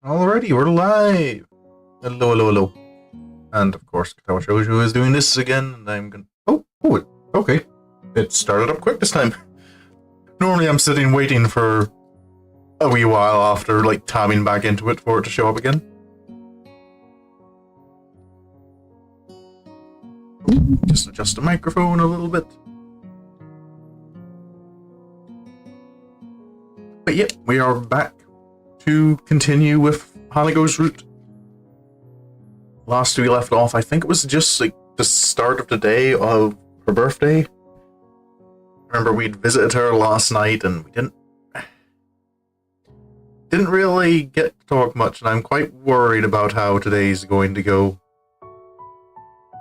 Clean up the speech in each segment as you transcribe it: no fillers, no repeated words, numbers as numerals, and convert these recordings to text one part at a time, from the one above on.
Alrighty, we're live! Hello, hello, hello. And of course, Katawa Shoujo is doing this again, and I'm gonna... Okay. It started up quick this time. Normally I'm sitting waiting for a wee while after, like, tabbing back into it for it to show up again. Just adjust the microphone a little bit. But yep, we are back to continue with Hanako's route. Last we left off, I think it was just like the start of the day of her birthday. Remember, we'd visited her last night and we didn't really get to talk much, and I'm quite worried about how today's going to go.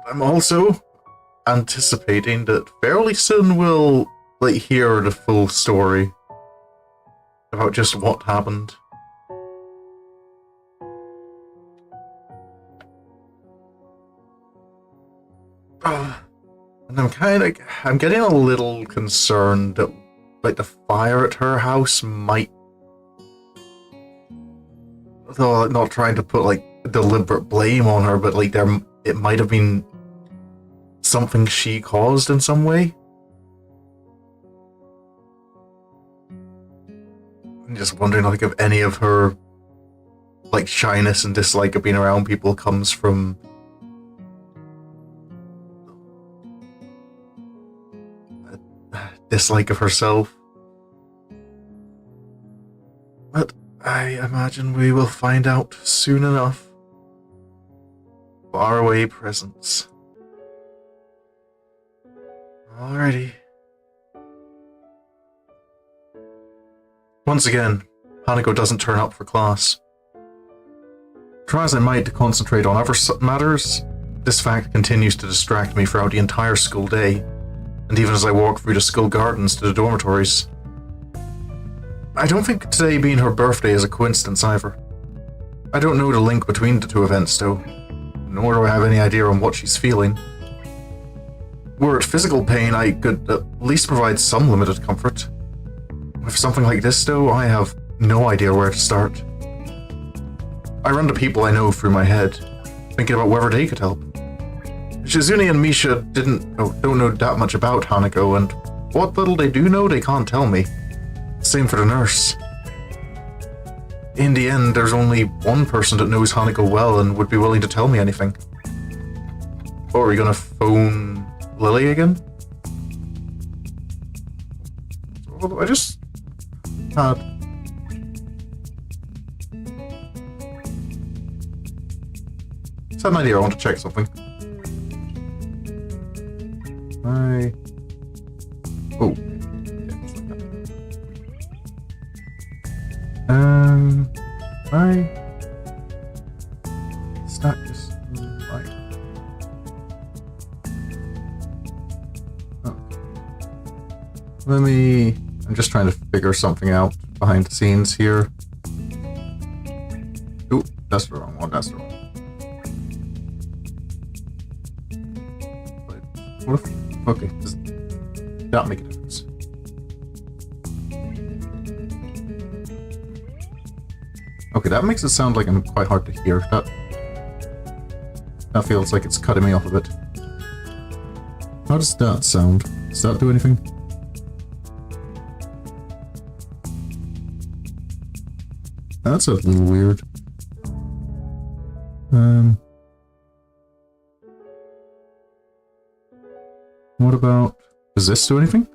I'm also anticipating that fairly soon we'll hear the full story about just what happened. And I'm getting a little concerned that, the fire at her house might... Though I'm not trying to put, deliberate blame on her, but, it might have been something she caused in some way. I'm just wondering, if any of her, shyness and dislike of being around people comes from... dislike of herself. But I imagine we will find out soon enough. Faraway presence. Alrighty. Once again, Hanako doesn't turn up for class. Try as I might to concentrate on other matters, this fact continues to distract me throughout the entire school day, and even as I walk through the school gardens to the dormitories. I don't think today being her birthday is a coincidence either. I don't know the link between the two events though, nor do I have any idea on what she's feeling. Were it physical pain, I could at least provide some limited comfort. With something like this though, I have no idea where to start. I run the people I know through my head, thinking about whether they could help. Shizune and Misha don't know that much about Hanako, and what little they do know, they can't tell me. Same for the nurse. In the end, there's only one person that knows Hanako well and would be willing to tell me anything. Oh, are we gonna phone Lily again? I just had... an idea, I want to check something. Hi. Stack this right. Okay. I'm just trying to figure something out behind the scenes here. Ooh, that's the wrong one, that's the wrong one. What if... Okay, does that make a difference? Okay, that makes it sound like I'm quite hard to hear. That feels like it's cutting me off a bit. How does that sound? Does that do anything? That's a little weird. What about... Does this do anything?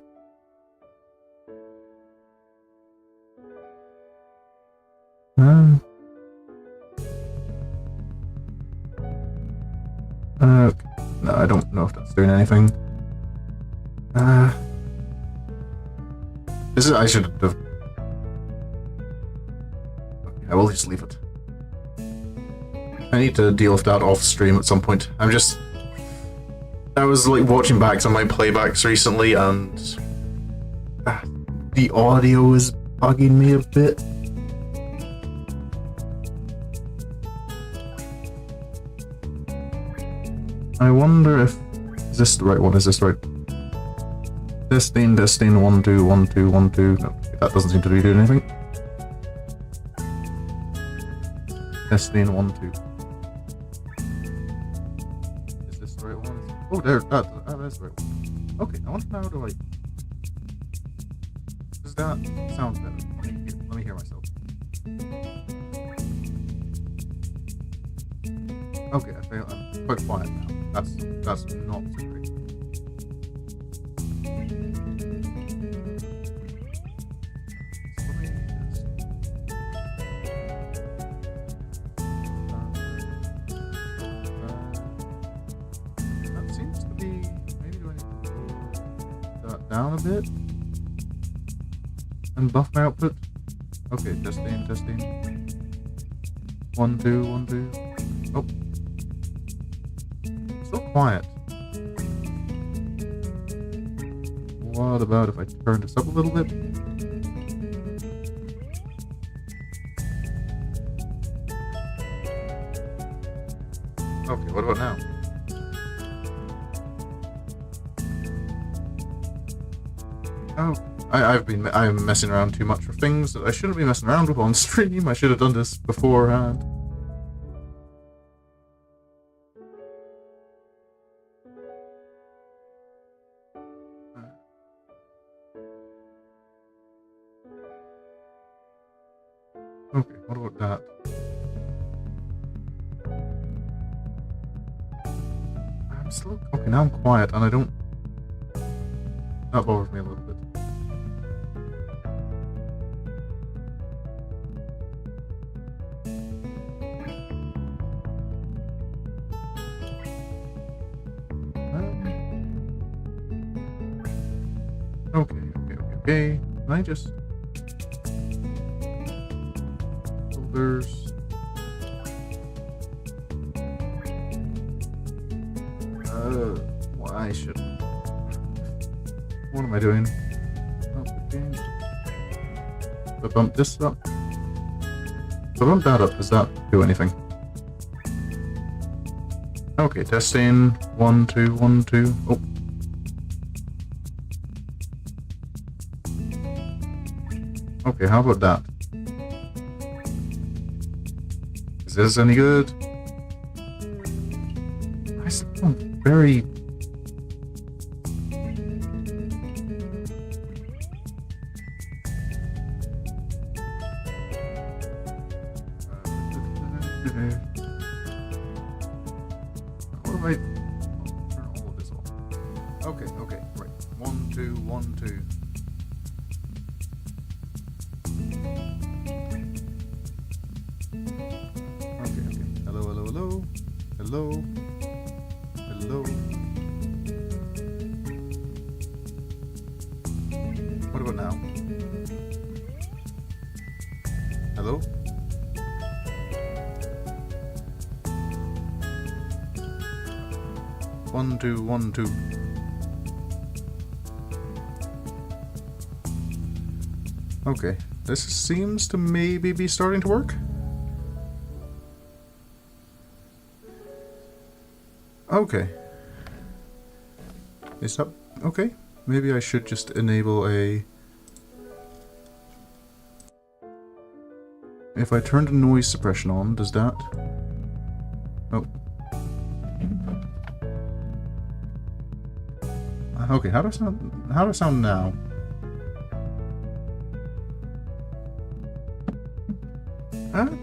No, I don't know if that's doing anything. I should have... Okay, I will just leave it. I need to deal with that off stream at some point. I was watching back some of my playbacks recently, and the audio is bugging me a bit. I wonder if... Is this the right one? Is this right? Testing, 1, 2, 1, 2, 1, 2. No, that doesn't seem to be doing anything. Testing 1, 2. Is this the right one? Oh, there. That's the right one. Okay, I wonder how do I. Does that sound better? Let me hear myself. Okay, I'm quite quiet now. That's not so great. That seems to be. Maybe do I need to pull that down a bit and buff my output? Okay, testing. 1, 2, 1, 2. Oh. So quiet. What about if I turn this up a little bit? Okay, what about now? Oh, I'm messing around too much for things that I shouldn't be messing around with on stream. I should have done this beforehand. Okay, what about that? I'm still... Okay, now I'm quiet and I don't... That bothers me a little bit. Okay. Can I just... There's... Well, I shouldn't. What am I doing? Okay. If I bump this up. If I bump that up, does that do anything? Okay, testing. 1, 2, 1, 2. Oh. Okay, how about that? Is this any good? I sound very... What if I turn all of this off? Okay, right. 1, 2, 1, 2. Hello. What about now? Hello? One, two, 1, 2. Okay, this seems to maybe be starting to work. Okay. Is that okay? Maybe I should just enable a... If I turn the noise suppression on, does that... Oh. Okay, how do I sound now?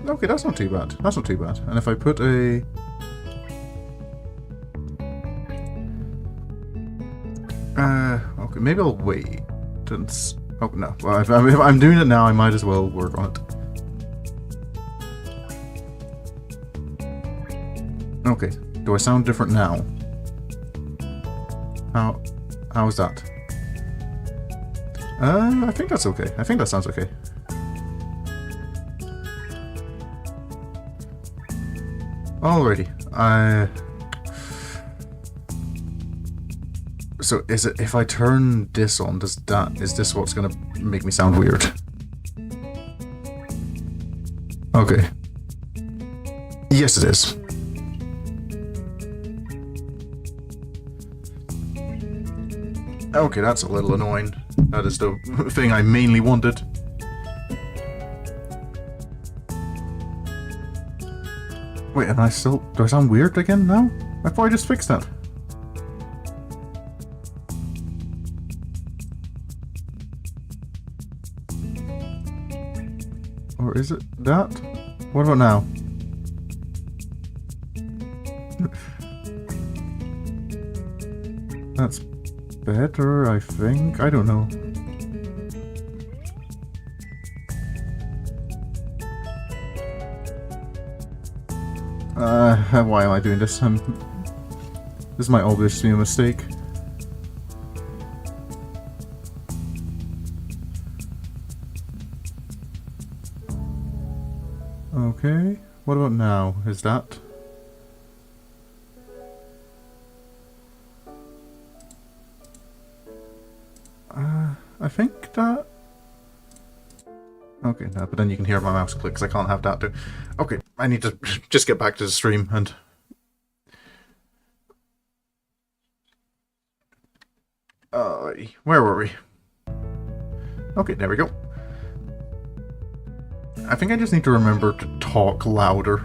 Okay, that's not too bad. That's not too bad. And if I put a... Okay, maybe I'll wait. Oh, no. Well, if I'm doing it now, I might as well work on it. Okay, do I sound different now? How is that? I think that's okay. I think that sounds okay. Alrighty. So is it, if I turn this on, is this what's gonna make me sound weird? Okay. Yes, it is. Okay, that's a little annoying. That is the thing I mainly wanted. Wait, am I still... Do I sound weird again now? I thought I just fixed that. Or is it that? What about now? That's better, I think. I don't know. Why am I doing this? This might obviously be a mistake. Okay, what about now? Is that... I think that... Okay, no, but then you can hear my mouse click, because I can't have that too. Okay, I need to just get back to the stream and... where were we? Okay, there we go. I think I just need to remember to talk louder,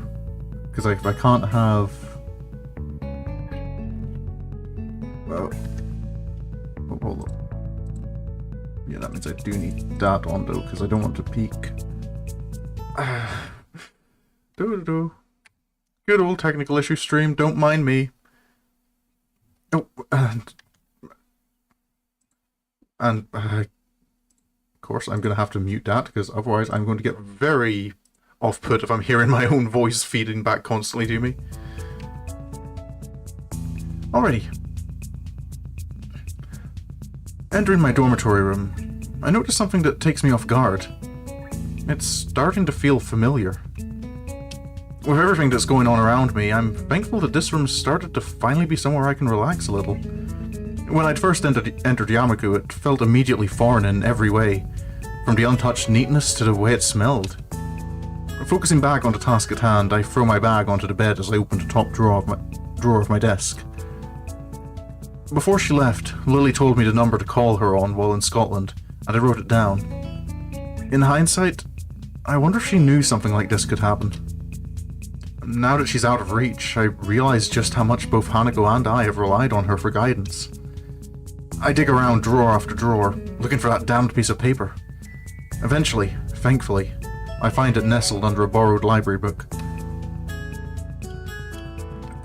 because I can't have... Oh, hold on. Yeah, that means I do need that on though, because I don't want to peek. Good old technical issue stream, don't mind me. Oh, and of course I'm going to have to mute that, because otherwise I'm going to get very off-put if I'm hearing my own voice feeding back constantly to me. Alrighty. Entering my dormitory room, I notice something that takes me off guard. It's starting to feel familiar. With everything that's going on around me, I'm thankful that this room started to finally be somewhere I can relax a little. When I'd first entered Yamaku, it felt immediately foreign in every way, from the untouched neatness to the way it smelled. Focusing back on the task at hand, I throw my bag onto the bed as I open the top drawer of my desk. Before she left, Lily told me the number to call her on while in Scotland, and I wrote it down. In hindsight, I wonder if she knew something like this could happen. Now that she's out of reach, I realize just how much both Hanako and I have relied on her for guidance. I dig around drawer after drawer, looking for that damned piece of paper. Eventually, thankfully, I find it nestled under a borrowed library book.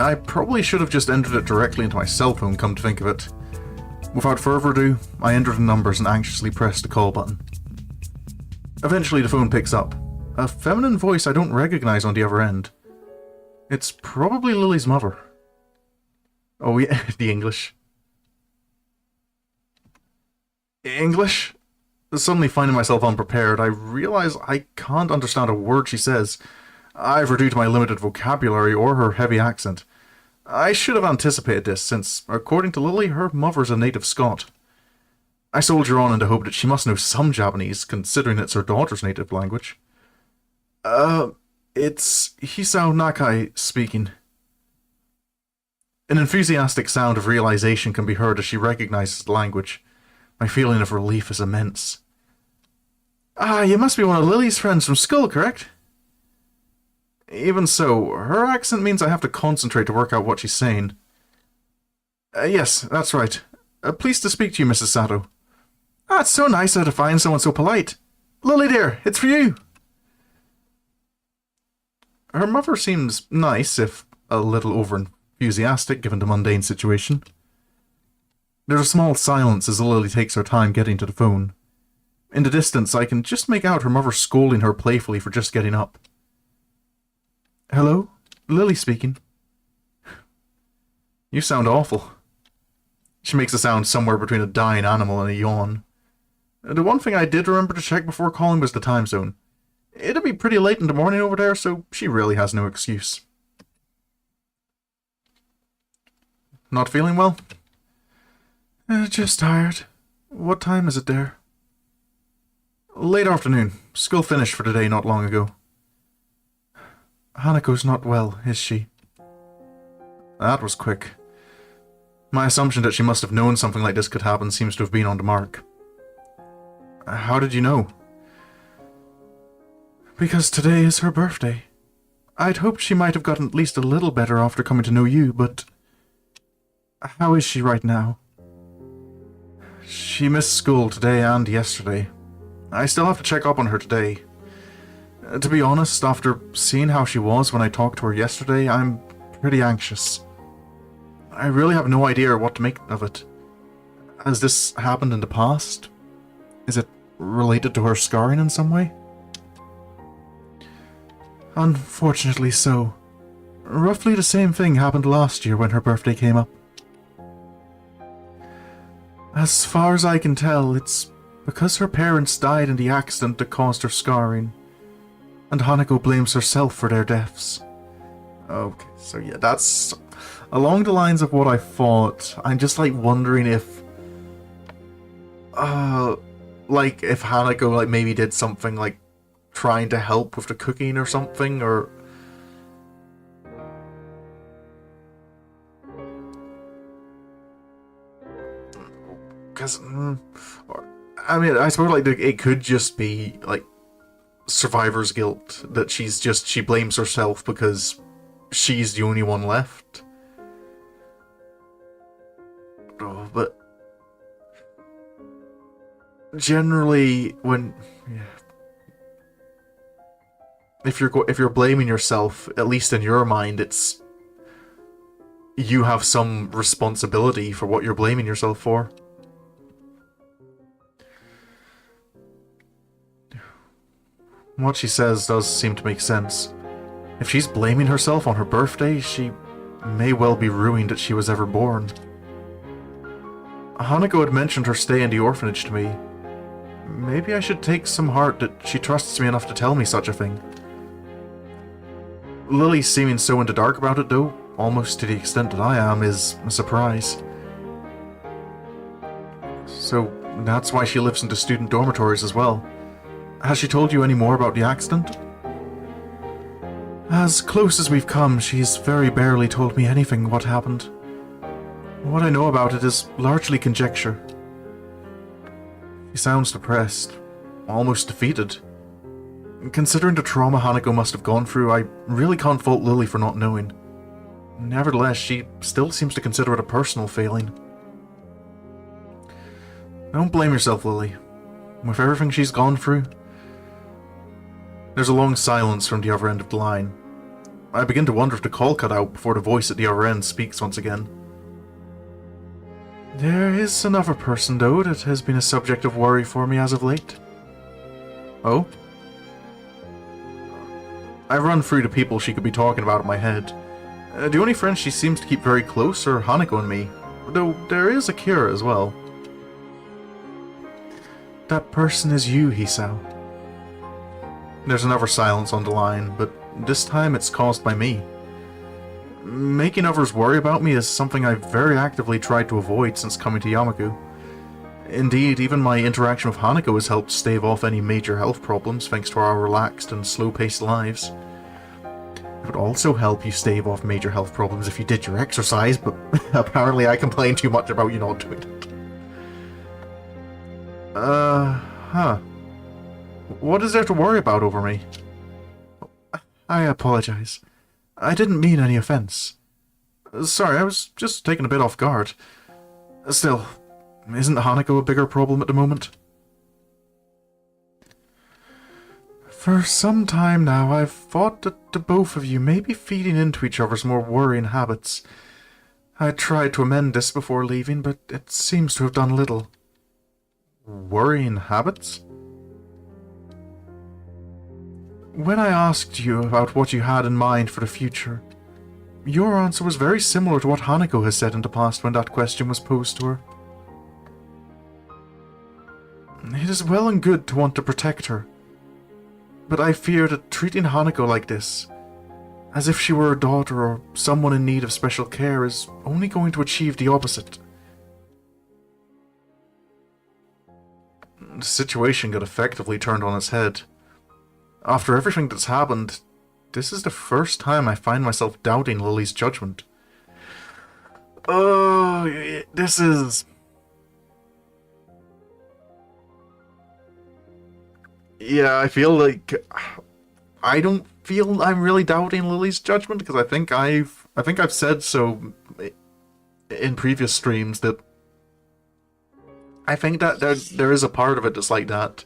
I probably should have just entered it directly into my cell phone, come to think of it. Without further ado, I enter the numbers and anxiously press the call button. Eventually the phone picks up. A feminine voice I don't recognize on the other end. It's probably Lily's mother. Oh yeah, the English. English? Suddenly finding myself unprepared, I realize I can't understand a word she says, either due to my limited vocabulary or her heavy accent. I should have anticipated this, since, according to Lily, her mother's a native Scot. I soldier on in the hope that she must know some Japanese, considering it's her daughter's native language. It's Hisao Nakai speaking. An enthusiastic sound of realization can be heard as she recognizes the language. My feeling of relief is immense. Ah, you must be one of Lily's friends from school, correct? Even so, her accent means I have to concentrate to work out what she's saying. Yes, that's right. Pleased to speak to you, Mrs. Sato. Ah, it's so nice to find someone so polite. Lily dear, it's for you. Her mother seems nice, if a little over-enthusiastic given the mundane situation. There's a small silence as Lily takes her time getting to the phone. In the distance, I can just make out her mother scolding her playfully for just getting up. Hello? Lily speaking. You sound awful. She makes a sound somewhere between a dying animal and a yawn. The one thing I did remember to check before calling was the time zone. It'll be pretty late in the morning over there, so she really has no excuse. Not feeling well? Just tired. What time is it there? Late afternoon. School finished for the day not long ago. Hanako's not well, is she? That was quick. My assumption that she must have known something like this could happen seems to have been on the mark. How did you know? Because today is her birthday. I'd hoped she might have gotten at least a little better after coming to know you, but... How is she right now? She missed school today and yesterday. I still have to check up on her today. To be honest, after seeing how she was when I talked to her yesterday, I'm pretty anxious. I really have no idea what to make of it. Has this happened in the past? Is it related to her scarring in some way? Unfortunately so. Roughly the same thing happened last year when her birthday came up. As far as I can tell, it's because her parents died in the accident that caused her scarring, and Hanako blames herself for their deaths. Okay, so yeah, that's along the lines of what I thought. I'm just like wondering if like if Hanako like maybe did something like trying to help with the cooking or something, or because I mean, I suppose like it could just be like survivor's guilt, that she blames herself because she's the only one left. Oh, but generally, when if you're blaming yourself, at least in your mind, it's you have some responsibility for what you're blaming yourself for. What she says does seem to make sense. If she's blaming herself on her birthday, she may well be ruined that she was ever born. Hanako had mentioned her stay in the orphanage to me. Maybe I should take some heart that she trusts me enough to tell me such a thing. Lily seeming so in the dark about it, though, almost to the extent that I am, is a surprise. So that's why she lives in the student dormitories as well. Has she told you any more about the accident? As close as we've come, she's very barely told me anything what happened. What I know about it is largely conjecture. She sounds depressed, almost defeated. Considering the trauma Hanako must have gone through, I really can't fault Lily for not knowing. Nevertheless, she still seems to consider it a personal failing. Don't blame yourself, Lily. With everything she's gone through... There's a long silence from the other end of the line. I begin to wonder if the call cut out before the voice at the other end speaks once again. There is another person, though, that has been a subject of worry for me as of late. Oh? I run through the people she could be talking about in my head. The only friends she seems to keep very close are Hanako and me, though there is Akira as well. That person is you, Hisao. There's another silence on the line, but this time it's caused by me. Making others worry about me is something I've very actively tried to avoid since coming to Yamaku. Indeed, even my interaction with Hanako has helped stave off any major health problems thanks to our relaxed and slow-paced lives. It would also help you stave off major health problems if you did your exercise, but apparently I complain too much about you not doing it. What is there to worry about over me? I apologize. I didn't mean any offense. Sorry, I was just taken a bit off guard. Still, isn't Hanako a bigger problem at the moment? For some time now, I've thought that the both of you may be feeding into each other's more worrying habits. I tried to amend this before leaving, but it seems to have done little. Worrying habits? When I asked you about what you had in mind for the future, your answer was very similar to what Hanako has said in the past when that question was posed to her. It is well and good to want to protect her, but I fear that treating Hanako like this, as if she were a daughter or someone in need of special care, is only going to achieve the opposite. The situation got effectively turned on its head. After everything that's happened, this is the first time I find myself doubting Lily's judgment. Oh, this is... Yeah, I feel like... I don't feel I'm really doubting Lily's judgment, because I think I've said so in previous streams that I think that there is a part of it that's like that.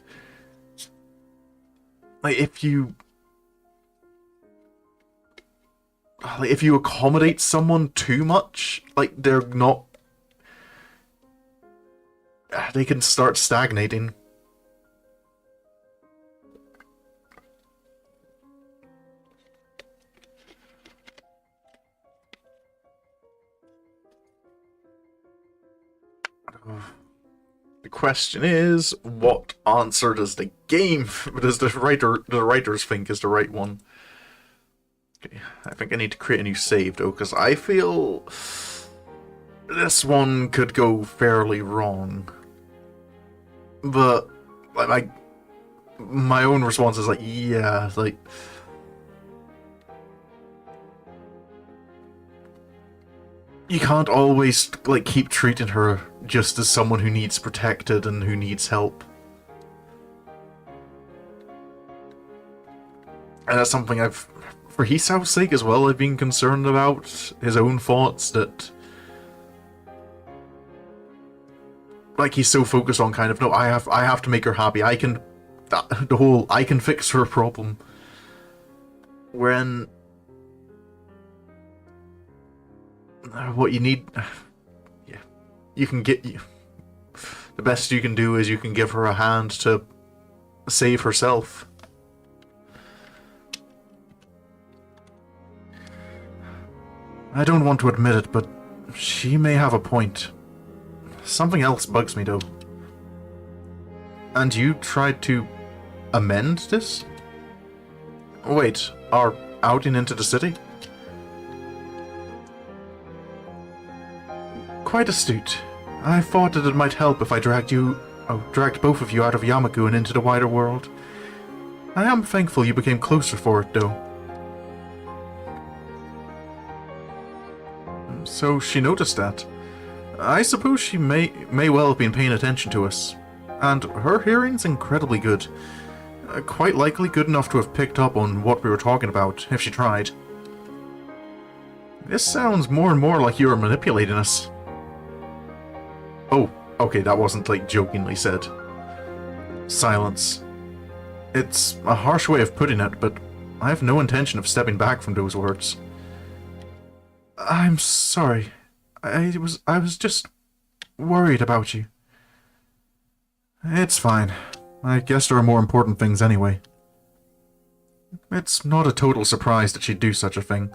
Like, if you accommodate someone too much, like, they can start stagnating. The question is, what answer does the writers think is the right one? Okay, I think I need to create a new save though, because I feel this one could go fairly wrong. But like my own response is like, yeah, like you can't always like keep treating her just as someone who needs protected and who needs help. And that's something for Hisao's sake as well, I've been concerned about his own thoughts, that like he's so focused on kind of, no, I have to make her happy. I can fix her problem. When what you need, yeah, the best you can do is you can give her a hand to save herself. I don't want to admit it, but she may have a point. Something else bugs me though. And you tried to amend this? Wait, our outing into the city? Quite astute. I thought that it might help if I dragged both of you out of Yamaku and into the wider world. I am thankful you became closer for it though. So she noticed that. I suppose she may well have been paying attention to us. And her hearing's incredibly good. Quite likely good enough to have picked up on what we were talking about, if she tried. This sounds more and more like you are manipulating us. Oh, okay, that wasn't like jokingly said. Silence. It's a harsh way of putting it, but I have no intention of stepping back from those words. I'm sorry. I was just worried about you. It's fine. I guess there are more important things anyway. It's not a total surprise that she'd do such a thing.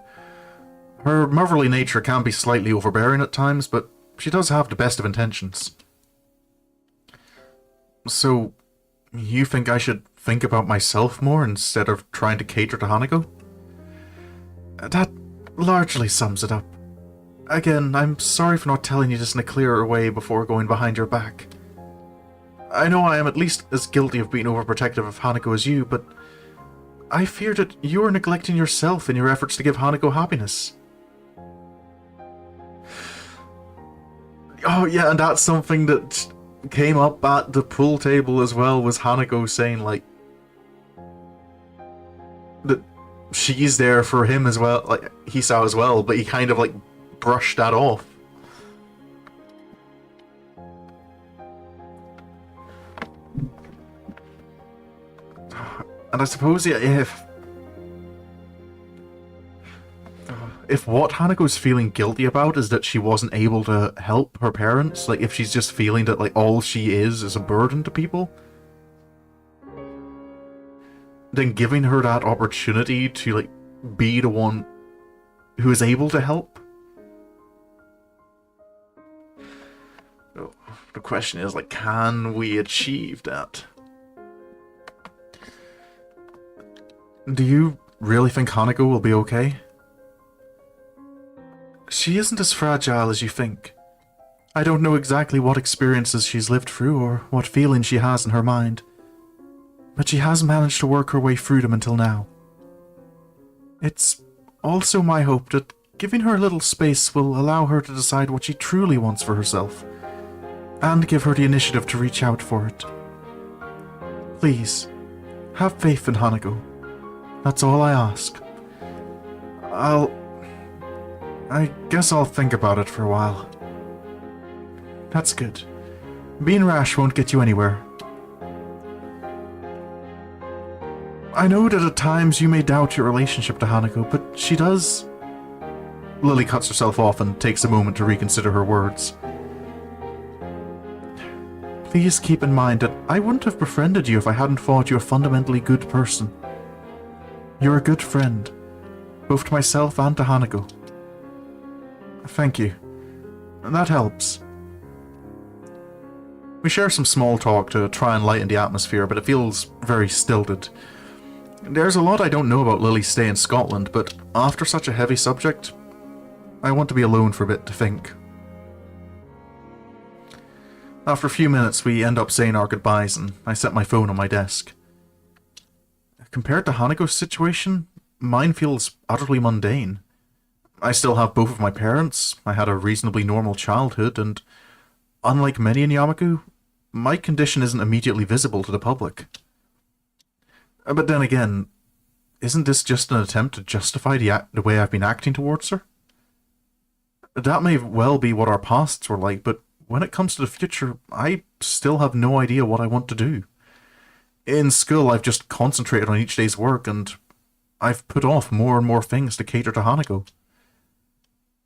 Her motherly nature can be slightly overbearing at times, but she does have the best of intentions. So, you think I should think about myself more instead of trying to cater to Hanako? That largely sums it up. Again, I'm sorry for not telling you this in a clearer way before going behind your back. I know I am at least as guilty of being overprotective of Hanako as you, but I fear that you are neglecting yourself in your efforts to give Hanako happiness. Oh yeah, and that's something that came up at the pool table as well, was Hanako saying like that she's there for him as well, like Hisao as well, but he kind of like brushed that off. And I suppose, yeah, if what Hanako's feeling guilty about is that she wasn't able to help her parents, like if she's just feeling that like all she is a burden to people, then giving her that opportunity to like be the one who is able to help. The question is, like, can we achieve that? Do you really think Hanako will be okay? She isn't as fragile as you think. I don't know exactly what experiences she's lived through or what feelings she has in her mind, but she has managed to work her way through them until now. It's also my hope that giving her a little space will allow her to decide what she truly wants for herself, and give her the initiative to reach out for it. Please, have faith in Hanako. That's all I ask. I guess I'll think about it for a while. That's good. Being rash won't get you anywhere. I know that at times you may doubt your relationship to Hanako, but she does... Lily cuts herself off and takes a moment to reconsider her words. Please keep in mind that I wouldn't have befriended you if I hadn't thought you a fundamentally good person. You're a good friend, both to myself and to Hanako. Thank you. That helps. We share some small talk to try and lighten the atmosphere, but it feels very stilted. There's a lot I don't know about Lily's stay in Scotland, but after such a heavy subject, I want to be alone for a bit to think. After a few minutes, we end up saying our goodbyes, and I set my phone on my desk. Compared to Hanako's situation, mine feels utterly mundane. I still have both of my parents, I had a reasonably normal childhood, and unlike many in Yamaku, my condition isn't immediately visible to the public. But then again, isn't this just an attempt to justify the way I've been acting towards her? That may well be what our pasts were like, but when it comes to the future, I still have no idea what I want to do. In school, I've just concentrated on each day's work, and I've put off more and more things to cater to Hanako.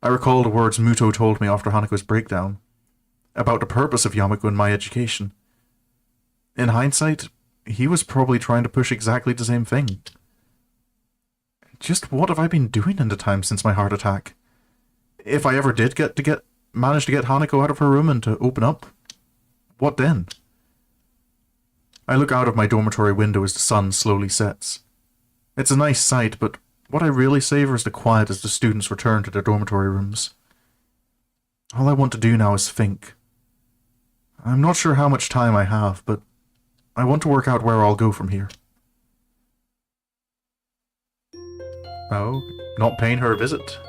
I recall the words Muto told me after Hanako's breakdown, about the purpose of Yamaku and my education. In hindsight, he was probably trying to push exactly the same thing. Just what have I been doing in the time since my heart attack? If I ever did manage to get Hanako out of her room and to open up, what then? I look out of my dormitory window as the sun slowly sets. It's a nice sight, but what I really savor is the quiet as the students return to their dormitory rooms. All I want to do now is think. I'm not sure how much time I have, but I want to work out where I'll go from here. Oh, not paying her a visit.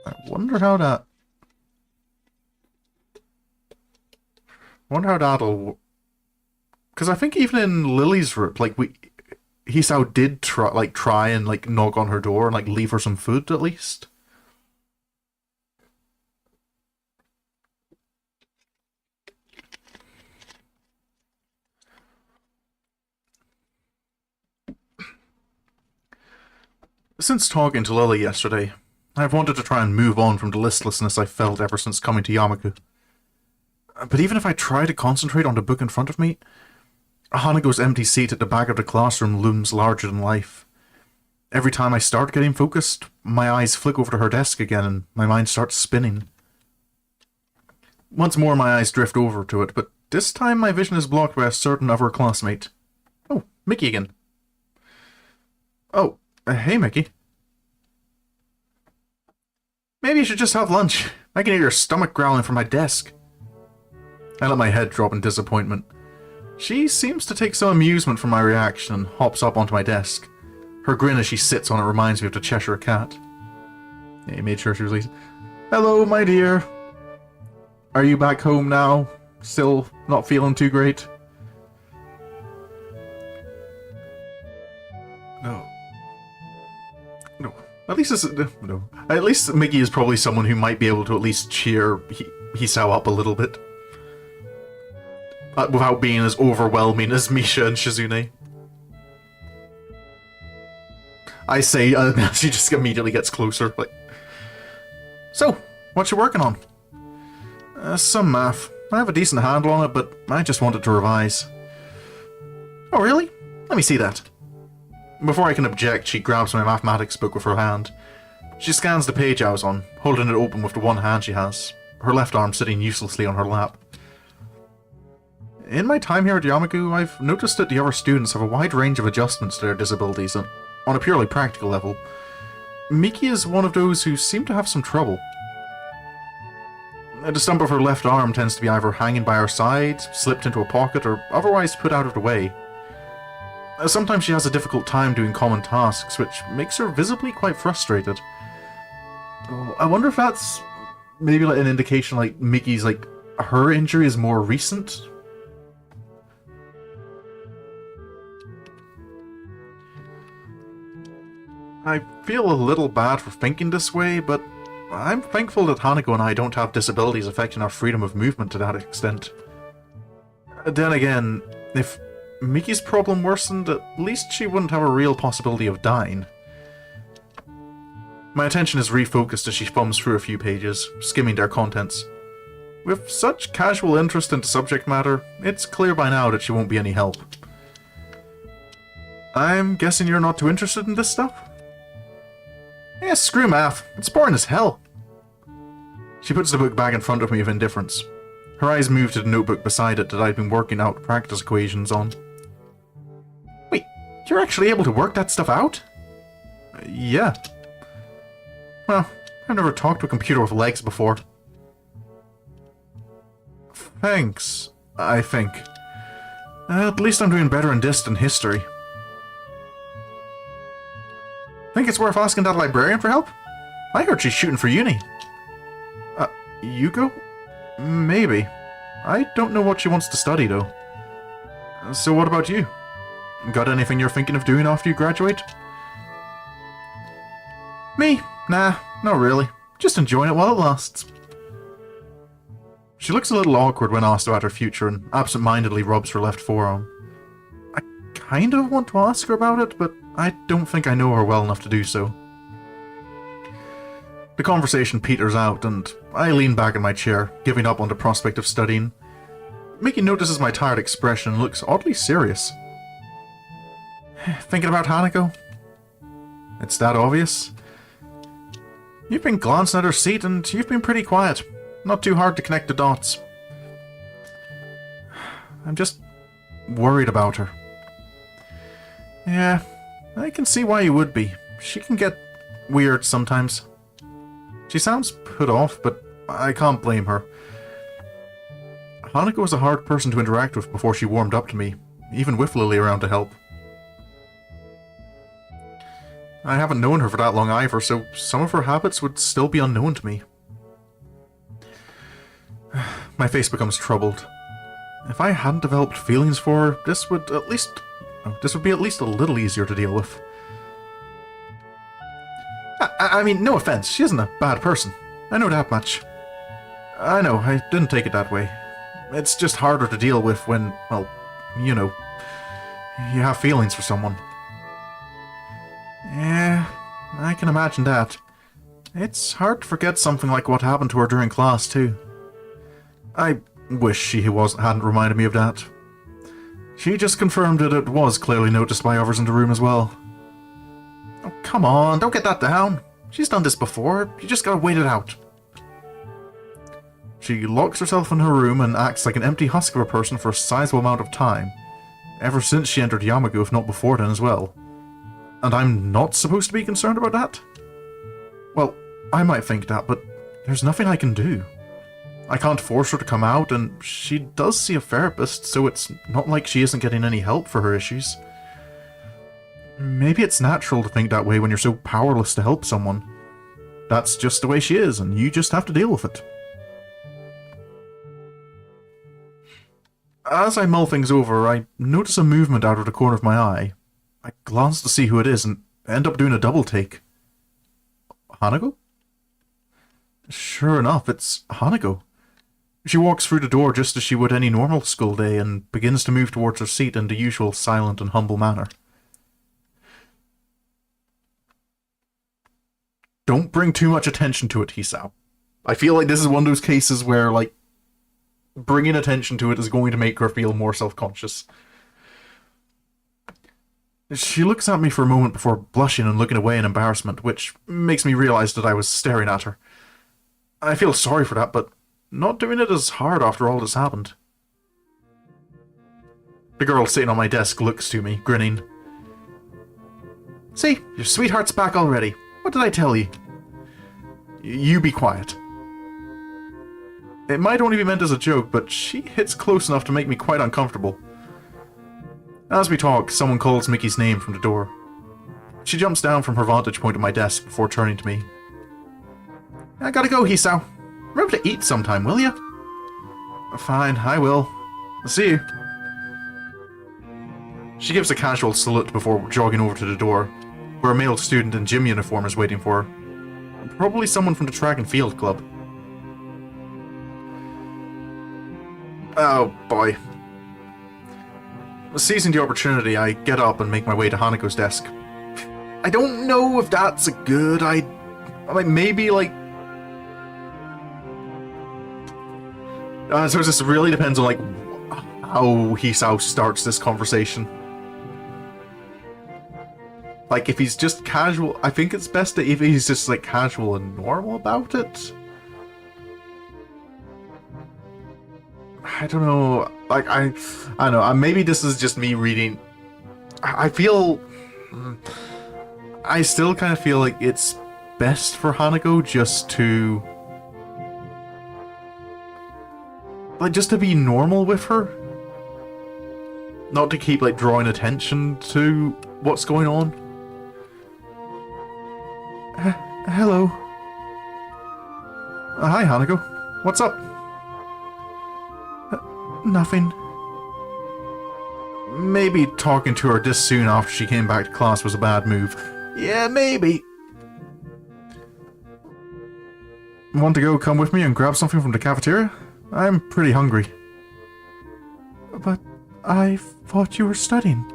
I wonder how that'll... Because I think even in Lily's room, like, Hisao did try and knock on her door and leave her some food at least. Since talking to Lily yesterday, I've wanted to try and move on from the listlessness I felt ever since coming to Yamaku. But even if I try to concentrate on the book in front of me, Hanako's empty seat at the back of the classroom looms larger than life. Every time I start getting focused, my eyes flick over to her desk again and my mind starts spinning. Once more my eyes drift over to it, but this time my vision is blocked by a certain other classmate. Oh, Mickey again. Oh, hey Mickey. Maybe you should just have lunch. I can hear your stomach growling from my desk. I let my head drop in disappointment. She seems to take some amusement from my reaction and hops up onto my desk. Her grin as she sits on it reminds me of the Cheshire Cat. Yeah, he made sure she was easy. Hello, my dear. Are you back home now? Still not feeling too great? No. No. At least Mickey is probably someone who might be able to at least cheer Hisao up a little bit. Without being as overwhelming as Misha and Shizune. I say, she just immediately gets closer. So, what you working on? Some math. I have a decent handle on it, but I just wanted to revise. Oh, really? Let me see that. Before I can object, she grabs my mathematics book with her hand. She scans the page I was on, holding it open with the one hand she has, her left arm sitting uselessly on her lap. In my time here at Yamaku, I've noticed that the other students have a wide range of adjustments to their disabilities, and on a purely practical level, Miki is one of those who seem to have some trouble. The stump of her left arm tends to be either hanging by her side, slipped into a pocket, or otherwise put out of the way. Sometimes she has a difficult time doing common tasks, which makes her visibly quite frustrated. I wonder if that's maybe an indication Miki's her injury is more recent? I feel a little bad for thinking this way, but I'm thankful that Hanako and I don't have disabilities affecting our freedom of movement to that extent. Then again, if Miki's problem worsened, at least she wouldn't have a real possibility of dying. My attention is refocused as she thumbs through a few pages, skimming their contents. With such casual interest into subject matter, it's clear by now that she won't be any help. I'm guessing you're not too interested in this stuff? Yeah, screw math. It's boring as hell. She puts the book back in front of me with indifference. Her eyes move to the notebook beside it that I'd been working out practice equations on. Wait, you're actually able to work that stuff out? Yeah. Well, I've never talked to a computer with legs before. Thanks, I think. At least I'm doing better in this than history. Think it's worth asking that librarian for help? I heard she's shooting for uni. Yuko? Maybe. I don't know what she wants to study, though. So what about you? Got anything you're thinking of doing after you graduate? Me? Nah, not really. Just enjoying it while it lasts. She looks a little awkward when asked about her future and absent-mindedly rubs her left forearm. I kind of want to ask her about it, but I don't think I know her well enough to do so. The conversation peters out, and I lean back in my chair, giving up on the prospect of studying. Mickey notices my tired expression and looks oddly serious. Thinking about Hanako? It's that obvious? You've been glancing at her seat, and you've been pretty quiet. Not too hard to connect the dots. I'm just worried about her. Yeah, I can see why you would be. She can get weird sometimes. She sounds put off, but I can't blame her. Hanako was a hard person to interact with before she warmed up to me, even with Lily around to help. I haven't known her for that long either, so some of her habits would still be unknown to me. My face becomes troubled. If I hadn't developed feelings for her, this would be at least a little easier to deal with. I mean, no offense, she isn't a bad person. I know that much. I know, I didn't take it that way. It's just harder to deal with when, well, you know, you have feelings for someone. Yeah, I can imagine that. It's hard to forget something like what happened to her during class, too. I wish she hadn't reminded me of that. She just confirmed that it was clearly noticed by others in the room as well. Oh, come on, don't get that down. She's done this before, you just gotta wait it out. She locks herself in her room and acts like an empty husk of a person for a sizable amount of time. Ever since she entered Yamago, if not before then as well. And I'm not supposed to be concerned about that? Well, I might think that, but there's nothing I can do. I can't force her to come out, and she does see a therapist, so it's not like she isn't getting any help for her issues. Maybe it's natural to think that way when you're so powerless to help someone. That's just the way she is, and you just have to deal with it. As I mull things over, I notice a movement out of the corner of my eye. I glance to see who it is and end up doing a double take. Hanako? Sure enough, it's Hanako. She walks through the door just as she would any normal school day and begins to move towards her seat in the usual silent and humble manner. Don't bring too much attention to it, Hisao. I feel like this is one of those cases where, like, bringing attention to it is going to make her feel more self-conscious. She looks at me for a moment before blushing and looking away in embarrassment, which makes me realize that I was staring at her. I feel sorry for that, but not doing it is hard after all that's happened. The girl sitting on my desk looks to me, grinning. See, your sweetheart's back already. What did I tell you? You be quiet. It might only be meant as a joke, but she hits close enough to make me quite uncomfortable. As we talk, someone calls Mickey's name from the door. She jumps down from her vantage point at my desk before turning to me. I gotta go, Hisao. Remember to eat sometime, will ya? Fine, I will. I'll see you. She gives a casual salute before jogging over to the door. where a male student in gym uniform is waiting for her. Probably someone from the track and field club. Oh boy. Seizing the opportunity, I get up and make my way to Hanako's desk. I don't know if that's a good idea. Maybe, like... so it just really depends on, like, how Hisao starts this conversation. Like, if he's just casual... I think it's best if he's just, like, casual and normal about it. I don't know. Like, I don't know. Maybe this is just me reading... I feel... I still kind of feel like it's best for Hanako just to... like, just to be normal with her. Not to keep, like, drawing attention to what's going on. Hello. Hi, Hanako. What's up? Nothing. Maybe talking to her this soon after she came back to class was a bad move. Yeah, maybe. Want to go come with me and grab something from the cafeteria? I'm pretty hungry. But I thought you were studying.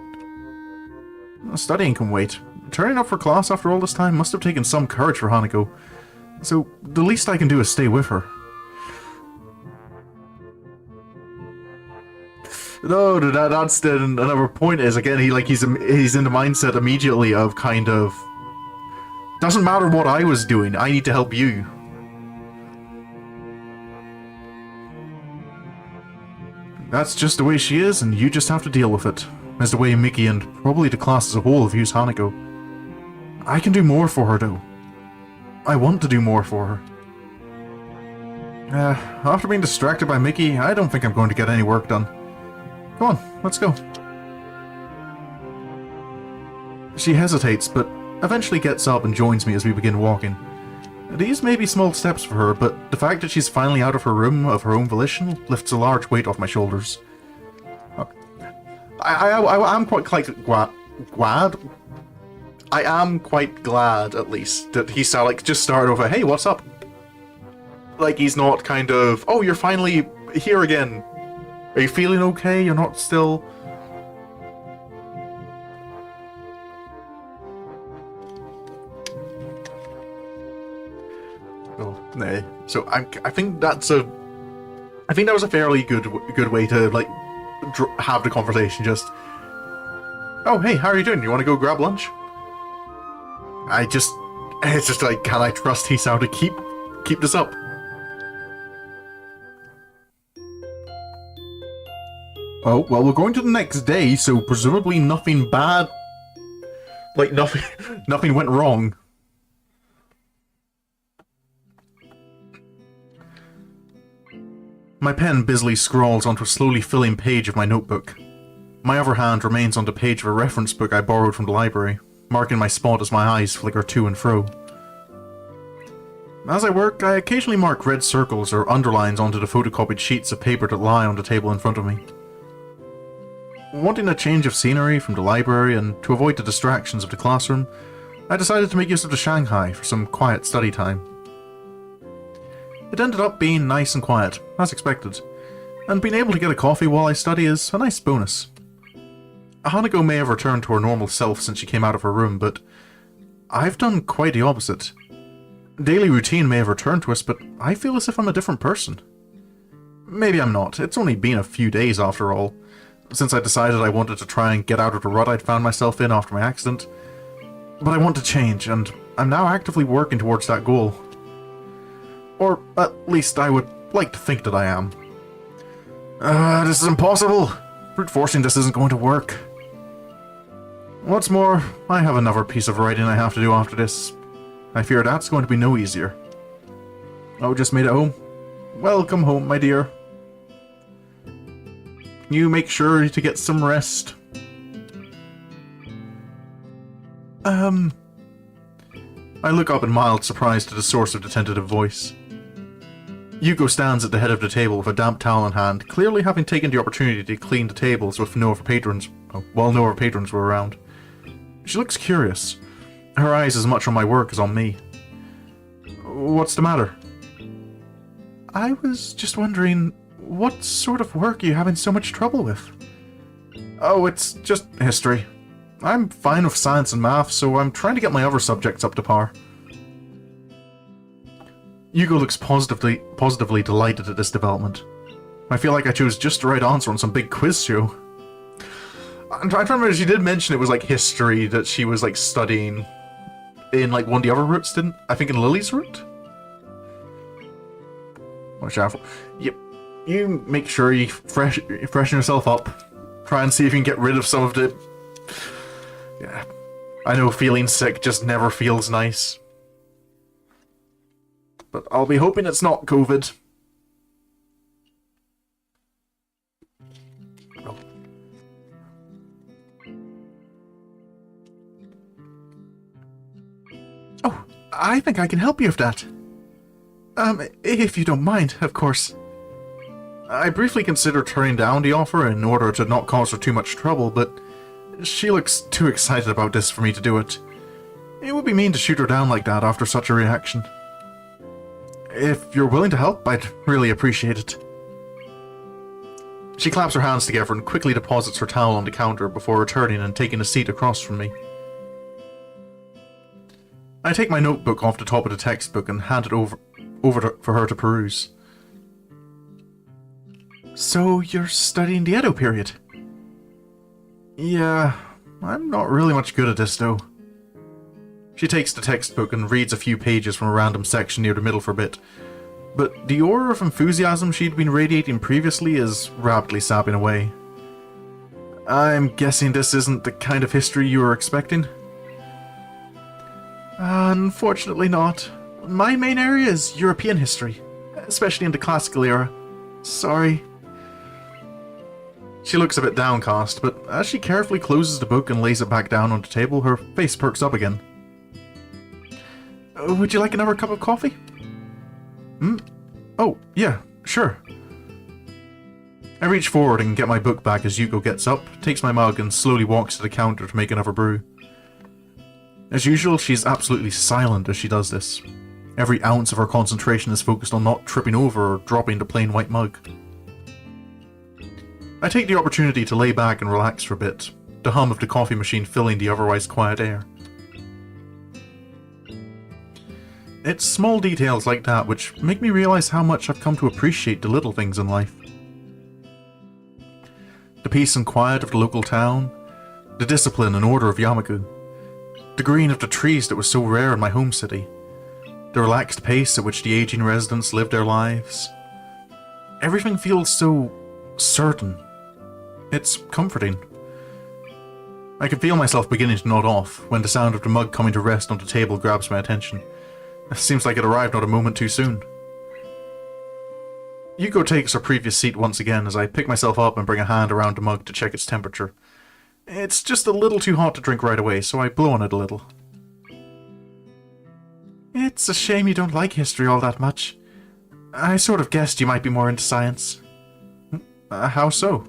Studying can wait. Turning up for class after all this time must have taken some courage for Hanako. So the least I can do is stay with her. No, that's another point is, again, he's in the mindset immediately of kind of, doesn't matter what I was doing, I need to help you. That's just the way she is, and you just have to deal with it. As the way Miki and probably the class as a whole views Hanako. I can do more for her, though. I want to do more for her. After being distracted by Miki, I don't think I'm going to get any work done. Come on, let's go. She hesitates, but eventually gets up and joins me as we begin walking. These may be small steps for her, but the fact that she's finally out of her room of her own volition lifts a large weight off my shoulders. I'm quite glad. I am quite glad, at least, that he's like just started over. Hey, what's up? Like he's not kind of. Oh, you're finally here again. Are you feeling okay? You're not still... Oh, no. So I think that's a... I think that was a fairly good way to, like, have the conversation, just... Oh, hey, how are you doing? You want to go grab lunch? It's just like, can I trust Hisao to keep this up? Oh, well, we're going to the next day, so presumably nothing bad... like, nothing went wrong. My pen busily scrawls onto a slowly filling page of my notebook. My other hand remains on the page of a reference book I borrowed from the library, marking my spot as my eyes flicker to and fro. As I work, I occasionally mark red circles or underlines onto the photocopied sheets of paper that lie on the table in front of me. Wanting a change of scenery from the library and to avoid the distractions of the classroom, I decided to make use of the Shanghai for some quiet study time. It ended up being nice and quiet, as expected, and being able to get a coffee while I study is a nice bonus. Hanako may have returned to her normal self since she came out of her room, but I've done quite the opposite. Daily routine may have returned to us, but I feel as if I'm a different person. Maybe I'm not, it's only been a few days after all, since I decided I wanted to try and get out of the rut I'd found myself in after my accident. But I want to change, and I'm now actively working towards that goal. Or, at least I would like to think that I am. This is impossible! Brute forcing this isn't going to work. What's more, I have another piece of writing I have to do after this. I fear that's going to be no easier. Oh, just made it home? Welcome home, my dear. You make sure to get some rest. I look up in mild surprise to the source of the tentative voice. Yuko stands at the head of the table with a damp towel in hand, clearly having taken the opportunity to clean the tables with no other patrons, while no other patrons were around. She looks curious. her eyes as much on my work as on me. What's the matter? I was just wondering, what sort of work are you having so much trouble with? Oh, it's just history. I'm fine with science and math, so I'm trying to get my other subjects up to par. Yugo looks positively delighted at this development. I feel like I chose just the right answer on some big quiz show. I'm trying to remember, she did mention it was like history that she was like studying in like one of the other routes, didn't I think in Lily's route? Watch out. Yep. You make sure you freshen yourself up. Try and see if you can get rid of some of the... Yeah. I know feeling sick just never feels nice. But I'll be hoping it's not COVID. Oh. Oh, I think I can help you with that. If you don't mind, of course. I briefly considered turning down the offer in order to not cause her too much trouble, but she looks too excited about this for me to do it. It would be mean to shoot her down like that after such a reaction. If you're willing to help, I'd really appreciate it. She claps her hands together and quickly deposits her towel on the counter before returning and taking a seat across from me. I take my notebook off the top of the textbook and hand it over for her to peruse. So, you're studying the Edo period? Yeah, I'm not really much good at this though. She takes the textbook and reads a few pages from a random section near the middle for a bit. But the aura of enthusiasm she'd been radiating previously is rapidly sapping away. I'm guessing this isn't the kind of history you were expecting? Unfortunately not. My main area is European history, especially in the classical era. Sorry. She looks a bit downcast, but as she carefully closes the book and lays it back down on the table, her face perks up again. Would you like another cup of coffee? Oh, yeah, sure. I reach forward and get my book back as Yuko gets up, takes my mug and slowly walks to the counter to make another brew. As usual, she's absolutely silent as she does this. Every ounce of her concentration is focused on not tripping over or dropping the plain white mug. I take the opportunity to lay back and relax for a bit, the hum of the coffee machine filling the otherwise quiet air. It's small details like that which make me realize how much I've come to appreciate the little things in life. The peace and quiet of the local town, the discipline and order of Yamaku, the green of the trees that was so rare in my home city, the relaxed pace at which the aging residents live their lives. Everything feels so certain. It's comforting. I can feel myself beginning to nod off when the sound of the mug coming to rest on the table grabs my attention. It seems like it arrived not a moment too soon. Yuko takes her previous seat once again as I pick myself up and bring a hand around the mug to check its temperature. It's just a little too hot to drink right away, so I blow on it a little. It's a shame you don't like history all that much. I sort of guessed you might be more into science. How so?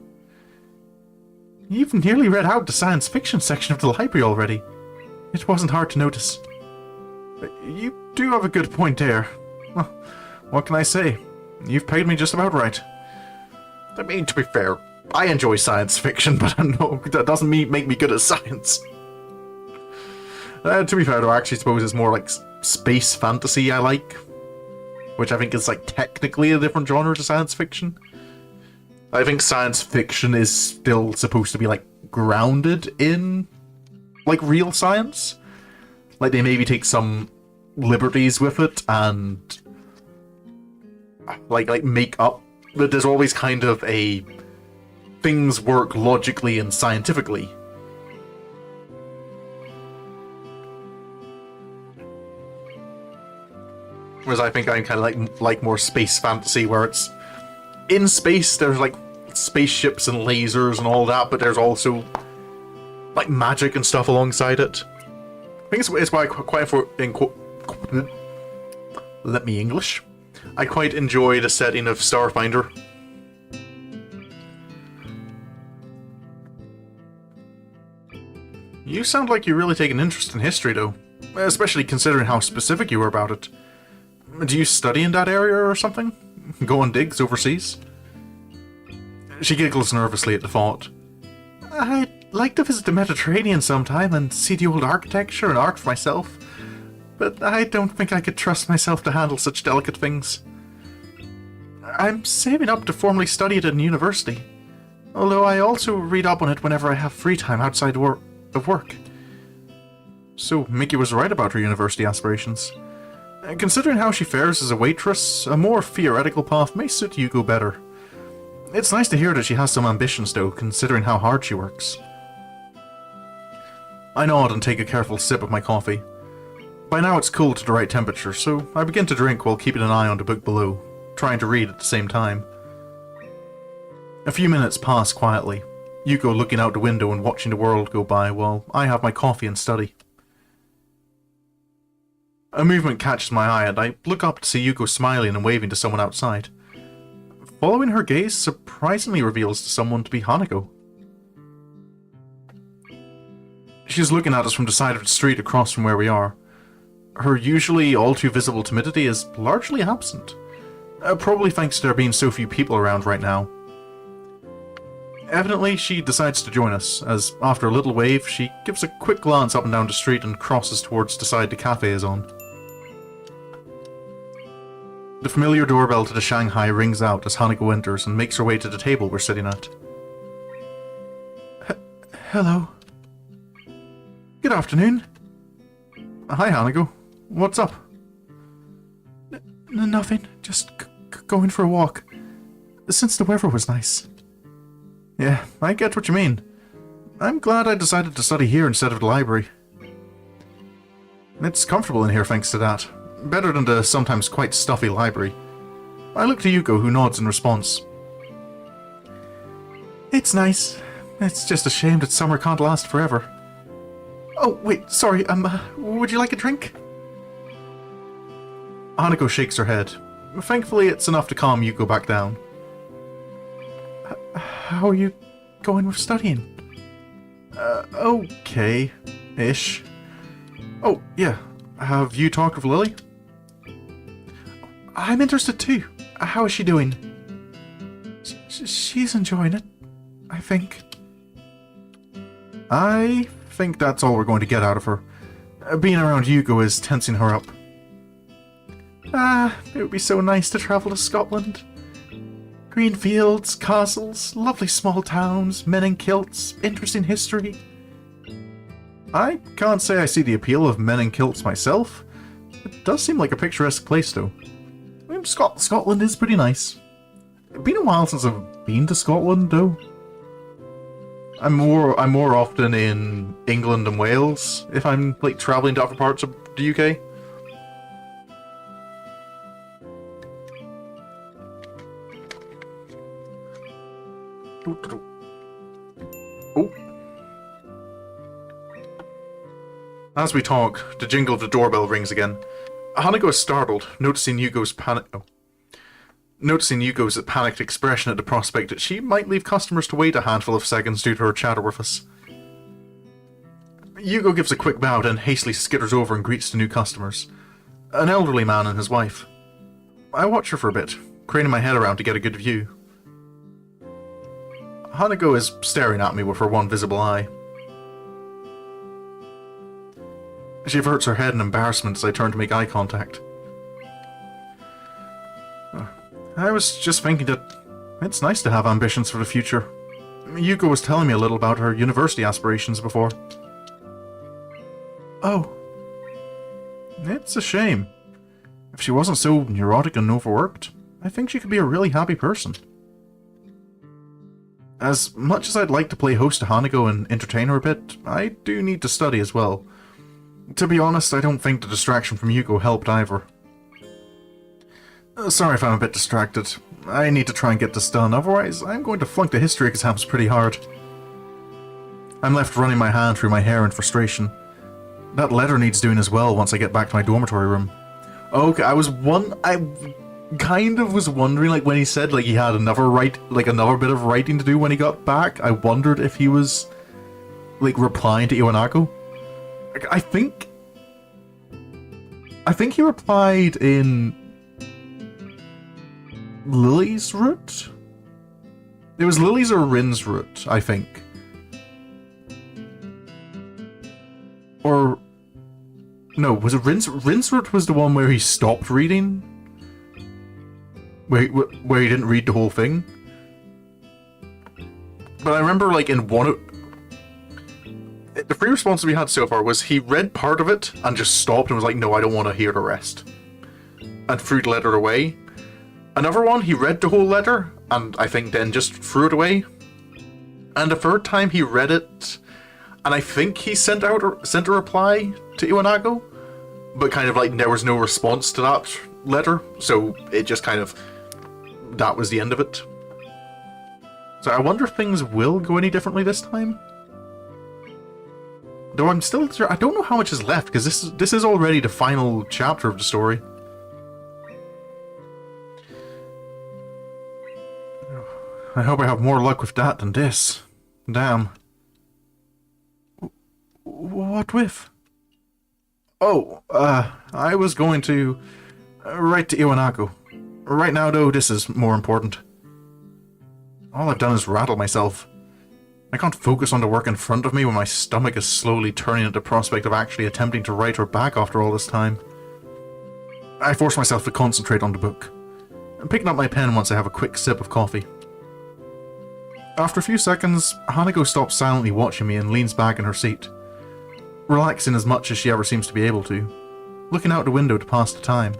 You've nearly read out the science fiction section of the library already. It wasn't hard to notice. You do have a good point there. Well, what can I say? You've paid me just about right. I mean, to be fair, I enjoy science fiction, but I know that doesn't make me good at science. To be fair, though, I actually suppose it's more like space fantasy I like, which I think is like technically a different genre to science fiction. I think science fiction is still supposed to be like grounded in like real science. Like they maybe take some liberties with it and like make up, but there's always kind of a things work logically and scientifically. Whereas I think I kind of like more space fantasy, where it's in space, there's like spaceships and lasers and all that, but there's also like magic and stuff alongside it. I think it's why let me English. I quite enjoy the setting of Starfinder. You sound like you really take an interest in history, though. especially considering how specific you were about it. Do you study in that area or something? Go on digs overseas? She giggles nervously at the thought. I'd like to visit the Mediterranean sometime and see the old architecture and art for myself, but I don't think I could trust myself to handle such delicate things. I'm saving up to formally study it in university, although I also read up on it whenever I have free time outside of work. So Mickey was right about her university aspirations. Considering how she fares as a waitress, a more theoretical path may suit Yuko better. It's nice to hear that she has some ambitions though, considering how hard she works. I nod and take a careful sip of my coffee. By now it's cooled to the right temperature, so I begin to drink while keeping an eye on the book below, trying to read at the same time. A few minutes pass quietly, Yuko looking out the window and watching the world go by while I have my coffee and study. A movement catches my eye and I look up to see Yuko smiling and waving to someone outside. Following her gaze surprisingly reveals to someone to be Hanako. She's looking at us from the side of the street across from where we are. Her usually all too visible timidity is largely absent, probably thanks to there being so few people around right now. Evidently, she decides to join us, as after a little wave, she gives a quick glance up and down the street and crosses towards the side the cafe is on. The familiar doorbell to the Shanghai rings out as Hanako enters and makes her way to the table we're sitting at. Hello. Good afternoon. Hi, Hanako. What's up? Nothing. Just going for a walk. Since the weather was nice. Yeah, I get what you mean. I'm glad I decided to study here instead of the library. It's comfortable in here thanks to that. Better than the sometimes quite stuffy library. I look to Yuko, who nods in response. It's nice. It's just a shame that summer can't last forever. Oh, wait, sorry, would you like a drink? Hanako shakes her head. Thankfully, it's enough to calm Yuko back down. How are you going with studying? Okay-ish. Oh, yeah. Have you talked with Lily? I'm interested too. How is she doing? She's enjoying it, I think. I think that's all we're going to get out of her. Being around Yuko is tensing her up. It would be so nice to travel to Scotland. Green fields, castles, lovely small towns, men in kilts, interesting history. I can't say I see the appeal of men in kilts myself. It does seem like a picturesque place though. I mean, Scotland is pretty nice. It's been a while since I've been to Scotland though. I'm more often in England and Wales if I'm like traveling to other parts of the UK. Oh. As we talk, the jingle of the doorbell rings again. Hanako is startled, noticing Yuko's panicked expression at the prospect that she might leave customers to wait a handful of seconds due to her chatter with us. Yuko gives a quick bow, then hastily skitters over and greets the new customers. An elderly man and his wife. I watch her for a bit, craning my head around to get a good view. Hanako is staring at me with her one visible eye. She averts her head in embarrassment as I turn to make eye contact. I was just thinking that it's nice to have ambitions for the future. Yuko was telling me a little about her university aspirations before. Oh. It's a shame. If she wasn't so neurotic and overworked, I think she could be a really happy person. As much as I'd like to play host to Hanako and entertain her a bit, I do need to study as well. To be honest, I don't think the distraction from Yuko helped either. Sorry if I'm a bit distracted. I need to try and get this done, otherwise I'm going to flunk the history exams pretty hard. I'm left running my hand through my hair in frustration. That letter needs doing as well once I get back to my dormitory room. Okay, I kind of was wondering, like, when he said, like, he had another bit of writing to do when he got back, I wondered if he was, like, replying to Iwanako. I think I think he replied in Lily's route? It was Lily's or Rin's route, I think. Or... No, was it Rin's? Rin's route was the one where he stopped reading? Where he didn't read the whole thing? But I remember, like, in one of... The three responses we had so far was he read part of it and just stopped and was like, no, I don't want to hear the rest. And threw the letter away. Another one, he read the whole letter and I think then just threw it away. And the third time he read it, and I think he sent a reply to Iwanago, but kind of like there was no response to that letter, so it just kind of... that was the end of it. So I wonder if things will go any differently this time? Though I'm still... I don't know how much is left, because this is already the final chapter of the story. I hope I have more luck with that than this. Damn. What with? Oh, I was going to write to Iwanago. Right now, though, this is more important. All I've done is rattle myself. I can't focus on the work in front of me when my stomach is slowly turning at the prospect of actually attempting to write her back after all this time. I force myself to concentrate on the book. I'm picking up my pen once I have a quick sip of coffee. After a few seconds, Hanako stops silently watching me and leans back in her seat, relaxing as much as she ever seems to be able to, looking out the window to pass the time.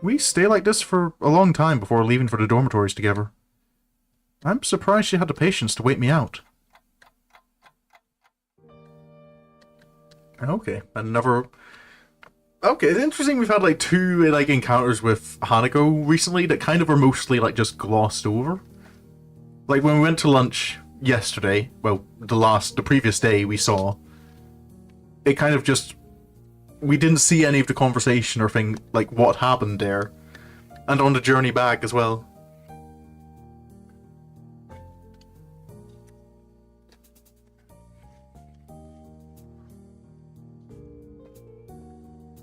We stay like this for a long time before leaving for the dormitories together. I'm surprised she had the patience to wait me out. Okay, another... Okay, it's interesting we've had like two like encounters with Hanako recently that kind of were mostly like just glossed over. Like when we went to lunch yesterday, well, the previous day we saw, it kind of just... we didn't see any of the conversation or thing, like what happened there. And on the journey back as well.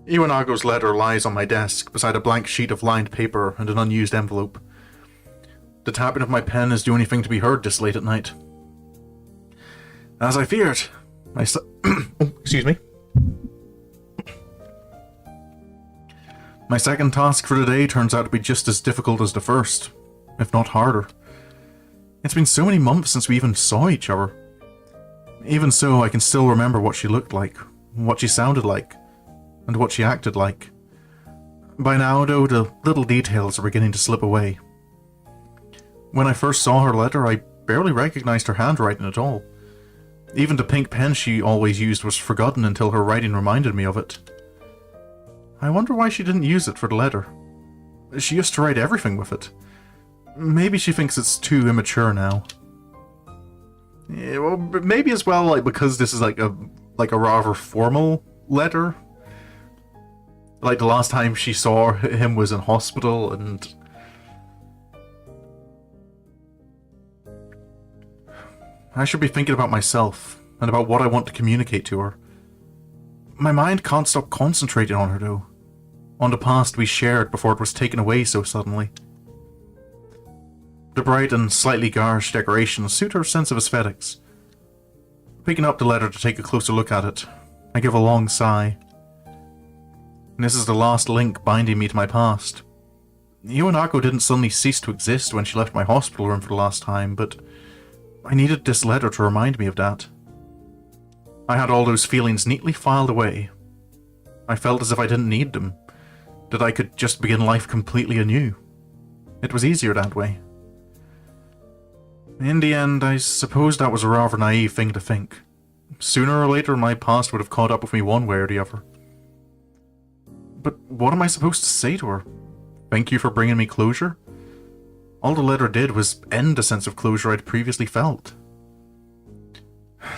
Iwanago's letter lies on my desk beside a blank sheet of lined paper and an unused envelope. The tapping of my pen is the only thing to be heard this late at night. As I feared, excuse me. My second task for the day turns out to be just as difficult as the first, if not harder. It's been so many months since we even saw each other. Even so, I can still remember what she looked like, what she sounded like, and what she acted like. By now, though, the little details are beginning to slip away. When I first saw her letter, I barely recognized her handwriting at all. Even the pink pen she always used was forgotten until her writing reminded me of it. I wonder why she didn't use it for the letter. She used to write everything with it. Maybe she thinks it's too immature now. Yeah, well, maybe as well, like, because this is like a rather formal letter. Like the last time she saw him was in hospital, and I should be thinking about myself and about what I want to communicate to her. My mind can't stop concentrating on her though, on the past we shared before it was taken away so suddenly. The bright and slightly garish decorations suit her sense of aesthetics. Picking up the letter to take a closer look at it, I give a long sigh. This is the last link binding me to my past. Hanako didn't suddenly cease to exist when she left my hospital room for the last time, but I needed this letter to remind me of that. I had all those feelings neatly filed away. I felt as if I didn't need them, that I could just begin life completely anew. It was easier that way. In the end, I suppose that was a rather naive thing to think. Sooner or later, my past would have caught up with me one way or the other. But what am I supposed to say to her? Thank you for bringing me closure? All the letter did was end the sense of closure I'd previously felt.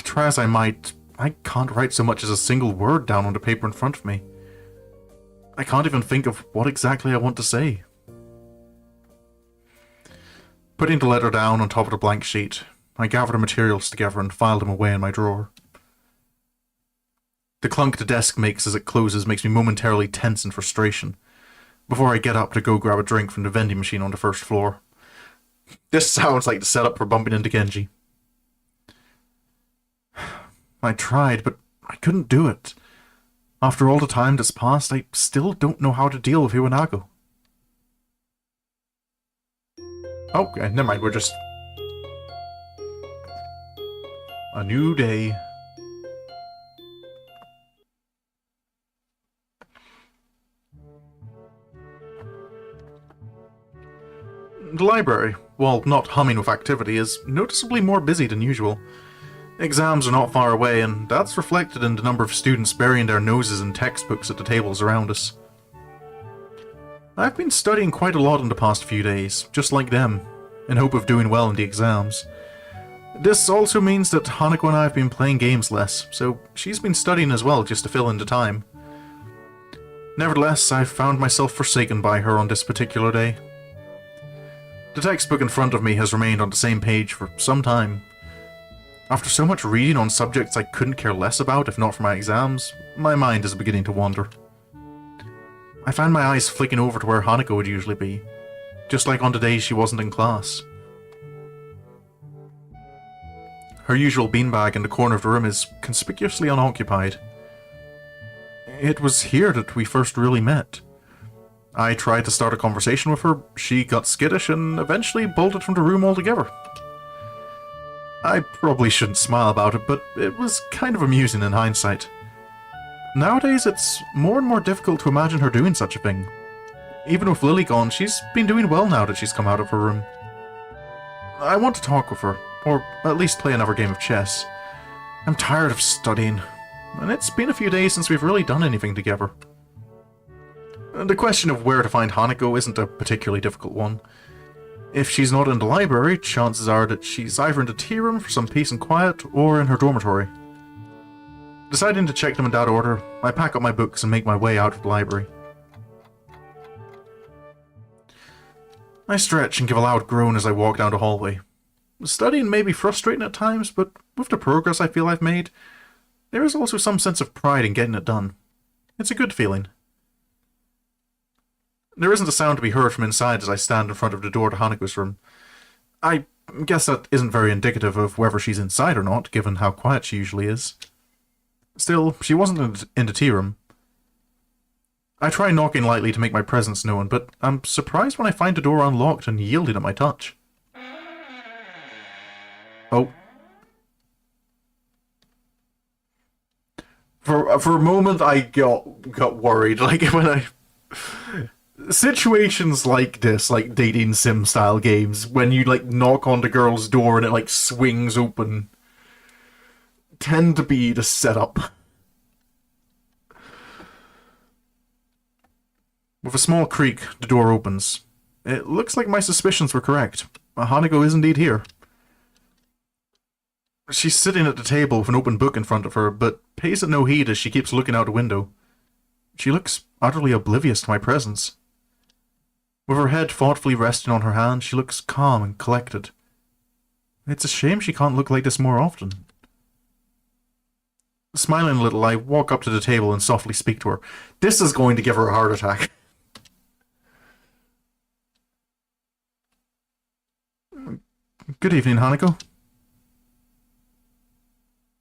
Try as I might, I can't write so much as a single word down on the paper in front of me. I can't even think of what exactly I want to say. Putting the letter down on top of the blank sheet, I gathered the materials together and filed them away in my drawer. The clunk the desk makes as it closes makes me momentarily tense in frustration, before I get up to go grab a drink from the vending machine on the first floor. This sounds like the setup for bumping into Genji. I tried, but I couldn't do it. After all the time that's passed, I still don't know how to deal with Hanako. Oh, never mind, we're just... A new day. The library, while not humming with activity, is noticeably more busy than usual. Exams are not far away, and that's reflected in the number of students burying their noses in textbooks at the tables around us. I've been studying quite a lot in the past few days, just like them, in hope of doing well in the exams. This also means that Hanako and I have been playing games less, so she's been studying as well just to fill in the time. Nevertheless, I've found myself forsaken by her on this particular day. The textbook in front of me has remained on the same page for some time. After so much reading on subjects I couldn't care less about if not for my exams, my mind is beginning to wander. I find my eyes flicking over to where Hanako would usually be, just like on the days she wasn't in class. Her usual beanbag in the corner of the room is conspicuously unoccupied. It was here that we first really met. I tried to start a conversation with her, she got skittish and eventually bolted from the room altogether. I probably shouldn't smile about it, but it was kind of amusing in hindsight. Nowadays, it's more and more difficult to imagine her doing such a thing. Even with Lily gone, she's been doing well now that she's come out of her room. I want to talk with her, or at least play another game of chess. I'm tired of studying, and it's been a few days since we've really done anything together. The question of where to find Hanako isn't a particularly difficult one. If she's not in the library, chances are that she's either in the tea room for some peace and quiet, or in her dormitory. Deciding to check them in that order, I pack up my books and make my way out of the library. I stretch and give a loud groan as I walk down the hallway. Studying may be frustrating at times, but with the progress I feel I've made, there is also some sense of pride in getting it done. It's a good feeling. There isn't a sound to be heard from inside as I stand in front of the door to Hanako's room. I guess that isn't very indicative of whether she's inside or not, given how quiet she usually is. Still, she wasn't in the tea room. I try knocking lightly to make my presence known, but I'm surprised when I find the door unlocked and yielding at my touch. Oh. For a moment I got worried, like when I... Situations like this, like dating sim style games, when you like knock on the girl's door and it like swings open, tend to be the setup. With a small creak, the door opens. It looks like my suspicions were correct. Hanako is indeed here. She's sitting at the table with an open book in front of her, but pays it no heed as she keeps looking out the window. She looks utterly oblivious to my presence. With her head thoughtfully resting on her hand, she looks calm and collected. It's a shame she can't look like this more often. Smiling a little, I walk up to the table and softly speak to her. This is going to give her a heart attack. Good evening, Hanako.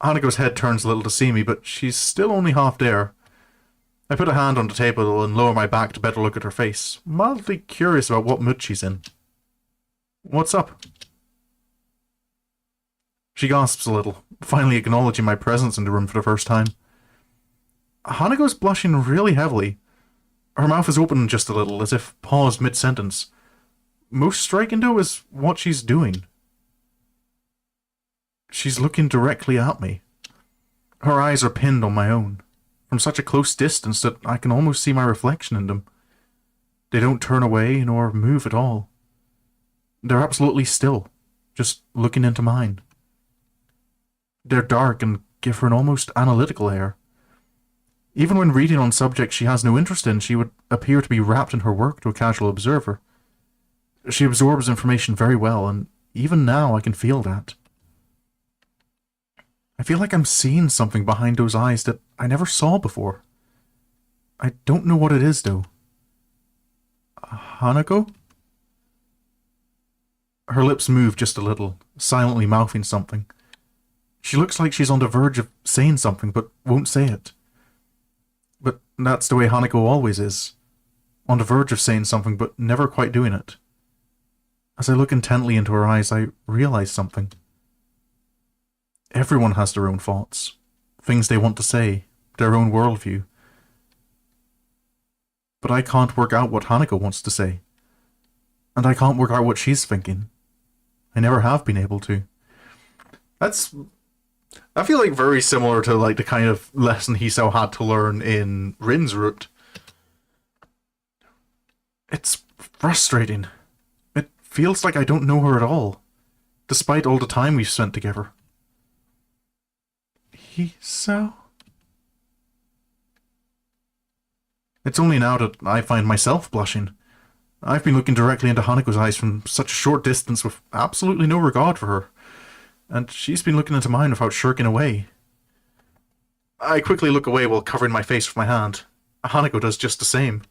Hanako's head turns a little to see me, but she's still only half there. I put a hand on the table and lower my back to better look at her face, mildly curious about what mood she's in. What's up? She gasps a little, finally acknowledging my presence in the room for the first time. Hanako's blushing really heavily. Her mouth is open just a little, as if paused mid-sentence. Most striking, though, is what she's doing. She's looking directly at me. Her eyes are pinned on my own, from such a close distance that I can almost see my reflection in them. They don't turn away nor move at all. They're absolutely still, just looking into mine. They're dark and give her an almost analytical air. Even when reading on subjects she has no interest in, she would appear to be wrapped in her work to a casual observer. She absorbs information very well, and even now I can feel that. I feel like I'm seeing something behind those eyes that I never saw before. I don't know what it is, though. Hanako? Her lips move just a little, silently mouthing something. She looks like she's on the verge of saying something, but won't say it. But that's the way Hanako always is. On the verge of saying something, but never quite doing it. As I look intently into her eyes, I realize something. Everyone has their own thoughts, things they want to say, their own worldview. But I can't work out what Hanako wants to say. And I can't work out what she's thinking. I never have been able to. I feel like very similar to like the kind of lesson Hisao had to learn in Rin's route. It's frustrating. It feels like I don't know her at all, despite all the time we've spent together. Hisao? It's only now that I find myself blushing. I've been looking directly into Hanako's eyes from such a short distance with absolutely no regard for her, and she's been looking into mine without shirking away. I quickly look away while covering my face with my hand. Hanako does just the same.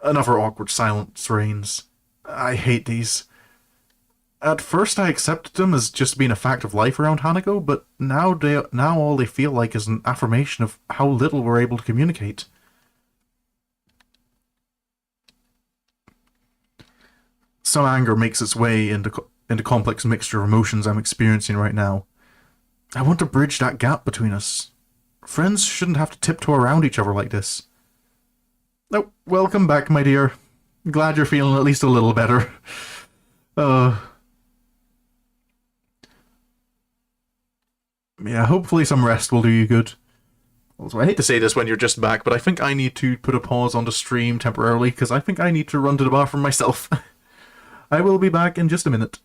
Another awkward silence reigns. I hate these. At first I accepted them as just being a fact of life around Hanako, but now all they feel like is an affirmation of how little we're able to communicate. Some anger makes its way into complex mixture of emotions I'm experiencing right now. I want to bridge that gap between us. Friends shouldn't have to tiptoe around each other like this. Oh, welcome back, my dear. Glad you're feeling at least a little better. Yeah, hopefully some rest will do you good. Also, I hate to say this when you're just back, but I think I need to put a pause on the stream temporarily, because I think I need to run to the bathroom myself. I will be back in just a minute.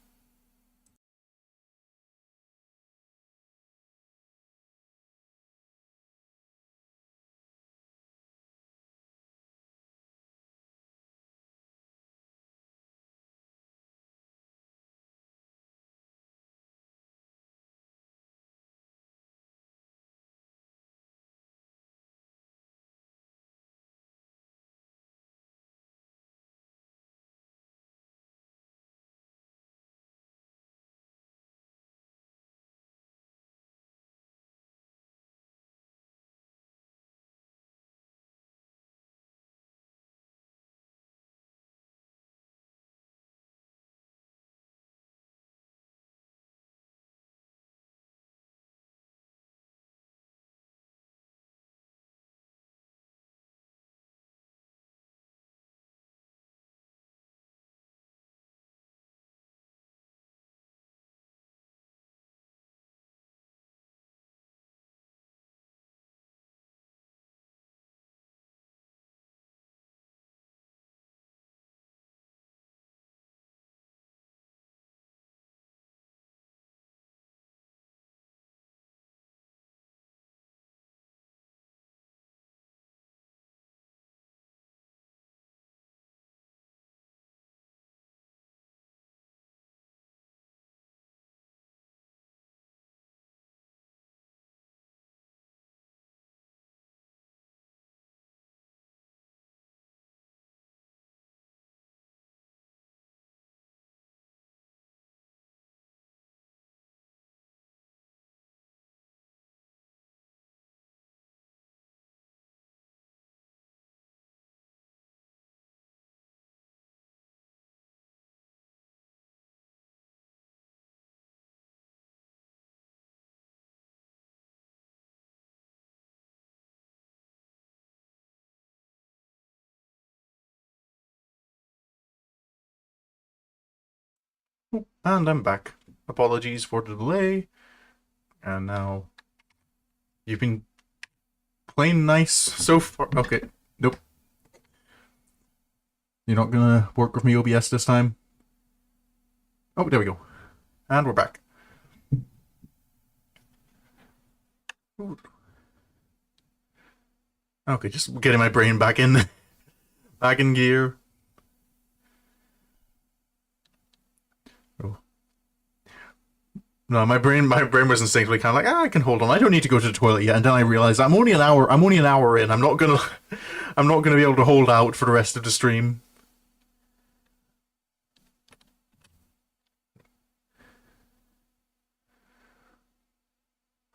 And I'm back. Apologies for the delay. And now you've been playing nice so far. Okay, nope. You're not gonna work with me OBS this time? Oh, there we go. And we're back. Okay, just getting my brain back in back in gear. Oh. No, my brain was instinctively kind of like, I can hold on. I don't need to go to the toilet yet. And then I realized I'm only an hour in. I'm not gonna be able to hold out for the rest of the stream.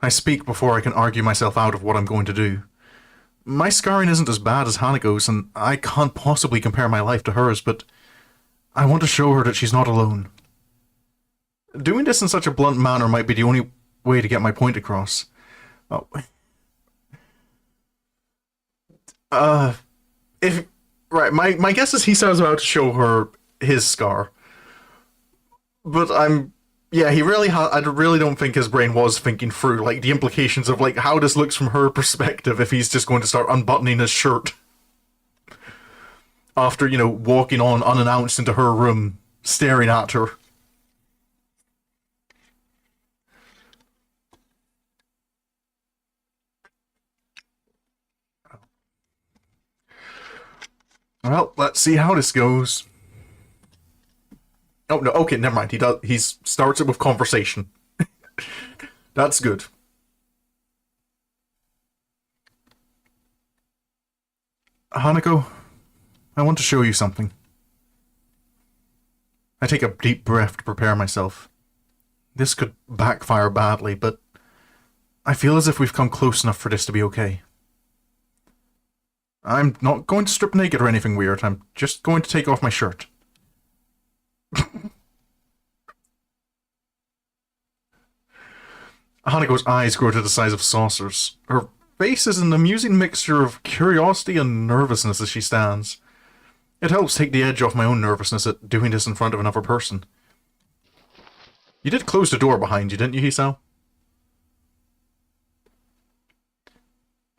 I speak before I can argue myself out of what I'm going to do. My scarring isn't as bad as Hanako's, and I can't possibly compare my life to hers, but I want to show her that she's not alone. Doing this in such a blunt manner might be the only way to get my point across. Oh. If... Right, my guess is Hisau's about to show her his scar. But yeah, he really I really don't think his brain was thinking through, like, the implications of, like, how this looks from her perspective if he's just going to start unbuttoning his shirt. After, walking on unannounced into her room, staring at her. Well, let's see how this goes. Oh, no, okay, never mind. He starts it with conversation. That's good. Hanako, I want to show you something. I take a deep breath to prepare myself. This could backfire badly, but I feel as if we've come close enough for this to be okay. I'm not going to strip naked or anything weird. I'm just going to take off my shirt. Hanako's eyes grow to the size of saucers. Her face is an amusing mixture of curiosity and nervousness as she stands. It helps take the edge off my own nervousness at doing this in front of another person. You did close the door behind you, didn't you, Hisao?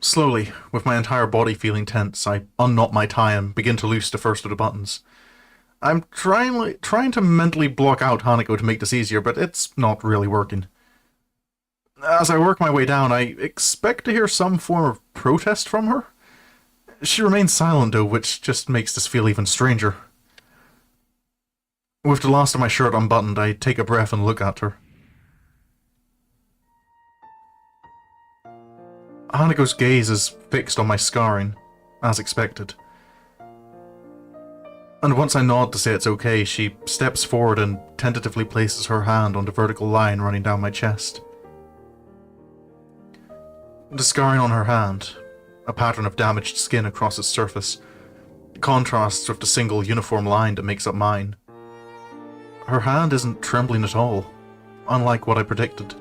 Slowly, with my entire body feeling tense, I unknot my tie and begin to loose the first of the buttons. I'm trying to mentally block out Hanako to make this easier, but it's not really working. As I work my way down, I expect to hear some form of protest from her. She remains silent, though, which just makes this feel even stranger. With the last of my shirt unbuttoned, I take a breath and look at her. Hanako's gaze is fixed on my scarring, as expected. And once I nod to say it's okay, she steps forward and tentatively places her hand on the vertical line running down my chest. The scarring on her hand, a pattern of damaged skin across its surface, contrasts with the single uniform line that makes up mine. Her hand isn't trembling at all, unlike what I predicted.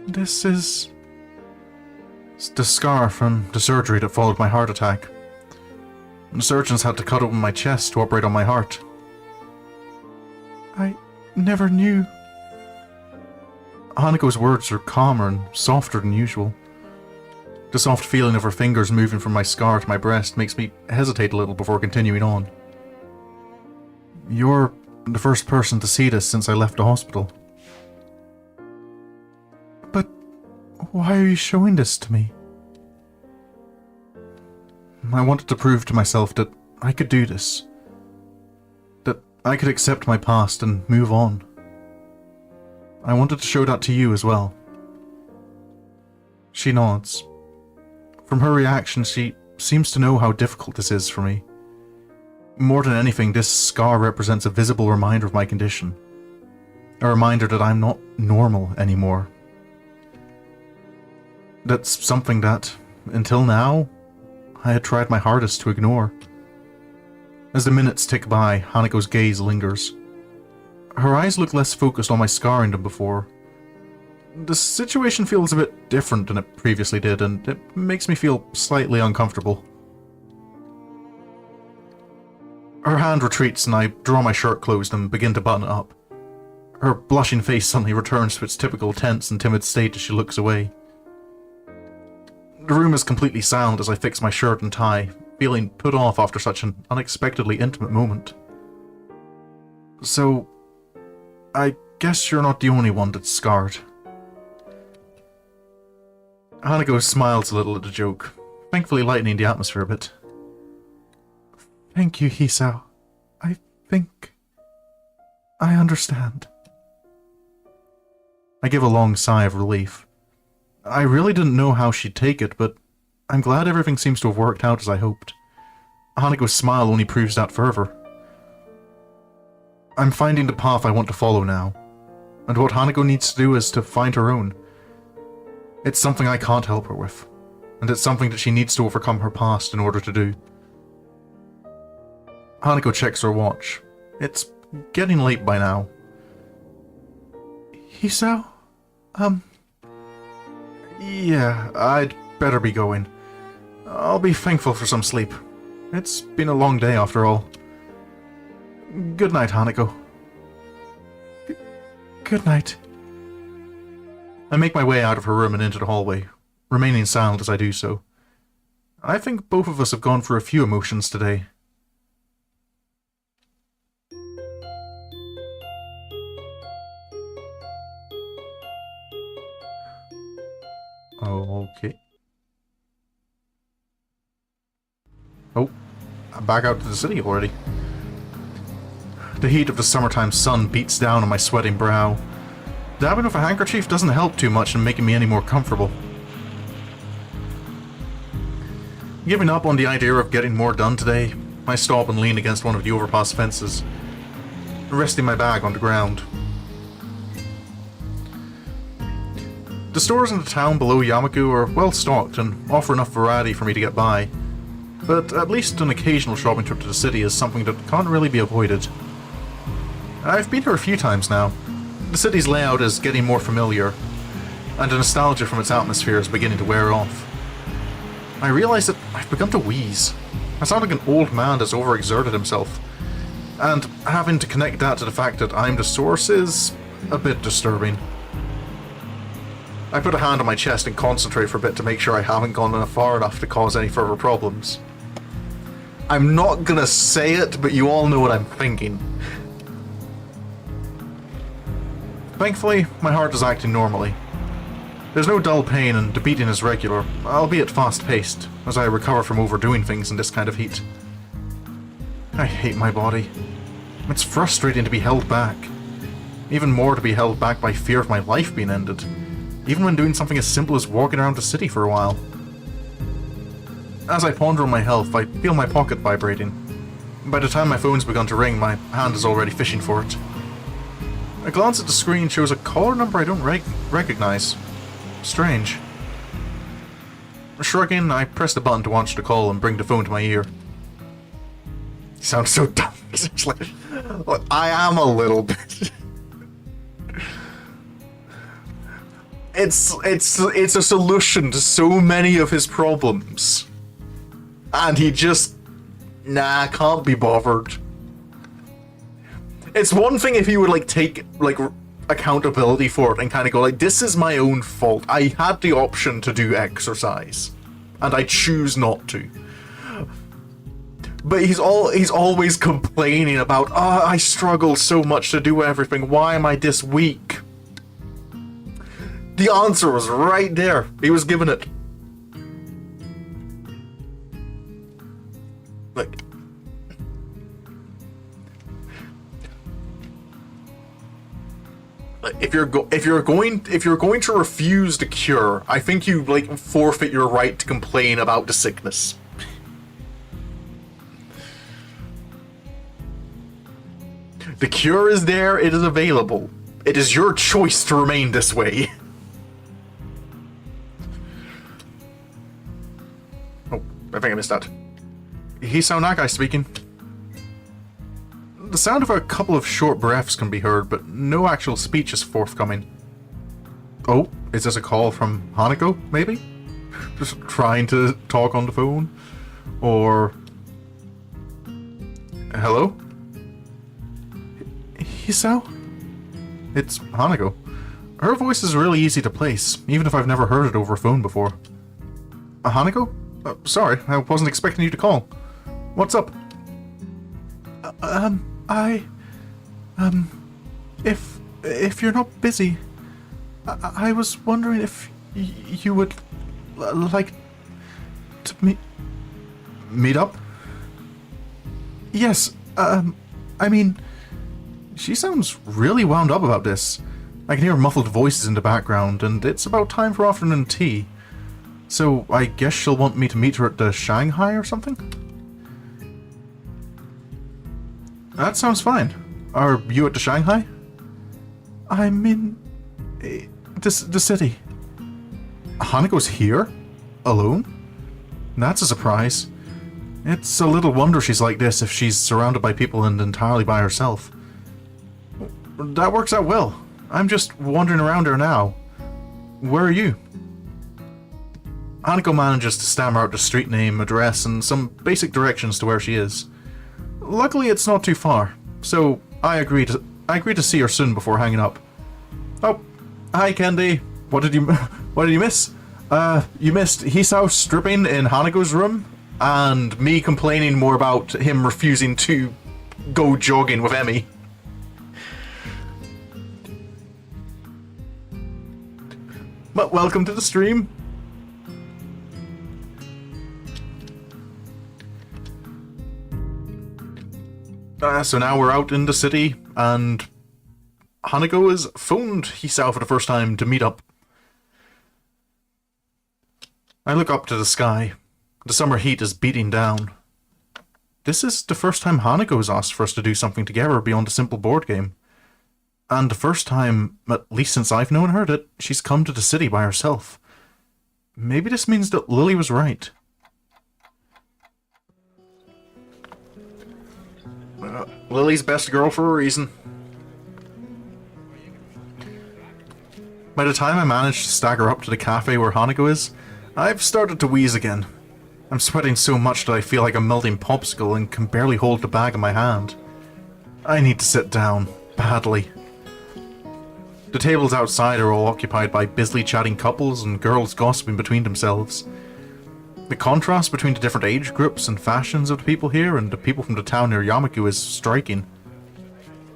This is the scar from the surgery that followed my heart attack. The surgeons had to cut open my chest to operate on my heart. I never knew. Hanako's words are calmer and softer than usual. The soft feeling of her fingers moving from my scar to my breast makes me hesitate a little before continuing on. You're the first person to see this since I left the hospital. But why are you showing this to me? I wanted to prove to myself that I could do this. That I could accept my past and move on. I wanted to show that to you as well. She nods. From her reaction, she seems to know how difficult this is for me. More than anything, this scar represents a visible reminder of my condition. A reminder that I'm not normal anymore. That's something that, until now, I had tried my hardest to ignore. As the minutes tick by, Hanako's gaze lingers. Her eyes look less focused on my scarring than before. The situation feels a bit different than it previously did, and it makes me feel slightly uncomfortable. Her hand retreats and I draw my shirt closed and begin to button it up. Her blushing face suddenly returns to its typical tense and timid state as she looks away. The room is completely silent as I fix my shirt and tie, feeling put off after such an unexpectedly intimate moment. So, I guess you're not the only one that's scarred. Hanako smiles a little at the joke, thankfully lightening the atmosphere a bit. Thank you, Hisao. I think I understand. I give a long sigh of relief. I really didn't know how she'd take it, but I'm glad everything seems to have worked out as I hoped. Hanako's smile only proves that further. I'm finding the path I want to follow now, and what Hanako needs to do is to find her own. It's something I can't help her with, and it's something that she needs to overcome her past in order to do. Hanako checks her watch. It's getting late by now. Hisao? Yeah, I'd better be going. I'll be thankful for some sleep. It's been a long day after all. Good night, Hanako. Good night. I make my way out of her room and into the hallway, remaining silent as I do so. I think both of us have gone through a few emotions today. Okay. Oh, I'm back out to the city already. The heat of the summertime sun beats down on my sweating brow. Dabbing with a handkerchief doesn't help too much in making me any more comfortable. Giving up on the idea of getting more done today, I stop and lean against one of the overpass fences, resting my bag on the ground. The stores in the town below Yamaku are well stocked and offer enough variety for me to get by, but at least an occasional shopping trip to the city is something that can't really be avoided. I've been here a few times now. The city's layout is getting more familiar, and the nostalgia from its atmosphere is beginning to wear off. I realise that I've begun to wheeze. I sound like an old man that's overexerted himself, and having to connect that to the fact that I'm the source is a bit disturbing. I put a hand on my chest and concentrate for a bit to make sure I haven't gone far enough to cause any further problems. I'm not gonna say it, but you all know what I'm thinking. Thankfully, my heart is acting normally. There's no dull pain and the beating is regular, albeit fast-paced, as I recover from overdoing things in this kind of heat. I hate my body. It's frustrating to be held back. Even more to be held back by fear of my life being ended, even when doing something as simple as walking around the city for a while. As I ponder on my health, I feel my pocket vibrating. By the time my phone's begun to ring, my hand is already fishing for it. A glance at the screen shows a caller number I don't recognize. Strange. Shrugging, I press the button to launch the call and bring the phone to my ear. You sound so dumb. I am a little bit. It's a solution to so many of his problems. And he just... Nah, can't be bothered. It's one thing if he would, take, accountability for it and kind of go, this is my own fault. I had the option to do exercise, and I choose not to. But he's always complaining about, I struggle so much to do everything. Why am I this weak? The answer was right there. He was given it. If you're going to refuse the cure, I think you forfeit your right to complain about the sickness. The cure is there, it is available. It is your choice to remain this way. Oh, I think I missed that. Hisao Nagai speaking. The sound of a couple of short breaths can be heard, but no actual speech is forthcoming. Oh, is this a call from Hanako, maybe? Just trying to talk on the phone? Or... Hello? Hisao? It's Hanako. Her voice is really easy to place, even if I've never heard it over a phone before. Hanako? Sorry, I wasn't expecting you to call. What's up? If you're not busy, I was wondering if you would like to meet up? Yes, I mean, she sounds really wound up about this. I can hear muffled voices in the background, and it's about time for afternoon tea. So I guess she'll want me to meet her at the Shanghai or something? That sounds fine. Are you at the Shanghai? I'm in... the city. Hanako's here? Alone? That's a surprise. It's a little wonder she's like this if she's surrounded by people and entirely by herself. That works out well. I'm just wandering around her now. Where are you? Hanako manages to stammer out the street name, address, and some basic directions to where she is. Luckily, it's not too far, so I agree to see her soon before hanging up. Oh, hi, Candy. What did you miss? You missed Hisao stripping in Hanako's room, and me complaining more about him refusing to go jogging with Emmy. But welcome to the stream. So now we're out in the city, and Hanako has phoned Hisao for the first time to meet up. I look up to the sky. The summer heat is beating down. This is the first time Hanako has asked for us to do something together beyond a simple board game. And the first time, at least since I've known her, that she's come to the city by herself. Maybe this means that Lily was right. Lily's best girl for a reason. By the time I manage to stagger up to the cafe where Hanako is, I've started to wheeze again. I'm sweating so much that I feel like a melting popsicle and can barely hold the bag in my hand. I need to sit down, badly. The tables outside are all occupied by busily chatting couples and girls gossiping between themselves. The contrast between the different age groups and fashions of the people here and the people from the town near Yamaku is striking.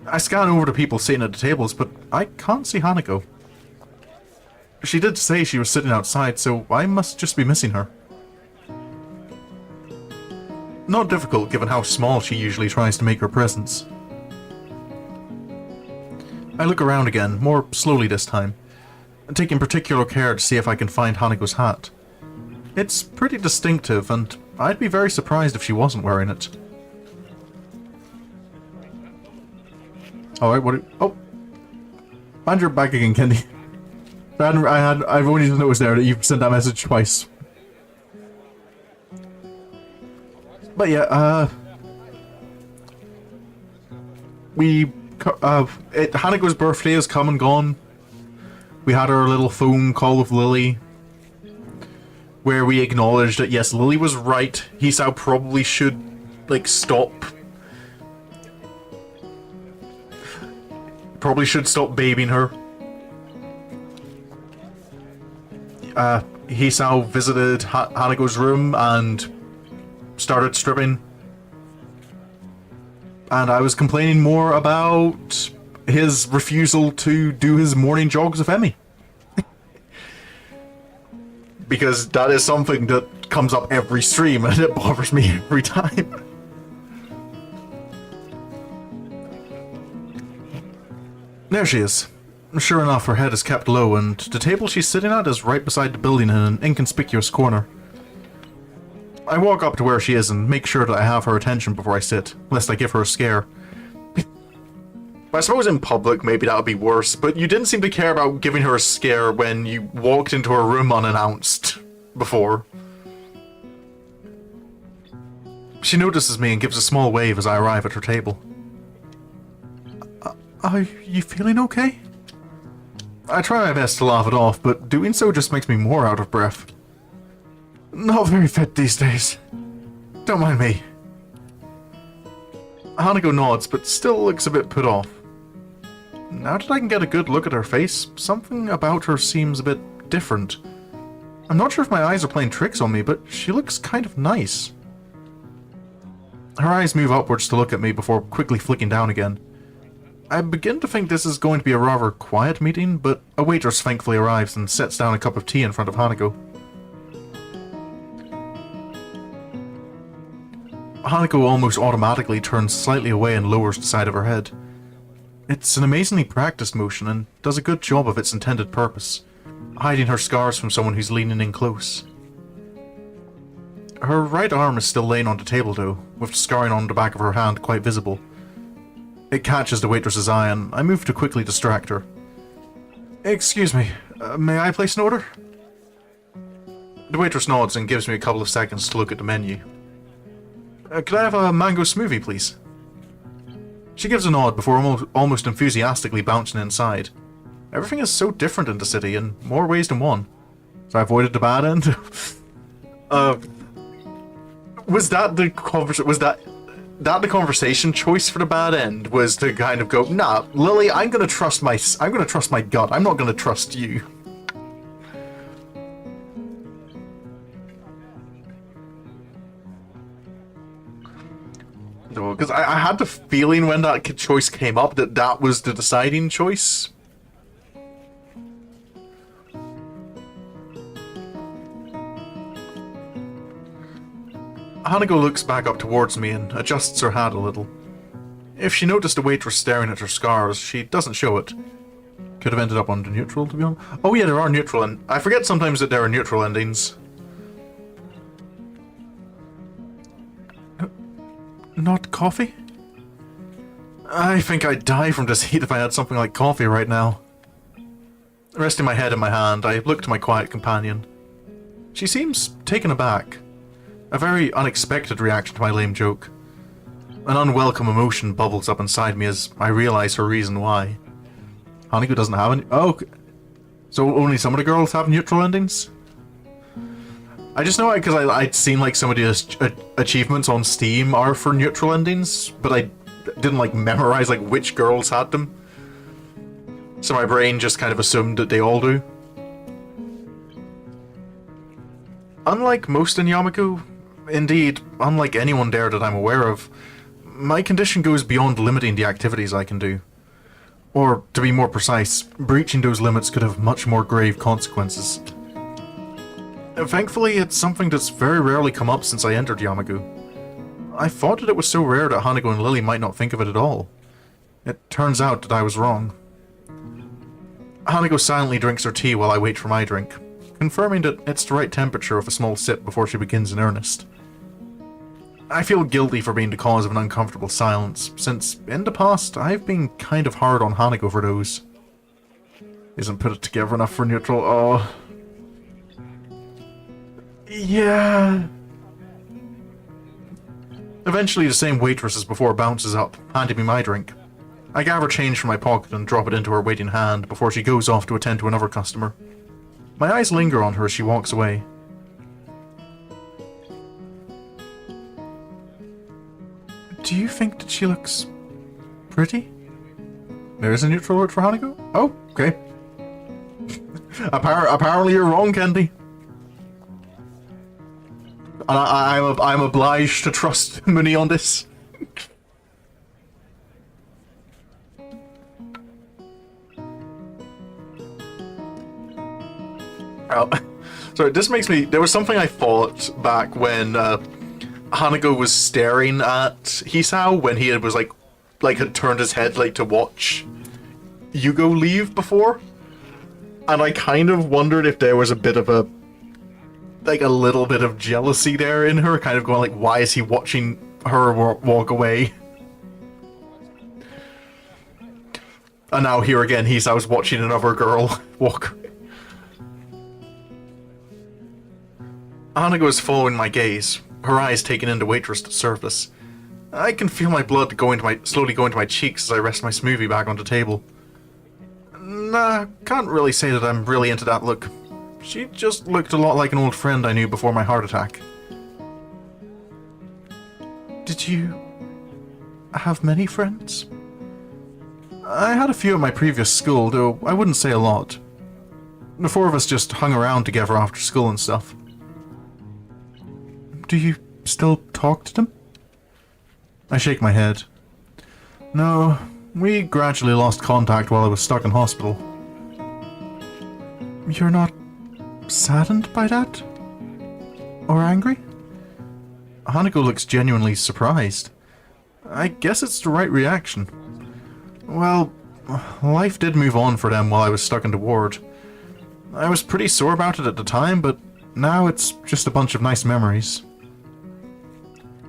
I scan over the people sitting at the tables, but I can't see Hanako. She did say she was sitting outside, so I must just be missing her. Not difficult given how small she usually tries to make her presence. I look around again, more slowly this time, taking particular care to see if I can find Hanako's hat. It's pretty distinctive, and I'd be very surprised if she wasn't wearing it. Alright, oh! And you're back again, Kenny. I've only just noticed there that you've sent that message twice. But yeah, Hanako's birthday has come and gone. We had our little phone call with Lily, where we acknowledged that yes, Lily was right. Hisao probably should, like, stop. Probably should stop babying her. Hisao visited Hanako's room and started stripping. And I was complaining more about his refusal to do his morning jogs with Emmy. Because that is something that comes up every stream and it bothers me every time. There she is. Sure enough, her head is kept low, and the table she's sitting at is right beside the building in an inconspicuous corner. I walk up to where she is and make sure that I have her attention before I sit, lest I give her a scare. I suppose in public maybe that would be worse, but you didn't seem to care about giving her a scare when you walked into her room unannounced before. She notices me and gives a small wave as I arrive at her table. Are you feeling okay? I try my best to laugh it off, but doing so just makes me more out of breath. Not very fit these days. Don't mind me. Hanako nods, but still looks a bit put off. Now that I can get a good look at her face, something about her seems a bit different. I'm not sure if my eyes are playing tricks on me, but she looks kind of nice. Her eyes move upwards to look at me before quickly flicking down again. I begin to think this is going to be a rather quiet meeting, but a waitress thankfully arrives and sets down a cup of tea in front of Hanako. Hanako almost automatically turns slightly away and lowers the side of her head. It's an amazingly practiced motion and does a good job of its intended purpose, hiding her scars from someone who's leaning in close. Her right arm is still laying on the table though, with scarring on the back of her hand quite visible. It catches the waitress's eye and I move to quickly distract her. Excuse me, may I place an order? The waitress nods and gives me a couple of seconds to look at the menu. Could I have a mango smoothie, please? She gives a nod before almost enthusiastically bouncing inside. Everything is so different in the city in more ways than one. So I avoided the bad end. Was that the conversation choice for the bad end? Was to kind of go, nah, Lily, I'm gonna trust my gut. I'm not gonna trust you. Because I had the feeling when that choice came up that that was the deciding choice. Hanako looks back up towards me and adjusts her hat a little. If she noticed the waitress staring at her scars, she doesn't show it. Could have ended up under neutral, to be honest. Oh yeah, there are neutral, and I forget sometimes that there are neutral endings. Not coffee? I think I'd die from this heat if I had something like coffee right now. Resting my head in my hand, I look to my quiet companion. She seems taken aback. A very unexpected reaction to my lame joke. An unwelcome emotion bubbles up inside me as I realize her reason why. Hanako doesn't have any— oh, so only some of the girls have neutral endings? I just know it because I'd seen like some of the achievements on Steam are for neutral endings, but I didn't like memorize like which girls had them. So my brain just kind of assumed that they all do. Unlike most in Yamaku, indeed, unlike anyone there that I'm aware of, my condition goes beyond limiting the activities I can do. Or, to be more precise, breaching those limits could have much more grave consequences. Thankfully, it's something that's very rarely come up since I entered Yamagu. I thought that it was so rare that Hanako and Lily might not think of it at all. It turns out that I was wrong. Hanako silently drinks her tea while I wait for my drink, confirming that it's the right temperature with a small sip before she begins in earnest. I feel guilty for being the cause of an uncomfortable silence, since in the past I've been kind of hard on Hanako for those. Isn't put it together enough for neutral, oh. Yeah. Eventually the same waitress as before bounces up, handing me my drink. I gather change from my pocket and drop it into her waiting hand before she goes off to attend to another customer. My eyes linger on her as she walks away. Do you think that she looks pretty? There is a neutral word for Hanako? Oh, okay. Apparently you're wrong, Kendi. And I'm obliged to trust Mooney on this. Oh, sorry, this makes me— there was something I thought back when Hanako was staring at Hisao when he was had turned his head like to watch Yugo leave before, and I kind of wondered if there was a bit of a little bit of jealousy there in her, kind of going like, why is he watching her walk away? And now here again, Hisao's watching another girl walk away. Hanako is following my gaze, her eyes taking in the waitress that served us. I can feel my blood slowly going to my cheeks as I rest my smoothie back on the table. Nah, can't really say that I'm really into that look. She just looked a lot like an old friend I knew before my heart attack. Did you have many friends? I had a few at my previous school, though I wouldn't say a lot. The four of us just hung around together after school and stuff. Do you still talk to them? I shake my head. No, we gradually lost contact while I was stuck in hospital. You're not saddened by that? Or angry? Hanako looks genuinely surprised. I guess it's the right reaction. Well, life did move on for them while I was stuck in the ward. I was pretty sore about it at the time, but now it's just a bunch of nice memories.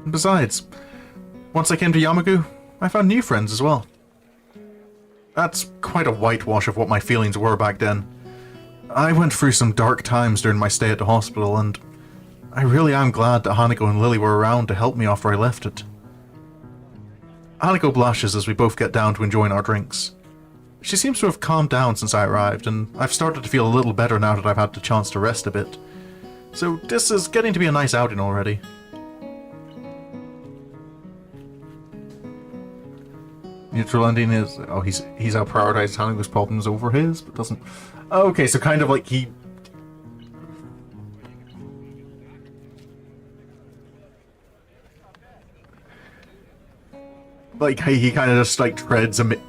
Besides, once I came to Yamagu, I found new friends as well. That's quite a whitewash of what my feelings were back then. I went through some dark times during my stay at the hospital, and I really am glad that Hanako and Lily were around to help me after I left it. Hanako blushes as we both get down to enjoying our drinks. She seems to have calmed down since I arrived, and I've started to feel a little better now that I've had the chance to rest a bit. So this is getting to be a nice outing already. Neutral ending is... oh, he's out prioritized Hanako's problems over his, but doesn't... okay, so kind of like he... like, he kind of just, like, treads a...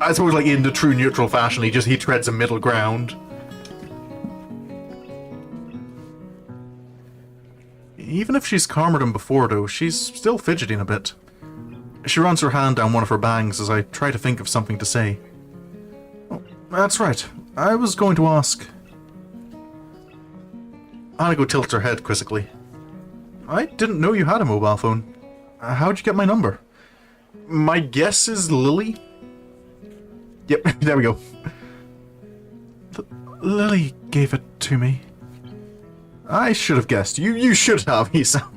I suppose, like, in the true neutral fashion, he treads a middle ground. Even if she's calmer than before, though, she's still fidgeting a bit. She runs her hand down one of her bangs as I try to think of something to say. Oh, that's right. I was going to ask... Hanako tilts her head quizzically. I didn't know you had a mobile phone. How'd you get my number? My guess is Lily? Yep, there we go. Lily gave it to me. I should have guessed. You should have, Isa.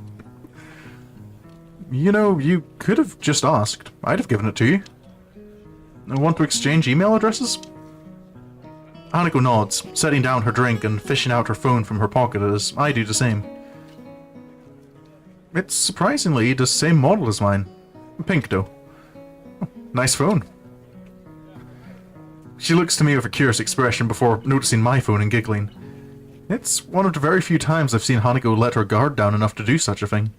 You know, you could have just asked. I'd have given it to you. Want to exchange email addresses? Hanako nods, setting down her drink and fishing out her phone from her pocket as I do the same. It's surprisingly the same model as mine. Pink, though. Nice phone. She looks to me with a curious expression before noticing my phone and giggling. It's one of the very few times I've seen Hanako let her guard down enough to do such a thing.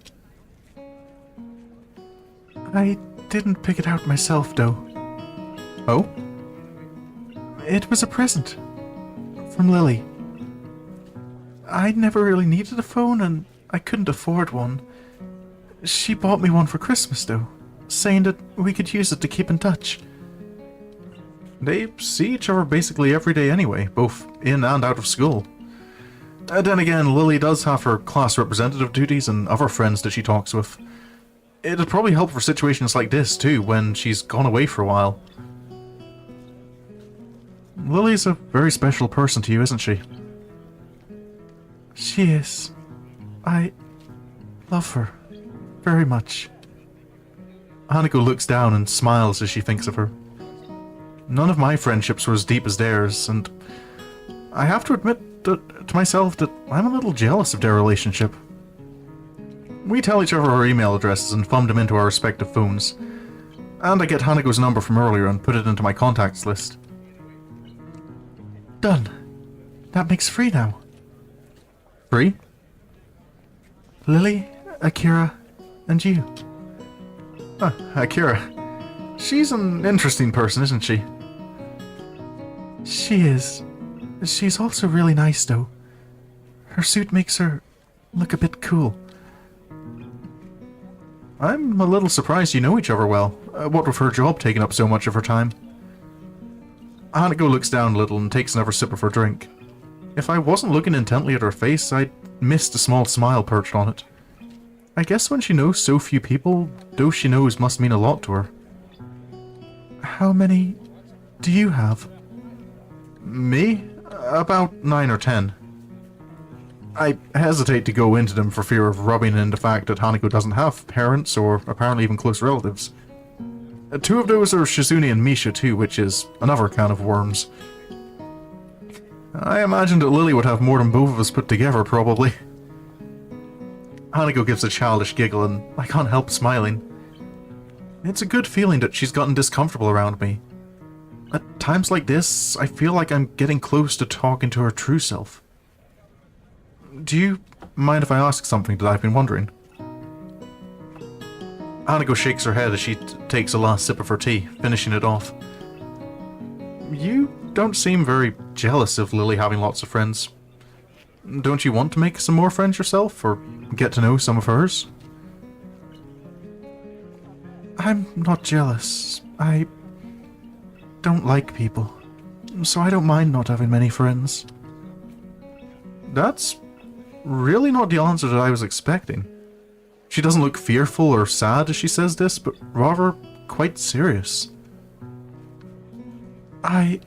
I didn't pick it out myself, though. Oh? It was a present. From Lily. I never really needed a phone, and I couldn't afford one. She bought me one for Christmas, though, saying that we could use it to keep in touch. They see each other basically every day anyway, both in and out of school. Then again, Lily does have her class representative duties and other friends that she talks with. It'd probably help for situations like this, too, when she's gone away for a while. Lily's a very special person to you, isn't she? She is. I love her very much. Hanako looks down and smiles as she thinks of her. None of my friendships were as deep as theirs, and I have to admit to myself that I'm a little jealous of their relationship. We tell each other our email addresses and thumb them into our respective phones, and I get Hanako's number from earlier and put it into my contacts list. Done. That makes 3 now. 3? Lily, Akira, and you. Akira. She's an interesting person, isn't she? She is. She's also really nice, though. Her suit makes her look a bit cool. I'm a little surprised you know each other well, what with her job taking up so much of her time. Hanako looks down a little and takes another sip of her drink. If I wasn't looking intently at her face, I'd miss the small smile perched on it. I guess when she knows so few people, those she knows must mean a lot to her. How many do you have? Me? About 9 or 10. I hesitate to go into them for fear of rubbing in the fact that Hanako doesn't have parents or apparently even close relatives. 2 of those are Shizune and Misha too, which is another can of worms. I imagine that Lily would have more than both of us put together, probably. Hanako gives a childish giggle and I can't help smiling. It's a good feeling that she's gotten discomfortable around me. At times like this, I feel like I'm getting close to talking to her true self. Do you mind if I ask something that I've been wondering? Hanako shakes her head as she takes a last sip of her tea, finishing it off. You don't seem very jealous of Lily having lots of friends. Don't you want to make some more friends yourself, or get to know some of hers? I'm not jealous. don't like people, so I don't mind not having many friends. That's really not the answer that I was expecting. She doesn't look fearful or sad as she says this, but rather quite serious. Hanako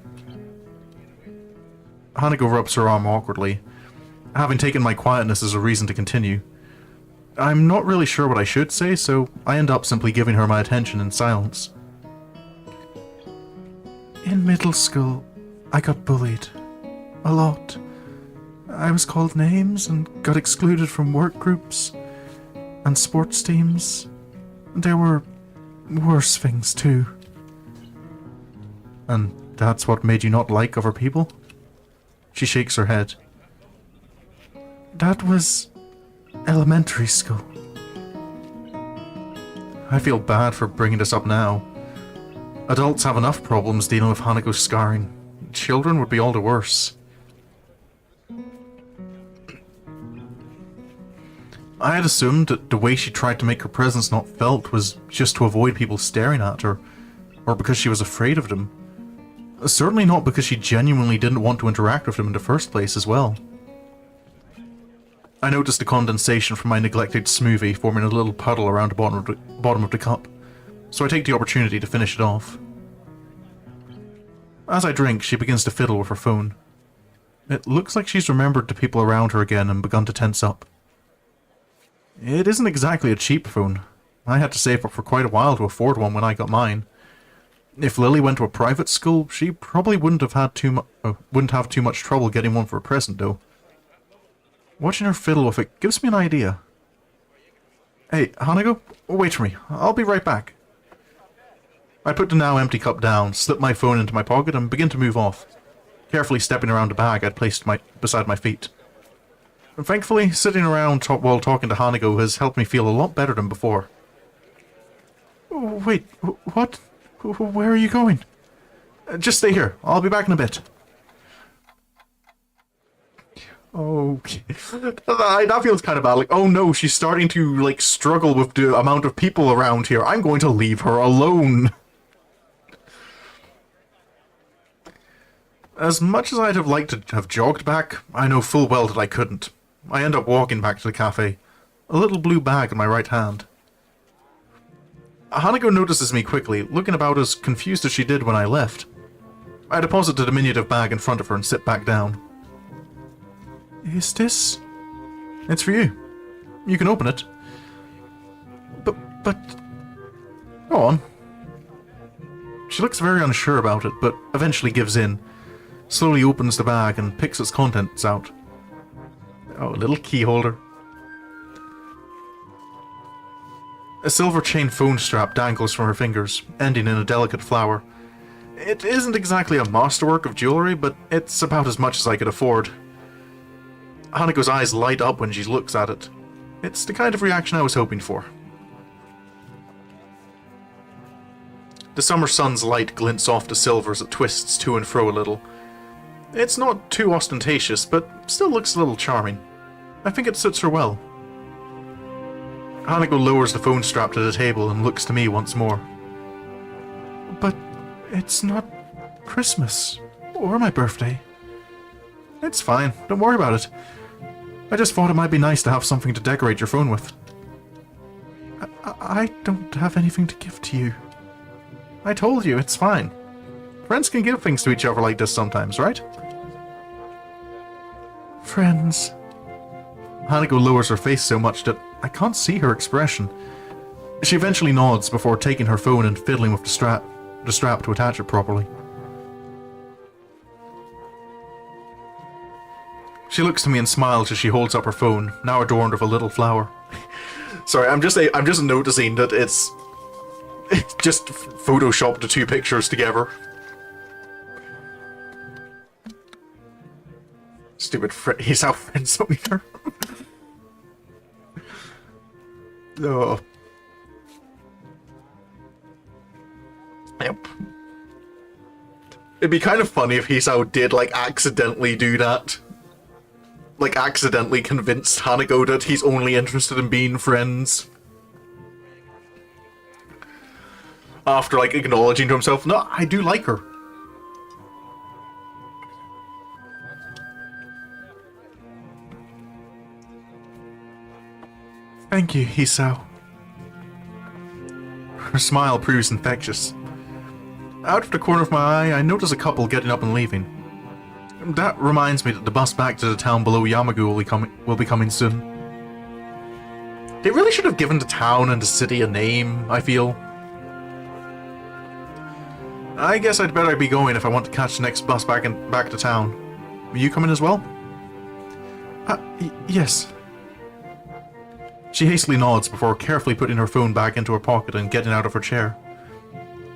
rubs her arm awkwardly, having taken my quietness as a reason to continue. I'm not really sure what I should say, so I end up simply giving her my attention in silence. In middle school, I got bullied. A lot. I was called names and got excluded from work groups and sports teams. There were worse things too. And that's what made you not like other people? She shakes her head. That was elementary school. I feel bad for bringing this up now. Adults have enough problems dealing with Hanako's scarring. Children would be all the worse. I had assumed that the way she tried to make her presence not felt was just to avoid people staring at her, or because she was afraid of them. Certainly not because she genuinely didn't want to interact with them in the first place as well. I noticed the condensation from my neglected smoothie forming a little puddle around the bottom of the cup, so I take the opportunity to finish it off. As I drink, she begins to fiddle with her phone. It looks like she's remembered the people around her again and begun to tense up. It isn't exactly a cheap phone. I had to save up for quite a while to afford one when I got mine. If Lily went to a private school, she probably wouldn't have too much trouble getting one for a present, though. Watching her fiddle with it gives me an idea. Hey, Hanako, wait for me. I'll be right back. I put the now empty cup down, slip my phone into my pocket, and begin to move off, carefully stepping around the bag I'd placed beside my feet. And thankfully, sitting around while talking to Hanako has helped me feel a lot better than before. Oh, wait, what? Where are you going? Just stay here. I'll be back in a bit. Okay. That feels kind of bad. Like, oh no, she's starting to, like, struggle with the amount of people around here. I'm going to leave her alone. As much as I'd have liked to have jogged back, I know full well that I couldn't. I end up walking back to the cafe, a little blue bag in my right hand. Hanako notices me quickly, looking about as confused as she did when I left. I deposit the diminutive bag in front of her and sit back down. Is this? It's for you. You can open it. But... Go on. She looks very unsure about it, but eventually gives in, slowly opens the bag and picks its contents out. Oh, a little key holder. A silver chain phone strap dangles from her fingers, ending in a delicate flower. It isn't exactly a masterwork of jewellery, but it's about as much as I could afford. Hanako's eyes light up when she looks at it. It's the kind of reaction I was hoping for. The summer sun's light glints off the silver as it twists to and fro a little. It's not too ostentatious, but still looks a little charming. I think it suits her well. Hanako lowers the phone strap to the table and looks to me once more. But it's not Christmas, or my birthday. It's fine, don't worry about it. I just thought it might be nice to have something to decorate your phone with. I don't have anything to give to you. I told you, it's fine. Friends can give things to each other like this sometimes, right? Friends. Hanako lowers her face so much that I can't see her expression. She eventually nods before taking her phone and fiddling with the strap to attach it properly. She looks to me and smiles as she holds up her phone, now adorned with a little flower. Sorry, I'm just noticing that it's just photoshopped the two pictures together. Stupid he's out friends with her. Oh. Yep. It'd be kind of funny if Hisao did, like, accidentally do that. Like, accidentally convinced Hanako that he's only interested in being friends. After, like, acknowledging to himself, no, I do like her. Thank you, Hisao. Her smile proves infectious. Out of the corner of my eye, I notice a couple getting up and leaving. That reminds me that the bus back to the town below Yamagu will be coming soon. They really should have given the town and the city a name, I feel. I guess I'd better be going if I want to catch the next bus back to town. Are you coming as well? Yes. She hastily nods before carefully putting her phone back into her pocket and getting out of her chair.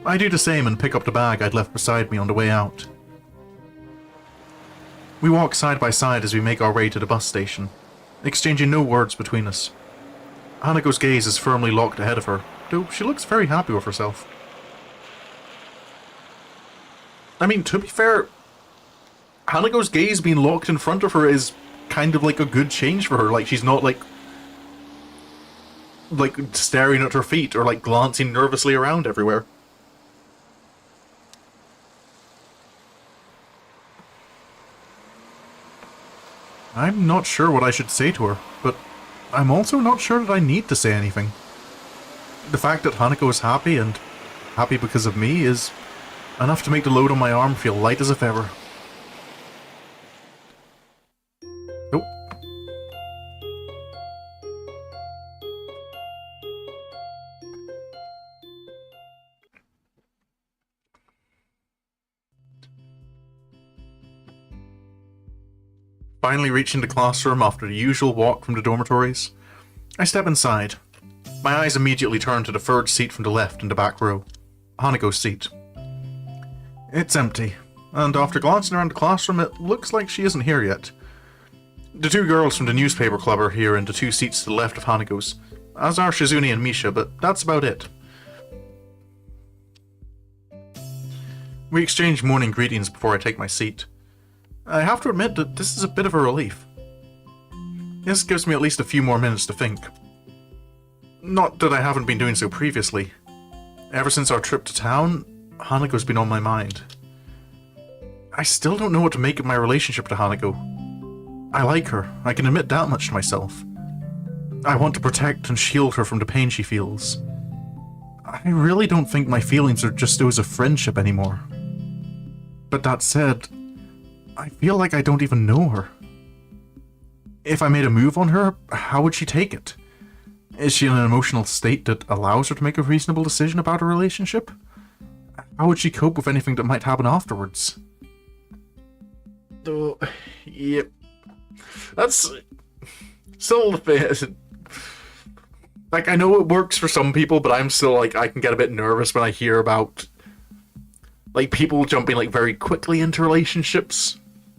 I do the same and pick up the bag I'd left beside me on the way out. We walk side by side as we make our way to the bus station, exchanging no words between us. Hanako's gaze is firmly locked ahead of her, though she looks very happy with herself. I mean, to be fair, Hanako's gaze being locked in front of her is kind of like a good change for her. Like, she's not like staring at her feet or like glancing nervously around everywhere. I'm not sure what I should say to her, but I'm also not sure that I need to say anything. The fact that Hanako is happy, and happy because of me, is enough to make the load on my arm feel light as a feather. Nope. Finally reaching the classroom after the usual walk from the dormitories, I step inside. My eyes immediately turn to the third seat from the left in the back row, Hanako's seat. It's empty, and after glancing around the classroom, it looks like she isn't here yet. The two girls from the newspaper club are here in the two seats to the left of Hanako's, as are Shizune and Misha, but that's about it. We exchange morning greetings before I take my seat. I have to admit that this is a bit of a relief. This gives me at least a few more minutes to think. Not that I haven't been doing so previously. Ever since our trip to town, Hanako's been on my mind. I still don't know what to make of my relationship to Hanako. I like her, I can admit that much to myself. I want to protect and shield her from the pain she feels. I really don't think my feelings are just those of friendship anymore. But that said, I feel like I don't even know her. If I made a move on her, how would she take it? Is she in an emotional state that allows her to make a reasonable decision about a relationship? How would she cope with anything that might happen afterwards? Though, yep. That's still the thing. Like, I know it works for some people, but I'm still, like, I can get a bit nervous when I hear about, like, people jumping, like, very quickly into relationships.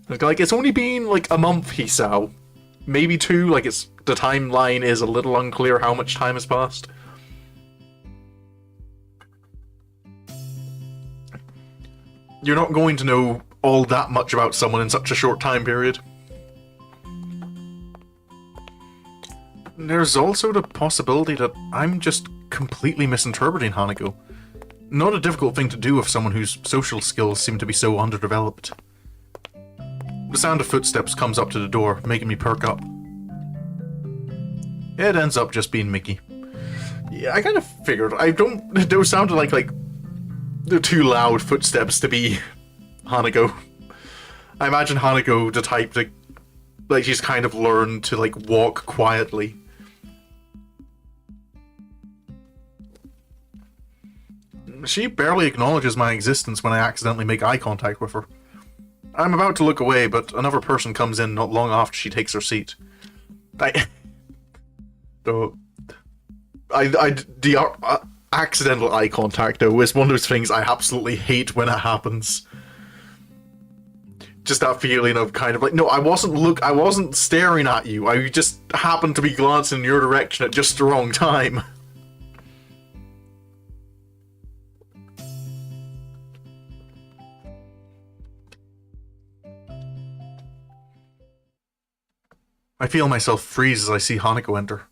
Like, it's only been, like, a month, Hisao. Maybe 2, like, the timeline is a little unclear how much time has passed. You're not going to know all that much about someone in such a short time period. There's also the possibility that I'm just completely misinterpreting Hanako. Not a difficult thing to do with someone whose social skills seem to be so underdeveloped. The sound of footsteps comes up to the door, making me perk up. It ends up just being Mickey. Yeah, I kind of figured. Those sounded like the too loud footsteps to be Hanako. I imagine Hanako the type to, like, she's kind of learned to, like, walk quietly. She barely acknowledges my existence when I accidentally make eye contact with her. I'm about to look away, but another person comes in not long after she takes her seat. Accidental eye contact, though, is one of those things I absolutely hate when it happens. Just that feeling of kind of like, no, I wasn't staring at you. I just happened to be glancing in your direction at just the wrong time. I feel myself freeze as I see Hanako enter.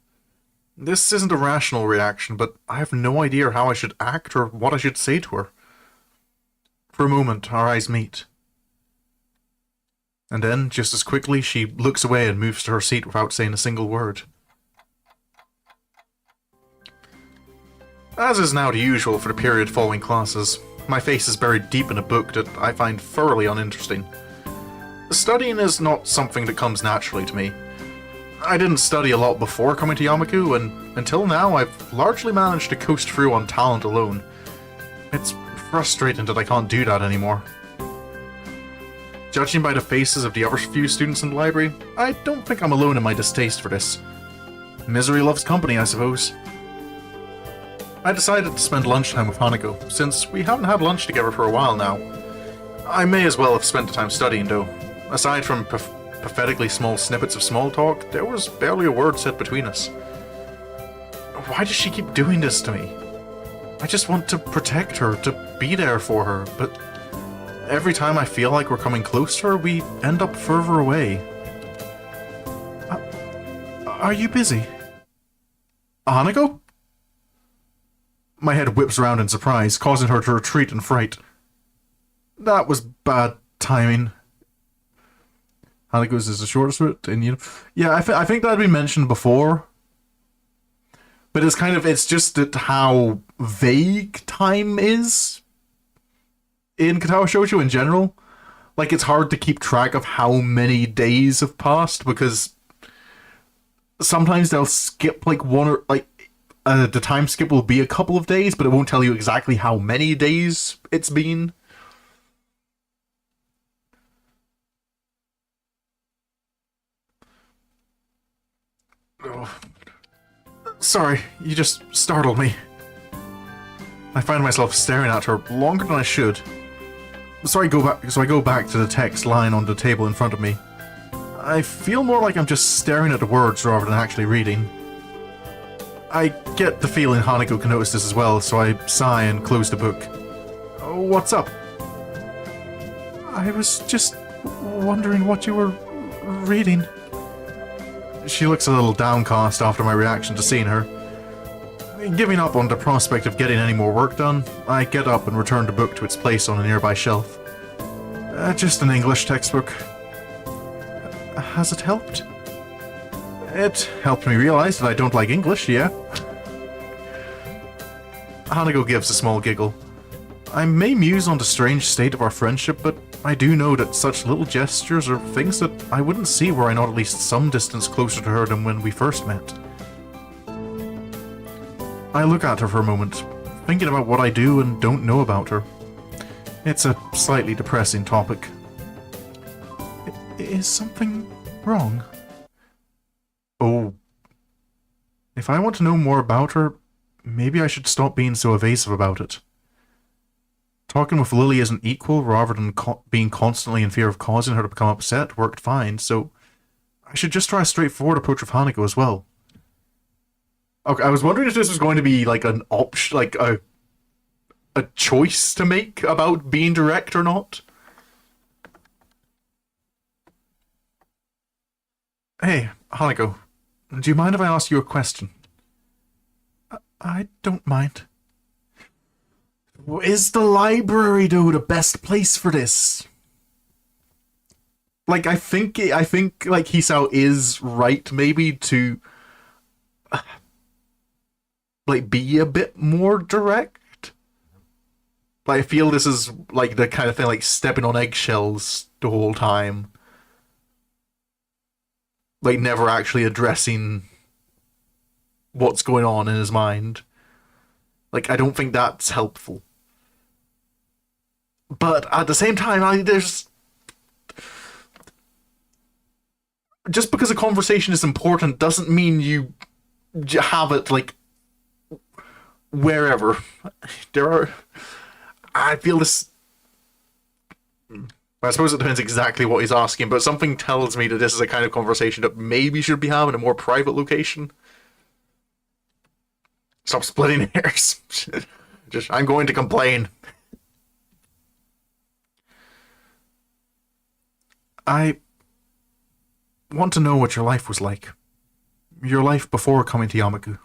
This isn't a rational reaction, but I have no idea how I should act or what I should say to her. For a moment, our eyes meet. And then, just as quickly, she looks away and moves to her seat without saying a single word. As is now the usual for the period following classes, my face is buried deep in a book that I find thoroughly uninteresting. Studying is not something that comes naturally to me. I didn't study a lot before coming to Yamaku, and until now I've largely managed to coast through on talent alone. It's frustrating that I can't do that anymore. Judging by the faces of the other few students in the library, I don't think I'm alone in my distaste for this. Misery loves company, I suppose. I decided to spend lunchtime with Hanako, since we haven't had lunch together for a while now. I may as well have spent the time studying, though. Aside from pathetically small snippets of small talk, there was barely a word said between us. Why does she keep doing this to me? I just want to protect her, to be there for her, but every time I feel like we're coming close to her, we end up further away. Are you busy? Hanako? My head whips around in surprise, causing her to retreat in fright. That was bad timing. Hanako's is the shortest route, and yeah, I think that had been mentioned before. But it's just that how vague time is in Katawa Shoujo in general. Like, it's hard to keep track of how many days have passed, because sometimes they'll skip like one or the time skip will be a couple of days, but it won't tell you exactly how many days it's been. Oh. Sorry, you just startled me. I find myself staring at her longer than I should. So I go back to the text lying on the table in front of me. I feel more like I'm just staring at the words rather than actually reading. I get the feeling Hanako can notice this as well, so I sigh and close the book. What's up? I was just wondering what you were reading. She looks a little downcast after my reaction to seeing her. Giving up on the prospect of getting any more work done, I get up and return the book to its place on a nearby shelf. Just an English textbook. Has it helped? It helped me realize that I don't like English, yeah. Hanako gives a small giggle. I may muse on the strange state of our friendship, but I do know that such little gestures are things that I wouldn't see were I not at least some distance closer to her than when we first met. I look at her for a moment, thinking about what I do and don't know about her. It's a slightly depressing topic. Is something wrong? Oh. If I want to know more about her, maybe I should stop being so evasive about it. Talking with Lily as an equal rather than being constantly in fear of causing her to become upset worked fine, so I should just try a straightforward approach with Hanako as well. Okay, I was wondering if this was going to be like an option, like a choice to make about being direct or not. Hey, Hanako, do you mind if I ask you a question? I don't mind. Is the library, though, the best place for this? Like, I think like Hisao is right, maybe, to like be a bit more direct. Like, I feel this is like the kind of thing, like stepping on eggshells the whole time. Like, never actually addressing what's going on in his mind. Like, I don't think that's helpful. But at the same time, there's... Just because a conversation is important doesn't mean you have it, like, wherever. There are... I feel this... I suppose it depends exactly what he's asking, but something tells me that this is a kind of conversation that maybe should be having in a more private location. Stop splitting hairs. Just, I'm going to complain. I want to know what your life was like. Your life before coming to Yamaku.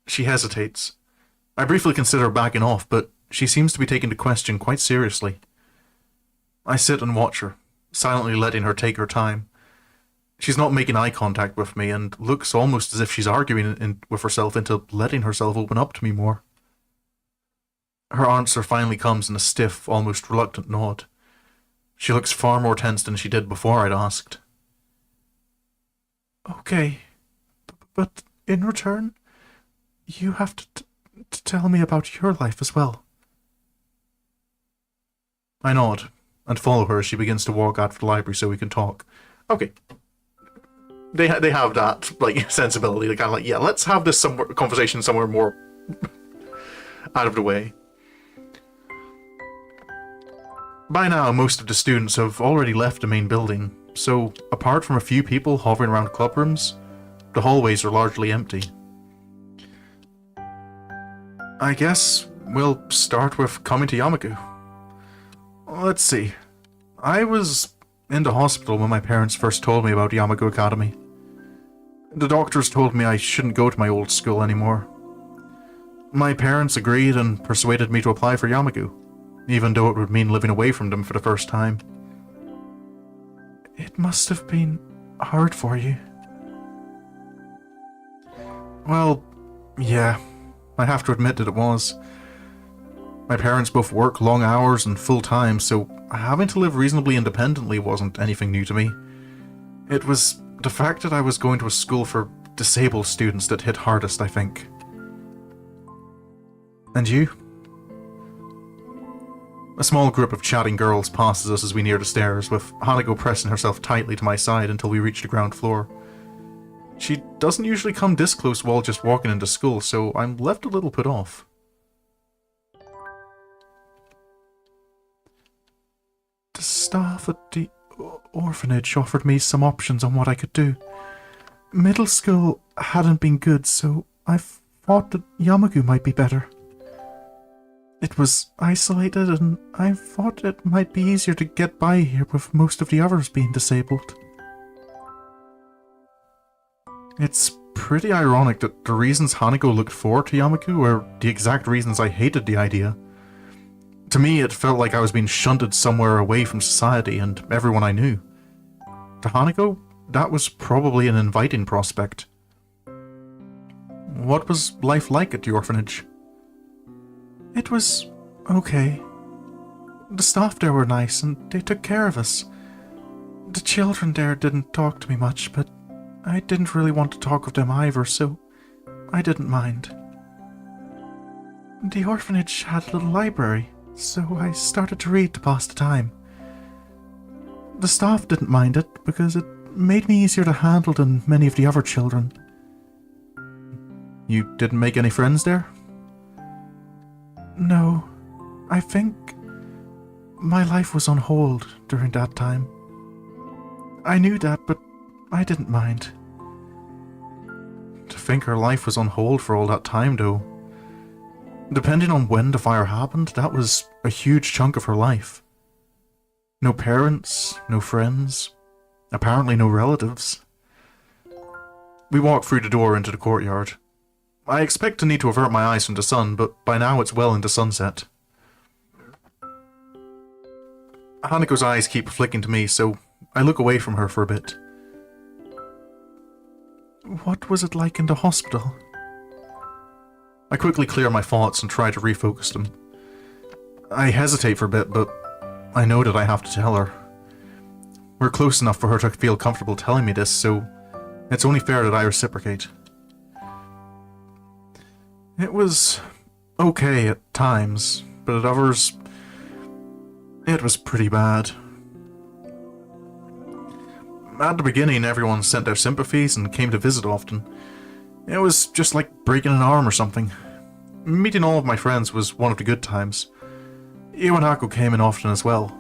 She hesitates. I briefly consider backing off, but she seems to be taking the question quite seriously. I sit and watch her, silently letting her take her time. She's not making eye contact with me and looks almost as if she's arguing with herself into letting herself open up to me more. Her answer finally comes in a stiff, almost reluctant nod. She looks far more tense than she did before I'd asked. Okay, but in return, you have to tell me about your life as well. I nod and follow her as she begins to walk out of the library so we can talk. Okay. They have that sensibility. They're kind of like, yeah, let's have this conversation somewhere more out of the way. By now, most of the students have already left the main building, so apart from a few people hovering around club rooms, the hallways are largely empty. I guess we'll start with coming to Yamaku. Let's see. I was in the hospital when my parents first told me about Yamaku Academy. The doctors told me I shouldn't go to my old school anymore. My parents agreed and persuaded me to apply for Yamaku, even though it would mean living away from them for the first time. It must have been hard for you. Well, yeah, I have to admit that it was. My parents both work long hours and full time, so having to live reasonably independently wasn't anything new to me. It was the fact that I was going to a school for disabled students that hit hardest, I think. And you? A small group of chatting girls passes us as we near the stairs, with Hanako pressing herself tightly to my side until we reach the ground floor. She doesn't usually come this close while just walking into school, so I'm left a little put off. The staff at the orphanage offered me some options on what I could do. Middle school hadn't been good, so I thought that Yamaku might be better. It was isolated, and I thought it might be easier to get by here with most of the others being disabled. It's pretty ironic that the reasons Hanako looked forward to Yamaku were the exact reasons I hated the idea. To me, it felt like I was being shunted somewhere away from society and everyone I knew. To Hanako, that was probably an inviting prospect. What was life like at the orphanage? It was okay. The staff there were nice and they took care of us. The children there didn't talk to me much, but I didn't really want to talk with them either, so I didn't mind. The orphanage had a little library, so I started to read to pass the time. The staff didn't mind it because it made me easier to handle than many of the other children. You didn't make any friends there? No, I think my life was on hold during that time. I knew that, but I didn't mind. To think her life was on hold for all that time, though. Depending on when the fire happened, that was a huge chunk of her life. No parents, no friends, apparently no relatives. We walk through the door into the courtyard. I expect to need to avert my eyes from the sun, but by now it's well into sunset. Hanako's eyes keep flicking to me, so I look away from her for a bit. What was it like in the hospital? I quickly clear my thoughts and try to refocus them. I hesitate for a bit, but I know that I have to tell her. We're close enough for her to feel comfortable telling me this, so it's only fair that I reciprocate. It was okay at times, but at others, it was pretty bad. At the beginning, everyone sent their sympathies and came to visit often. It was just like breaking an arm or something. Meeting all of my friends was one of the good times. Hanako came in often as well,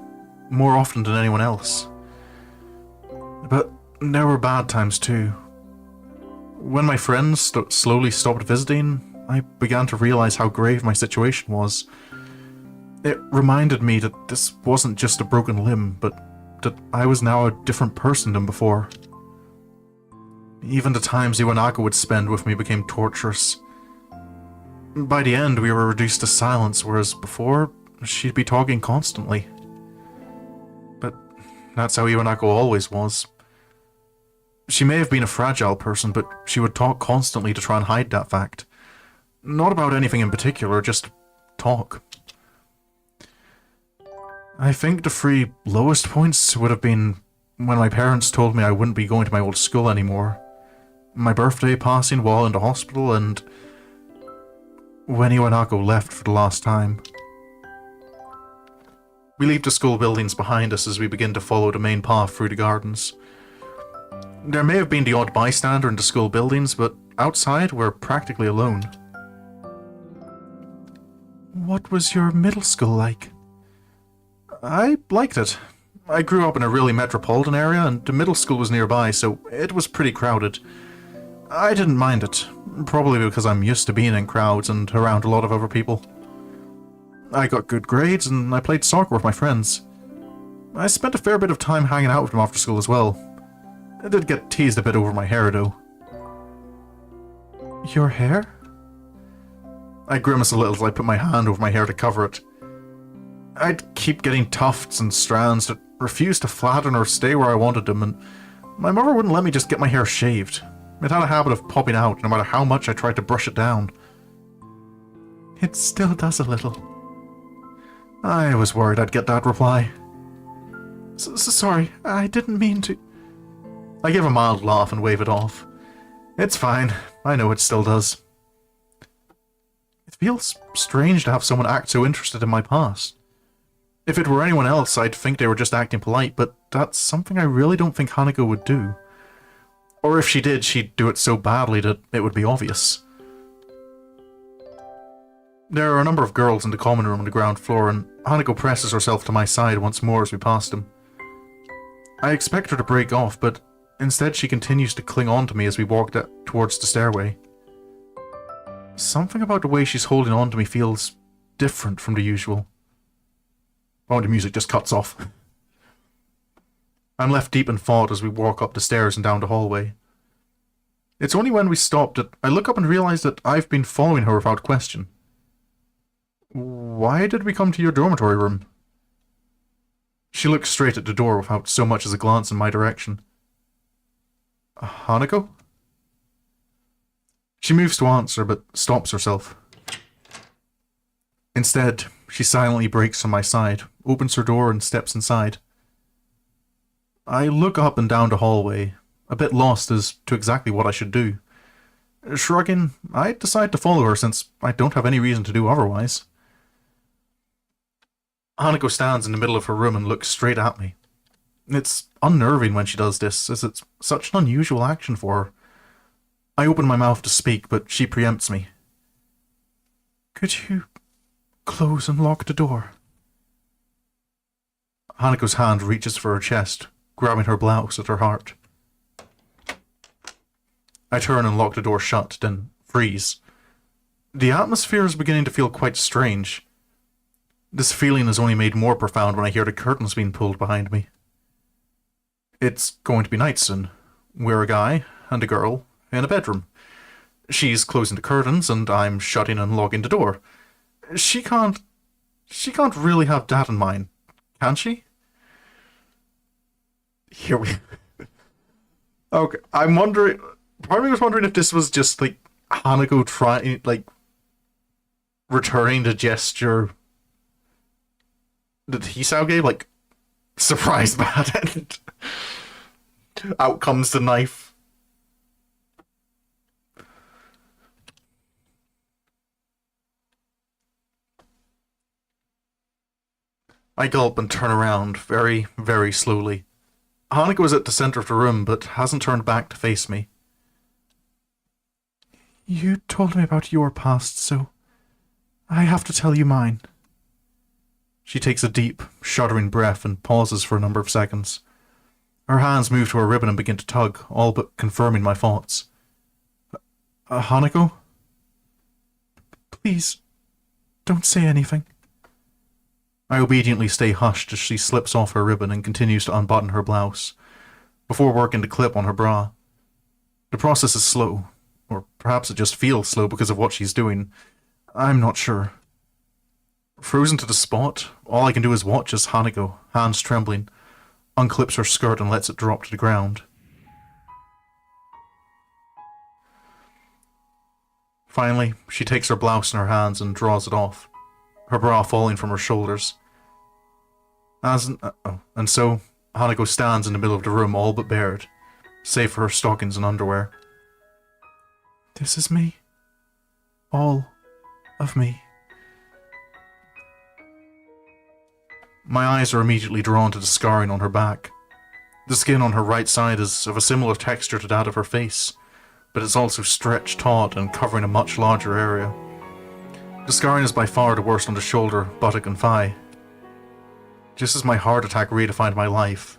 more often than anyone else. But there were bad times too. When my friends slowly stopped visiting, I began to realize how grave my situation was. It reminded me that this wasn't just a broken limb, but that I was now a different person than before. Even the times Hanako would spend with me became torturous. By the end, we were reduced to silence, whereas before, she'd be talking constantly. But that's how Hanako always was. She may have been a fragile person, but she would talk constantly to try and hide that fact. Not about anything in particular, just talk. I think the three lowest points would have been when my parents told me I wouldn't be going to my old school anymore, my birthday passing while in the hospital, and when Hanako left for the last time. We leave the school buildings behind us as we begin to follow the main path through the gardens. There may have been the odd bystander in the school buildings, but outside we're practically alone. What was your middle school like? I liked it. I grew up in a really metropolitan area, and the middle school was nearby, so it was pretty crowded. I didn't mind it, probably because I'm used to being in crowds and around a lot of other people. I got good grades, and I played soccer with my friends. I spent a fair bit of time hanging out with them after school as well. I did get teased a bit over my hair, though. Your hair? I grimace a little as I put my hand over my hair to cover it. I'd keep getting tufts and strands that refused to flatten or stay where I wanted them, and my mother wouldn't let me just get my hair shaved. It had a habit of popping out no matter how much I tried to brush it down. It still does a little. I was worried I'd get that reply. Sorry, I didn't mean to. I give a mild laugh and wave it off. It's fine, I know it still does. It feels strange to have someone act so interested in my past. If it were anyone else, I'd think they were just acting polite, but that's something I really don't think Hanako would do. Or if she did, she'd do it so badly that it would be obvious. There are a number of girls in the common room on the ground floor, and Hanako presses herself to my side once more as we pass them. I expect her to break off, but instead she continues to cling on to me as we walk towards the stairway. Something about the way she's holding on to me feels different from the usual. Oh, the music just cuts off. I'm left deep in thought as we walk up the stairs and down the hallway. It's only when we stop that I look up and realize that I've been following her without question. Why did we come to your dormitory room? She looks straight at the door without so much as a glance in my direction. Hanako? She moves to answer, but stops herself. Instead, she silently breaks from my side, opens her door and steps inside. I look up and down the hallway, a bit lost as to exactly what I should do. Shrugging, I decide to follow her since I don't have any reason to do otherwise. Hanako stands in the middle of her room and looks straight at me. It's unnerving when she does this, as it's such an unusual action for her. I open my mouth to speak, but she preempts me. Could you close and lock the door? Hanako's hand reaches for her chest, grabbing her blouse at her heart. I turn and lock the door shut, then freeze. The atmosphere is beginning to feel quite strange. This feeling is only made more profound when I hear the curtains being pulled behind me. It's going to be night soon. We're a guy and a girl in a bedroom. She's closing the curtains and I'm shutting and locking the door. She can't really have that in mind, can she? Here we... Okay, I'm wondering... Part of me was wondering if this was just, like, Hanako trying, like, returning the gesture that Hisao gave, like, surprise bad end. Out comes the knife. I gulp and turn around, very, very slowly. Hanako is at the center of the room, but hasn't turned back to face me. You told me about your past, so I have to tell you mine. She takes a deep, shuddering breath and pauses for a number of seconds. Her hands move to her ribbon and begin to tug, all but confirming my thoughts. Hanako? Please, don't say anything. I obediently stay hushed as she slips off her ribbon and continues to unbutton her blouse, before working the clip on her bra. The process is slow, or perhaps it just feels slow because of what she's doing. I'm not sure. Frozen to the spot, all I can do is watch as Hanako, hands trembling, unclips her skirt and lets it drop to the ground. Finally, she takes her blouse in her hands and draws it off, her bra falling from her shoulders. And so, Hanako stands in the middle of the room all but bared, save for her stockings and underwear. This is me. All of me. My eyes are immediately drawn to the scarring on her back. The skin on her right side is of a similar texture to that of her face, but it's also stretched taut and covering a much larger area. The scarring is by far the worst on the shoulder, buttock and thigh. Just as my heart attack redefined my life,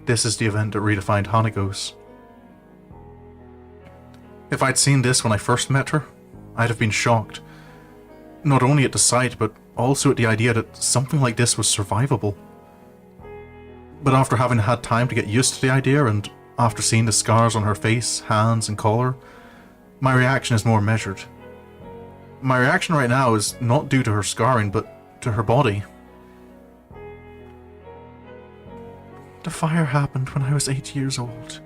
this is the event that redefined Hanako's. If I'd seen this when I first met her, I'd have been shocked. Not only at the sight, but also at the idea that something like this was survivable. But after having had time to get used to the idea, and after seeing the scars on her face, hands, and collar, my reaction is more measured. My reaction right now is not due to her scarring, but to her body. The fire happened when I was 8 years old.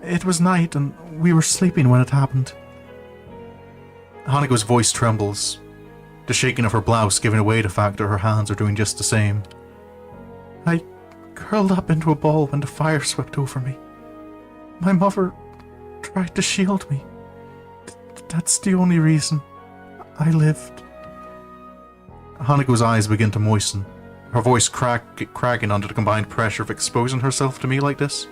It was night and we were sleeping when it happened. Hanako's voice trembles, the shaking of her blouse giving away the fact that her hands are doing just the same. I curled up into a ball when the fire swept over me. My mother tried to shield me. That's the only reason I lived. Hanako's eyes begin to moisten, her voice cracking under the combined pressure of exposing herself to me like this,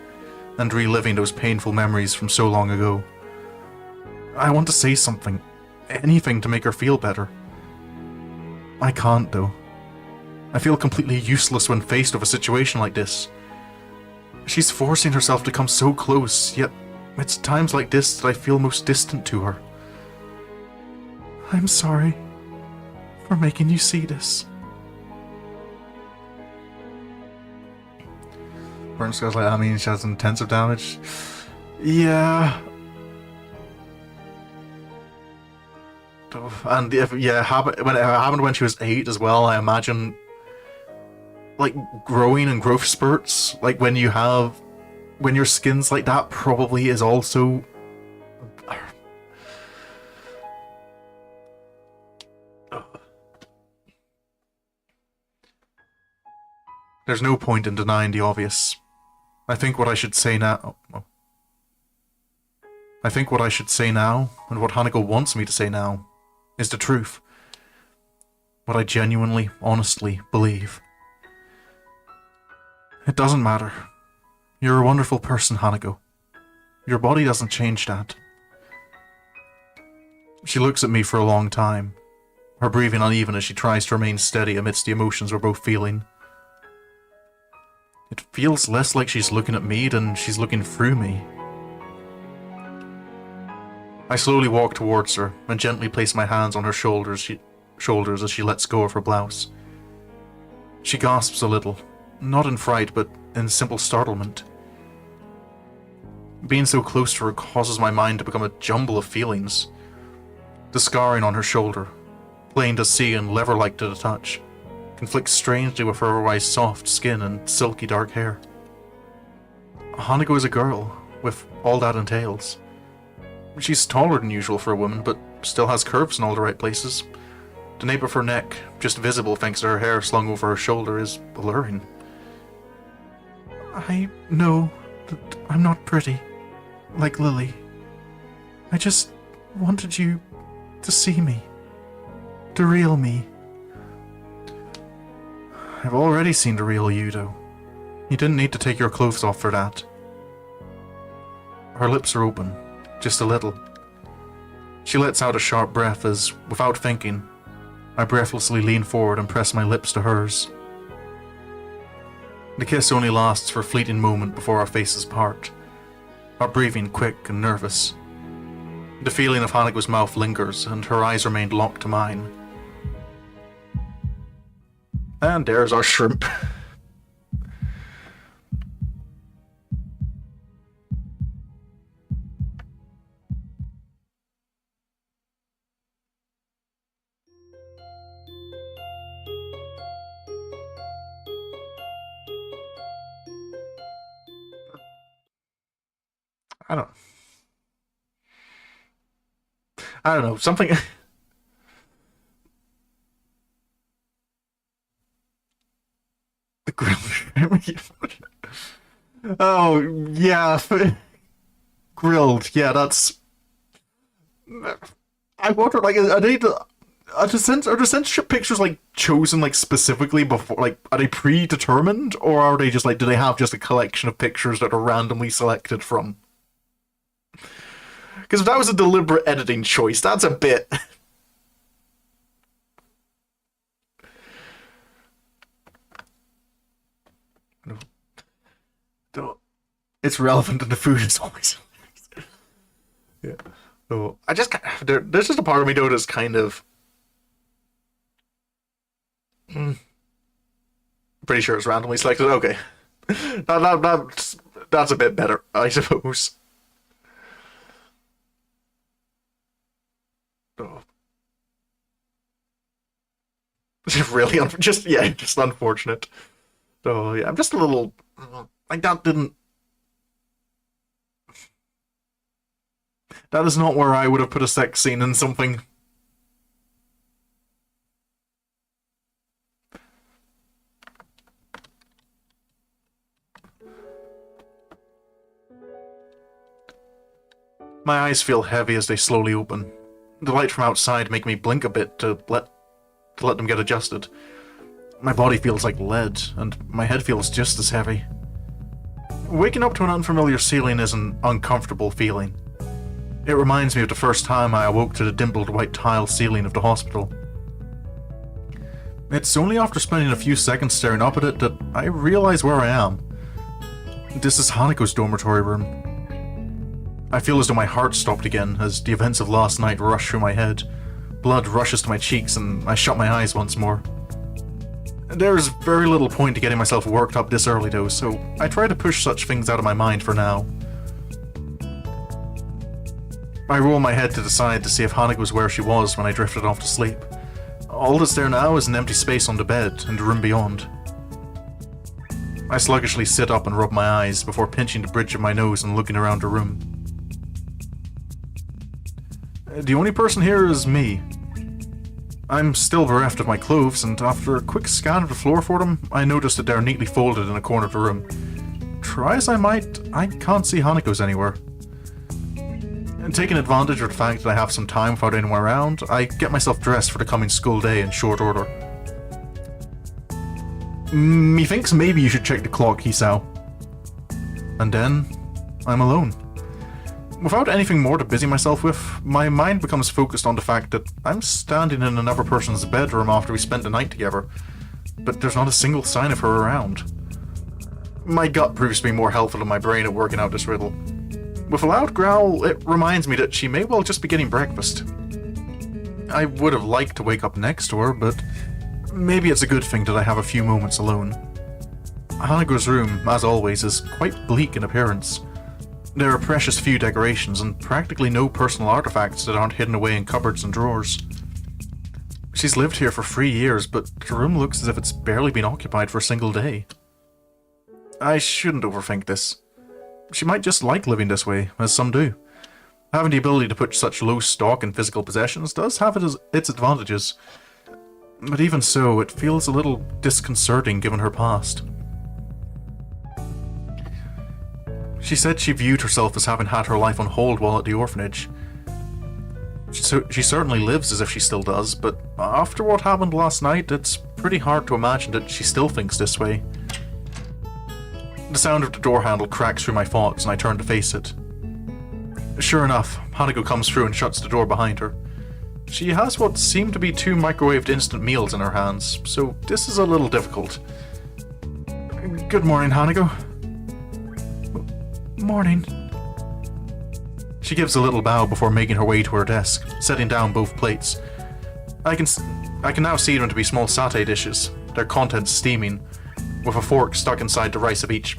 and reliving those painful memories from so long ago. I want to say something, anything to make her feel better. I can't, though. I feel completely useless when faced with a situation like this. She's forcing herself to come so close, yet it's times like this that I feel most distant to her. I'm sorry for making you see this. Burn scars like that means she has intensive damage. Yeah. And when it happened when she was 8 as well, I imagine like growing and growth spurts, like when your skin's like that, probably is also There's no point in denying the obvious. I think what I should say now, and what Hanako wants me to say now, is the truth. What I genuinely, honestly believe. It doesn't matter. You're a wonderful person, Hanako. Your body doesn't change that. She looks at me for a long time, her breathing uneven as she tries to remain steady amidst the emotions we're both feeling. It feels less like she's looking at me than she's looking through me. I slowly walk towards her and gently place my hands on her shoulders as she lets go of her blouse. She gasps a little, not in fright but in simple startlement. Being so close to her causes my mind to become a jumble of feelings. The scarring on her shoulder, plain to see and leather-like to the touch, conflicts strangely with her otherwise soft skin and silky dark hair. Hanako is a girl, with all that entails. She's taller than usual for a woman, but still has curves in all the right places. The nape of her neck, just visible thanks to her hair slung over her shoulder, is alluring. I know that I'm not pretty, like Lily. I just wanted you to see me. The real me. I've already seen the real you, though. You didn't need to take your clothes off for that. Her lips are open, just a little. She lets out a sharp breath as, without thinking, I breathlessly lean forward and press my lips to hers. The kiss only lasts for a fleeting moment before our faces part, our breathing quick and nervous. The feeling of Hanako's mouth lingers, and her eyes remain locked to mine. And there's our shrimp. I don't know, something... The grilled... Oh, yeah. Grilled, yeah, that's... I wonder, like, are the censorship pictures, like, chosen, like, specifically before, like, are they predetermined, or are they just, like, do they have just a collection of pictures that are randomly selected from? Because if that was a deliberate editing choice, that's a bit... It's relevant and the food is always... Yeah. So, I just... There's just a part of me, though, that's kind of... Pretty sure it's randomly selected. Okay. That's a bit better, I suppose. Oh. Really, just unfortunate. So yeah, I'm just a little like that didn't. That is not where I would have put a sex scene in something. My eyes feel heavy as they slowly open. The light from outside make me blink a bit to let them get adjusted. My body feels like lead, and my head feels just as heavy. Waking up to an unfamiliar ceiling is an uncomfortable feeling. It reminds me of the first time I awoke to the dimpled white tile ceiling of the hospital. It's only after spending a few seconds staring up at it that I realize where I am. This is Hanako's dormitory room. I feel as though my heart stopped again as the events of last night rush through my head. Blood rushes to my cheeks and I shut my eyes once more. There's very little point to getting myself worked up this early though, so I try to push such things out of my mind for now. I roll my head to the side to see if Hanako was where she was when I drifted off to sleep. All that's there now is an empty space on the bed and the room beyond. I sluggishly sit up and rub my eyes before pinching the bridge of my nose and looking around the room. The only person here is me. I'm still bereft of my clothes, and after a quick scan of the floor for them, I noticed that they're neatly folded in a corner of the room. Try as I might, I can't see Hanako's anywhere. And taking advantage of the fact that I have some time without anyone around, I get myself dressed for the coming school day in short order. Methinks maybe you should check the clock, Hisao. And then, I'm alone. Without anything more to busy myself with, my mind becomes focused on the fact that I'm standing in another person's bedroom after we spent the night together, but there's not a single sign of her around. My gut proves to be more helpful than my brain at working out this riddle. With a loud growl, it reminds me that she may well just be getting breakfast. I would have liked to wake up next to her, but maybe it's a good thing that I have a few moments alone. Hanako's room, as always, is quite bleak in appearance. There are precious few decorations and practically no personal artifacts that aren't hidden away in cupboards and drawers. She's lived here for 3 years, but the room looks as if it's barely been occupied for a single day. I shouldn't overthink this. She might just like living this way, as some do. Having the ability to put such low stock in physical possessions does have its advantages. But even so, it feels a little disconcerting given her past. She said she viewed herself as having had her life on hold while at the orphanage. She certainly lives as if she still does, but after what happened last night, it's pretty hard to imagine that she still thinks this way. The sound of the door handle cracks through my thoughts and I turn to face it. Sure enough, Hanako comes through and shuts the door behind her. She has what seem to be 2 microwaved instant meals in her hands, so this is a little difficult. Good morning, Hanako. Morning. She gives a little bow before making her way to her desk, setting down both plates. I can now see them to be small satay dishes, their contents steaming, with a fork stuck inside the rice of each.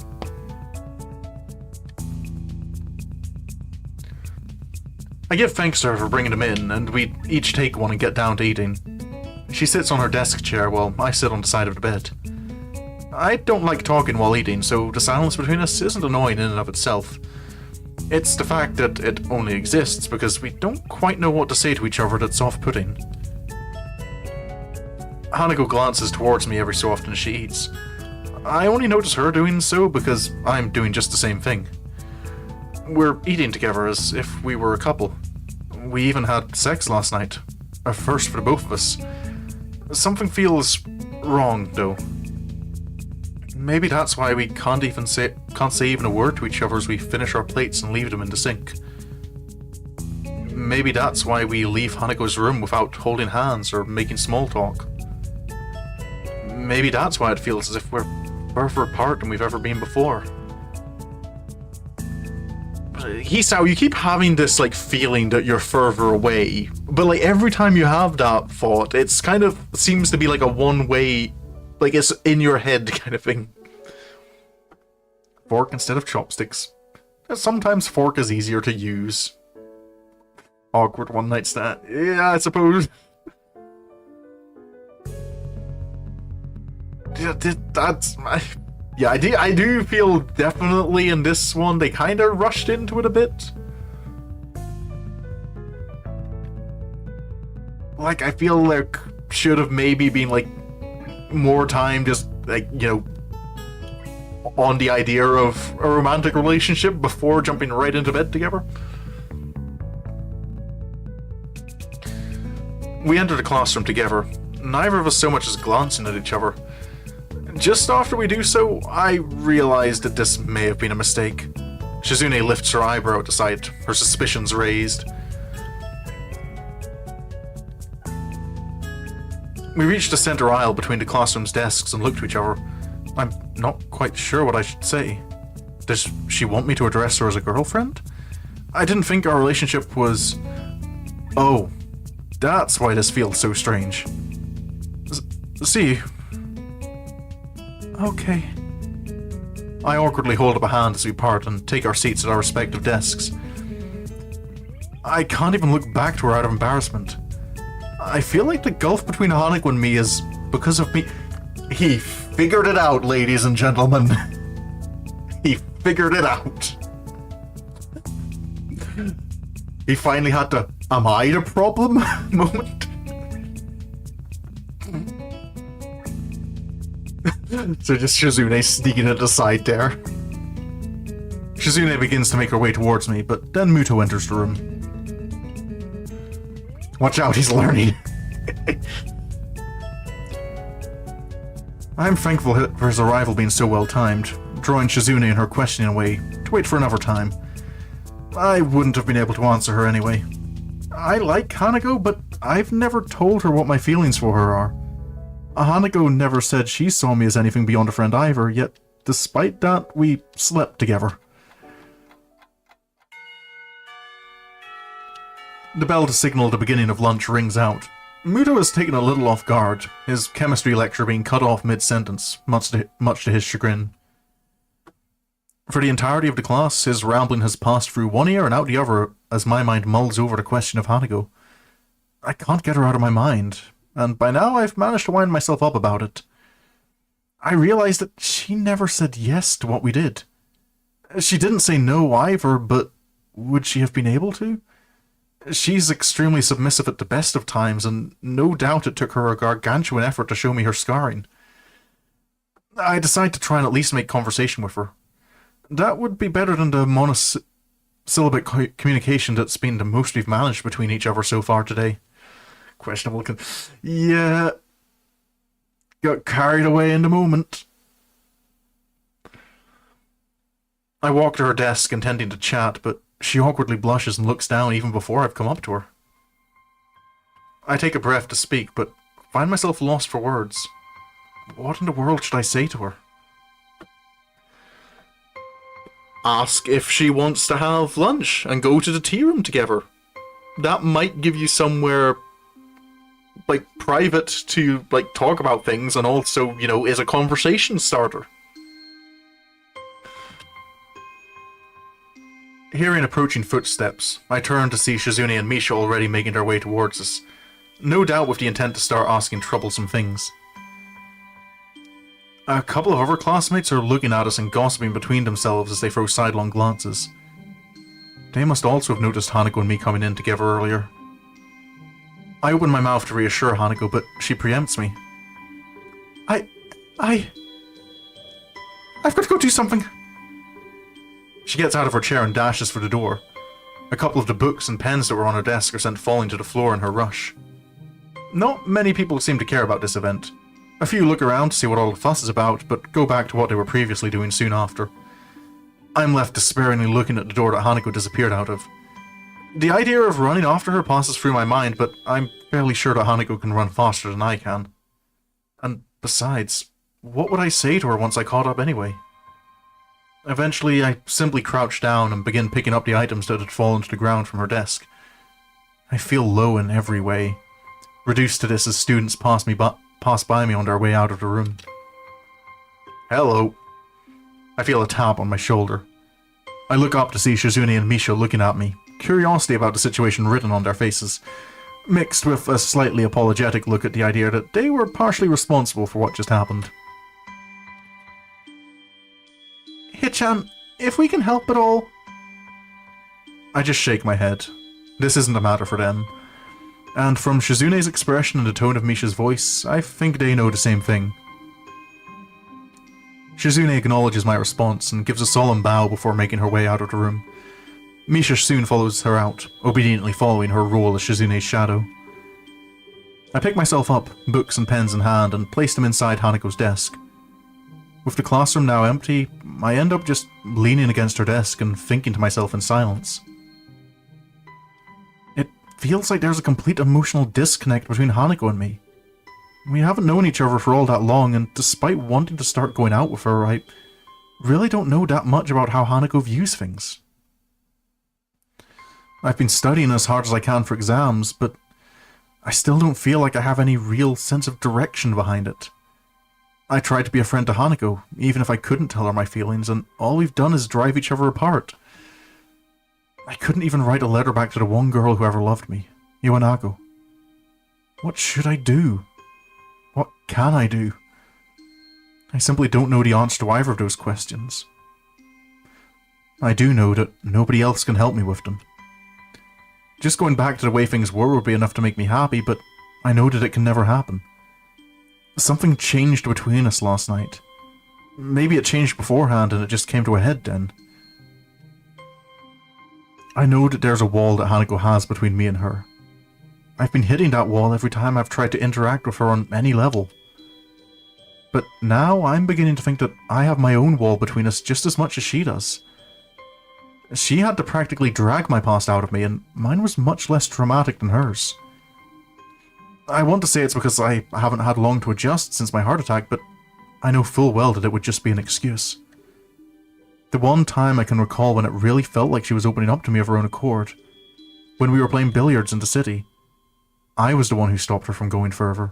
I give thanks to her for bringing them in, and we each take one and get down to eating. She sits on her desk chair while I sit on the side of the bed. I don't like talking while eating, so the silence between us isn't annoying in and of itself. It's the fact that it only exists because we don't quite know what to say to each other that's off-putting. Hanako glances towards me every so often as she eats. I only notice her doing so because I'm doing just the same thing. We're eating together as if we were a couple. We even had sex last night. A first for the both of us. Something feels wrong, though. Maybe that's why we can't say even a word to each other as we finish our plates and leave them in the sink. Maybe that's why we leave Hanako's room without holding hands or making small talk. Maybe that's why it feels as if we're further apart than we've ever been before. Hisao, you keep having this like feeling that you're further away, but like every time you have that thought, it's kind of seems to be like a one-way, like it's in your head kind of thing. Fork instead of chopsticks. Sometimes fork is easier to use. Awkward one-night stand. Yeah, I suppose. Yeah, I do feel definitely in this one they kind of rushed into it a bit. Like, I feel like should have maybe been like more time just like, you know, on the idea of a romantic relationship before jumping right into bed together. We entered the classroom together, neither of us so much as glancing at each other. Just after we do so, I realized that this may have been a mistake. Shizune lifts her eyebrow at the sight, her suspicions raised. We reached the center aisle between the classroom's desks and looked to each other. I'm not quite sure what I should say. Does she want me to address her as a girlfriend? I didn't think our relationship was... Oh, that's why this feels so strange. See... Okay. I awkwardly hold up a hand as we part and take our seats at our respective desks. I can't even look back to her out of embarrassment. I feel like the gulf between Hanako and me is because of me. He figured it out, ladies and gentlemen. He figured it out. He finally had the "am I the problem?" moment. So just Shizune sneaking at the side there. Shizune begins to make her way towards me, but then Muto enters the room. Watch out, he's learning. I'm thankful for his arrival being so well timed, drawing Shizune and her questioning away to wait for another time. I wouldn't have been able to answer her anyway. I like Hanako, but I've never told her what my feelings for her are. Hanako never said she saw me as anything beyond a friend either, yet despite that, we slept together. The bell to signal the beginning of lunch rings out. Muto has taken a little off guard, his chemistry lecture being cut off mid-sentence, much to his chagrin. For the entirety of the class, his rambling has passed through one ear and out the other as my mind mulls over the question of Hanako. I can't get her out of my mind, and by now I've managed to wind myself up about it. I realize that she never said yes to what we did. She didn't say no either, but would she have been able to? She's extremely submissive at the best of times, and no doubt it took her a gargantuan effort to show me her scarring. I decide to try and at least make conversation with her. That would be better than the monosyllabic communication that's been the most we've managed between each other so far today. Questionable yeah. Got carried away in the moment. I walk to her desk intending to chat, but she awkwardly blushes and looks down even before I've come up to her. I take a breath to speak, but find myself lost for words. What in the world should I say to her? Ask if she wants to have lunch and go to the tea room together. That might give you somewhere, like, private to, like, talk about things, and also, you know, is a conversation starter. Hearing approaching footsteps, I turn to see Shizune and Misha already making their way towards us, no doubt with the intent to start asking troublesome things. A couple of other classmates are looking at us and gossiping between themselves as they throw sidelong glances. They must also have noticed Hanako and me coming in together earlier. I open my mouth to reassure Hanako, but she preempts me. I've got to go do something. She gets out of her chair and dashes for the door. A couple of the books and pens that were on her desk are sent falling to the floor in her rush. Not many people seem to care about this event. A few look around to see what all the fuss is about, but go back to what they were previously doing soon after. I'm left despairingly looking at the door that Hanako disappeared out of. The idea of running after her passes through my mind, but I'm fairly sure that Hanako can run faster than I can. And besides, what would I say to her once I caught up anyway? Eventually, I simply crouch down and begin picking up the items that had fallen to the ground from her desk. I feel low in every way, reduced to this as students pass by me on their way out of the room. Hello. I feel a tap on my shoulder. I look up to see Shizune and Misha looking at me, curiosity about the situation written on their faces, mixed with a slightly apologetic look at the idea that they were partially responsible for what just happened. Hichan, if we can help at all... I just shake my head. This isn't a matter for them. And from Shizune's expression and the tone of Misha's voice, I think they know the same thing. Shizune acknowledges my response and gives a solemn bow before making her way out of the room. Misha soon follows her out, obediently following her role as Shizune's shadow. I pick myself up, books and pens in hand, and place them inside Hanako's desk. With the classroom now empty, I end up just leaning against her desk and thinking to myself in silence. It feels like there's a complete emotional disconnect between Hanako and me. We haven't known each other for all that long, and despite wanting to start going out with her, I really don't know that much about how Hanako views things. I've been studying as hard as I can for exams, but I still don't feel like I have any real sense of direction behind it. I tried to be a friend to Hanako, even if I couldn't tell her my feelings, and all we've done is drive each other apart. I couldn't even write a letter back to the one girl who ever loved me, Hanako. What should I do? What can I do? I simply don't know the answer to either of those questions. I do know that nobody else can help me with them. Just going back to the way things were would be enough to make me happy, but I know that it can never happen. Something changed between us last night. Maybe it changed beforehand and it just came to a head then. I know that there's a wall that Hanako has between me and her. I've been hitting that wall every time I've tried to interact with her on any level. But now I'm beginning to think that I have my own wall between us just as much as she does. She had to practically drag my past out of me, and mine was much less traumatic than hers. I want to say it's because I haven't had long to adjust since my heart attack, but I know full well that it would just be an excuse. The one time I can recall when it really felt like she was opening up to me of her own accord, when we were playing billiards in the city. I was the one who stopped her from going further.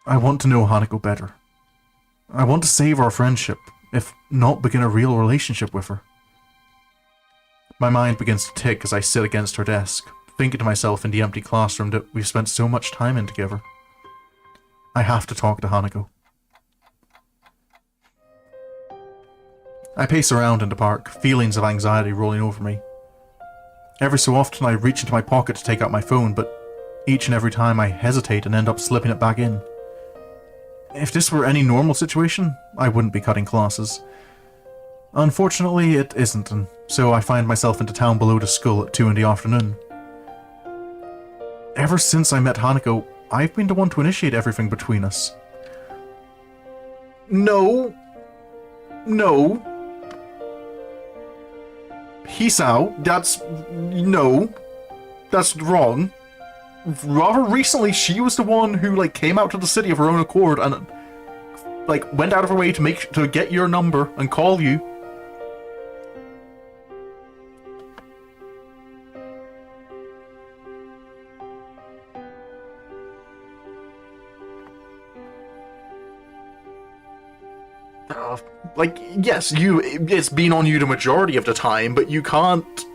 I want to know Hanako better. I want to save our friendship, if not begin a real relationship with her. My mind begins to tick as I sit against her desk, thinking to myself in the empty classroom that we've spent so much time in together. I have to talk to Hanako. I pace around in the park, feelings of anxiety rolling over me. Every so often I reach into my pocket to take out my phone, but each and every time I hesitate and end up slipping it back in. If this were any normal situation, I wouldn't be cutting classes. Unfortunately, it isn't, and so I find myself in the town below the school at 2 in the afternoon. Ever since I met Hanako, I've been the one to initiate everything between us. No. Hisao, that's wrong. Rather recently, she was the one who, came out to the city of her own accord and, went out of her way to get your number and call you. Yes, it's been on you the majority of the time, but you can't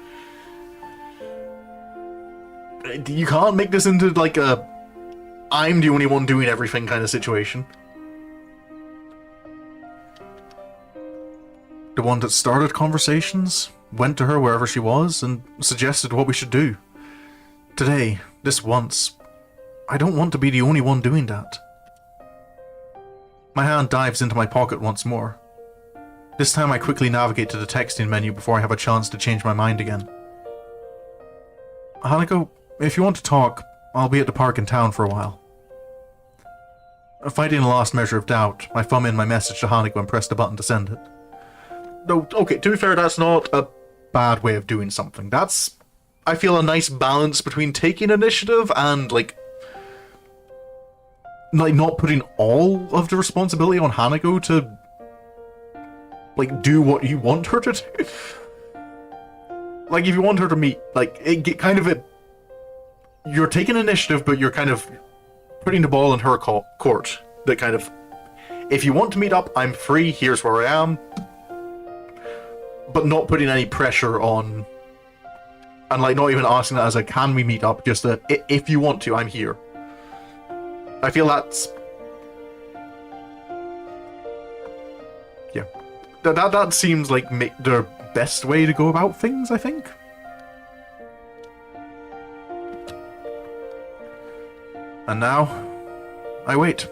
make this into, a I'm the only one doing everything kind of situation. The one that started conversations, went to her wherever she was, and suggested what we should do. Today, this once, I don't want to be the only one doing that. My hand dives into my pocket once more. This time I quickly navigate to the texting menu before I have a chance to change my mind again. Hanako, if you want to talk, I'll be at the park in town for a while. Fighting a last measure of doubt, I thumb in my message to Hanako and press the button to send it. No, okay, to be fair, that's not a bad way of doing something. That's, I feel, a nice balance between taking initiative and, like not putting all of the responsibility on Hanako to, like, do what you want her to do. Like, if you want her to meet, like, you're taking initiative, but you're kind of putting the ball in her court. That kind of, if you want to meet up, I'm free, here's where I am. But not putting any pressure on, and, like, not even asking that as a, can we meet up? Just a, if you want to, I'm here. I feel that's, yeah, that seems like the best way to go about things, I think. And now, I wait.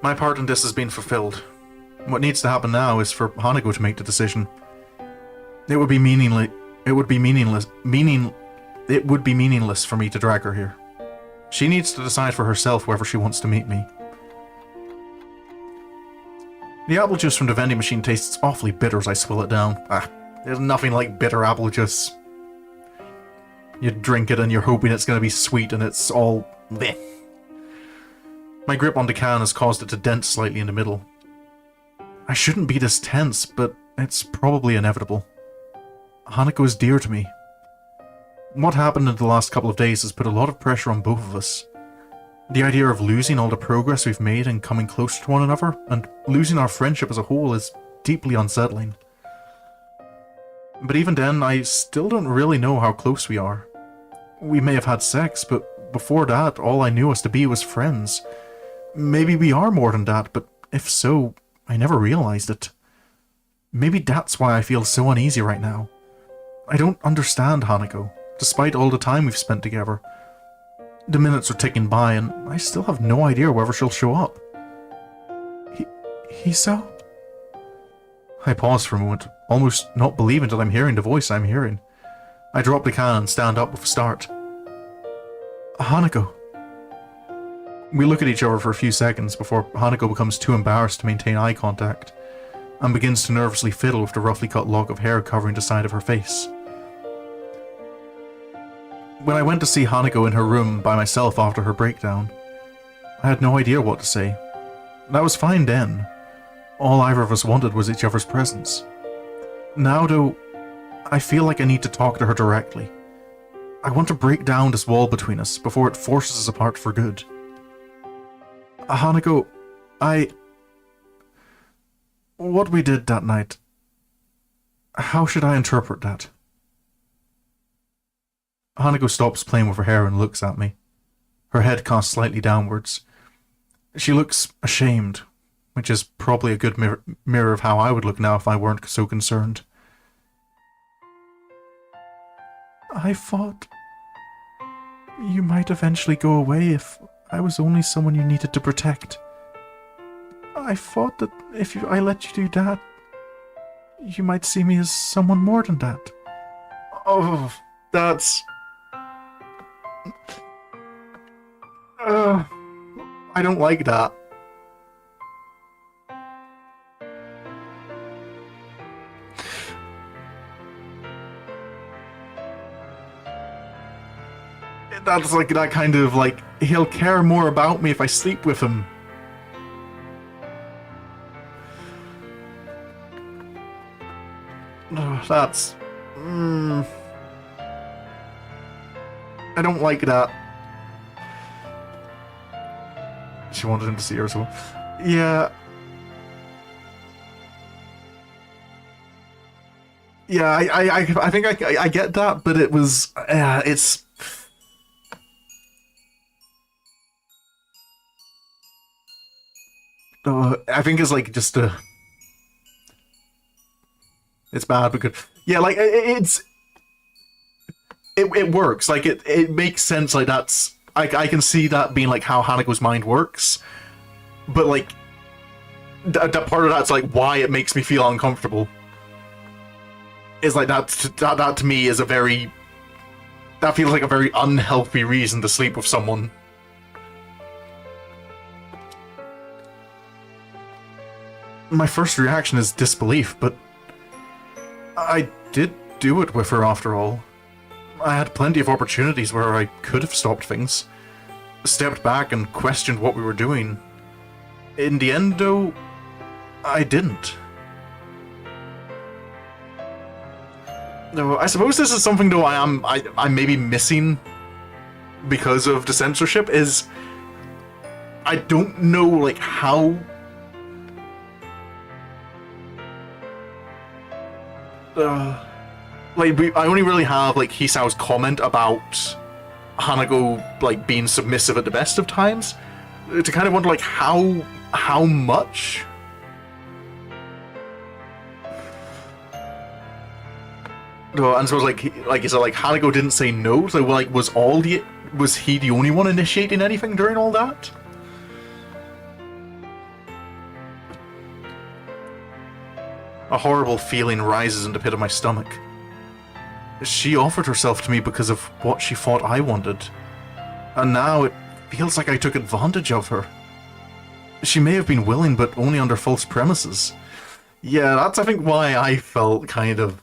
My part in this has been fulfilled. What needs to happen now is for Hanako to make the decision. It would be meaningless for me to drag her here. She needs to decide for herself whether she wants to meet me. The apple juice from the vending machine tastes awfully bitter as I swill it down. There's nothing like bitter apple juice. You drink it and you're hoping it's going to be sweet and it's all bleh. My grip on the can has caused it to dent slightly in the middle. I shouldn't be this tense, but it's probably inevitable. Hanako is dear to me. What happened in the last couple of days has put a lot of pressure on both of us. The idea of losing all the progress we've made and coming closer to one another, and losing our friendship as a whole, is deeply unsettling. But even then, I still don't really know how close we are. We may have had sex, but before that, all I knew us to be was friends. Maybe we are more than that, but if so, I never realized it. Maybe that's why I feel so uneasy right now. I don't understand Hanako, despite all the time we've spent together. The minutes are ticking by, and I still have no idea whether she'll show up. Hisa? I pause for a moment, almost not believing that I'm hearing the voice I'm hearing. I drop the can and stand up with a start. Hanako. We look at each other for a few seconds before Hanako becomes too embarrassed to maintain eye contact, and begins to nervously fiddle with the roughly cut lock of hair covering the side of her face. When I went to see Hanako in her room by myself after her breakdown, I had no idea what to say. That was fine then. All either of us wanted was each other's presence. Now, though, I feel like I need to talk to her directly. I want to break down this wall between us before it forces us apart for good. Hanako, what we did that night, how should I interpret that? Hanako stops playing with her hair and looks at me. Her head casts slightly downwards. She looks ashamed, which is probably a good mirror of how I would look now if I weren't so concerned. I thought you might eventually go away if I was only someone you needed to protect. I thought that if I let you do that, you might see me as someone more than that. Oh, that's... I don't like that. That's like that kind of like, he'll care more about me if I sleep with him. That's... I don't like that. She wanted him to see her, so... Yeah. Yeah, I think I get that, but it was... it's... I think it's like just a... It's bad because yeah, like it works. Like it makes sense. Like that's I can see that being like how Hanako's mind works, but like that part of that's like why it makes me feel uncomfortable. Is like that to me is that feels like a very unhealthy reason to sleep with someone. My first reaction is disbelief, but I did do it with her after all. I had plenty of opportunities where I could have stopped things, stepped back and questioned what we were doing. In the end, though, I didn't. No, I suppose this is something though I'm maybe missing because of the censorship is I don't know like how I only really have like Hisao's comment about Hanako like being submissive at the best of times to kind of wonder like how much. No, and so like you said, like Hanako didn't say no. So like was he the only one initiating anything during all that? A horrible feeling rises in the pit of my stomach. She offered herself to me because of what she thought I wanted, and now it feels like I took advantage of her. She may have been willing, but only under false premises. Yeah, that's I think why I felt kind of.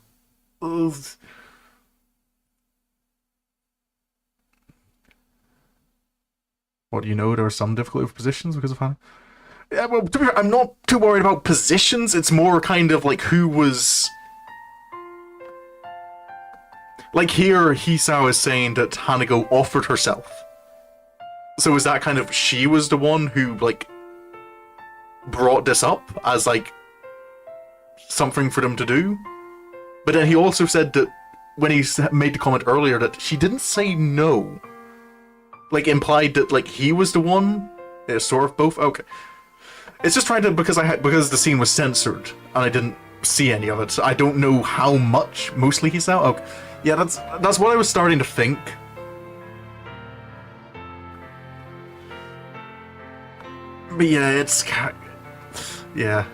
What do you know? There are some difficult with positions because of Hannah. Yeah, well, to be fair, I'm not too worried about positions. It's more kind of like who was. Like here, Hisao is saying that Hanako offered herself. So is that kind of she was the one who like brought this up as like something for them to do? But then he also said that when he made the comment earlier that she didn't say no. Like implied that like he was the one. It's sort of both. Okay. It's just trying to because the scene was censored and I didn't see any of it. So I don't know how much. Mostly he's out. Okay. Yeah, that's what I was starting to think. But yeah, yeah.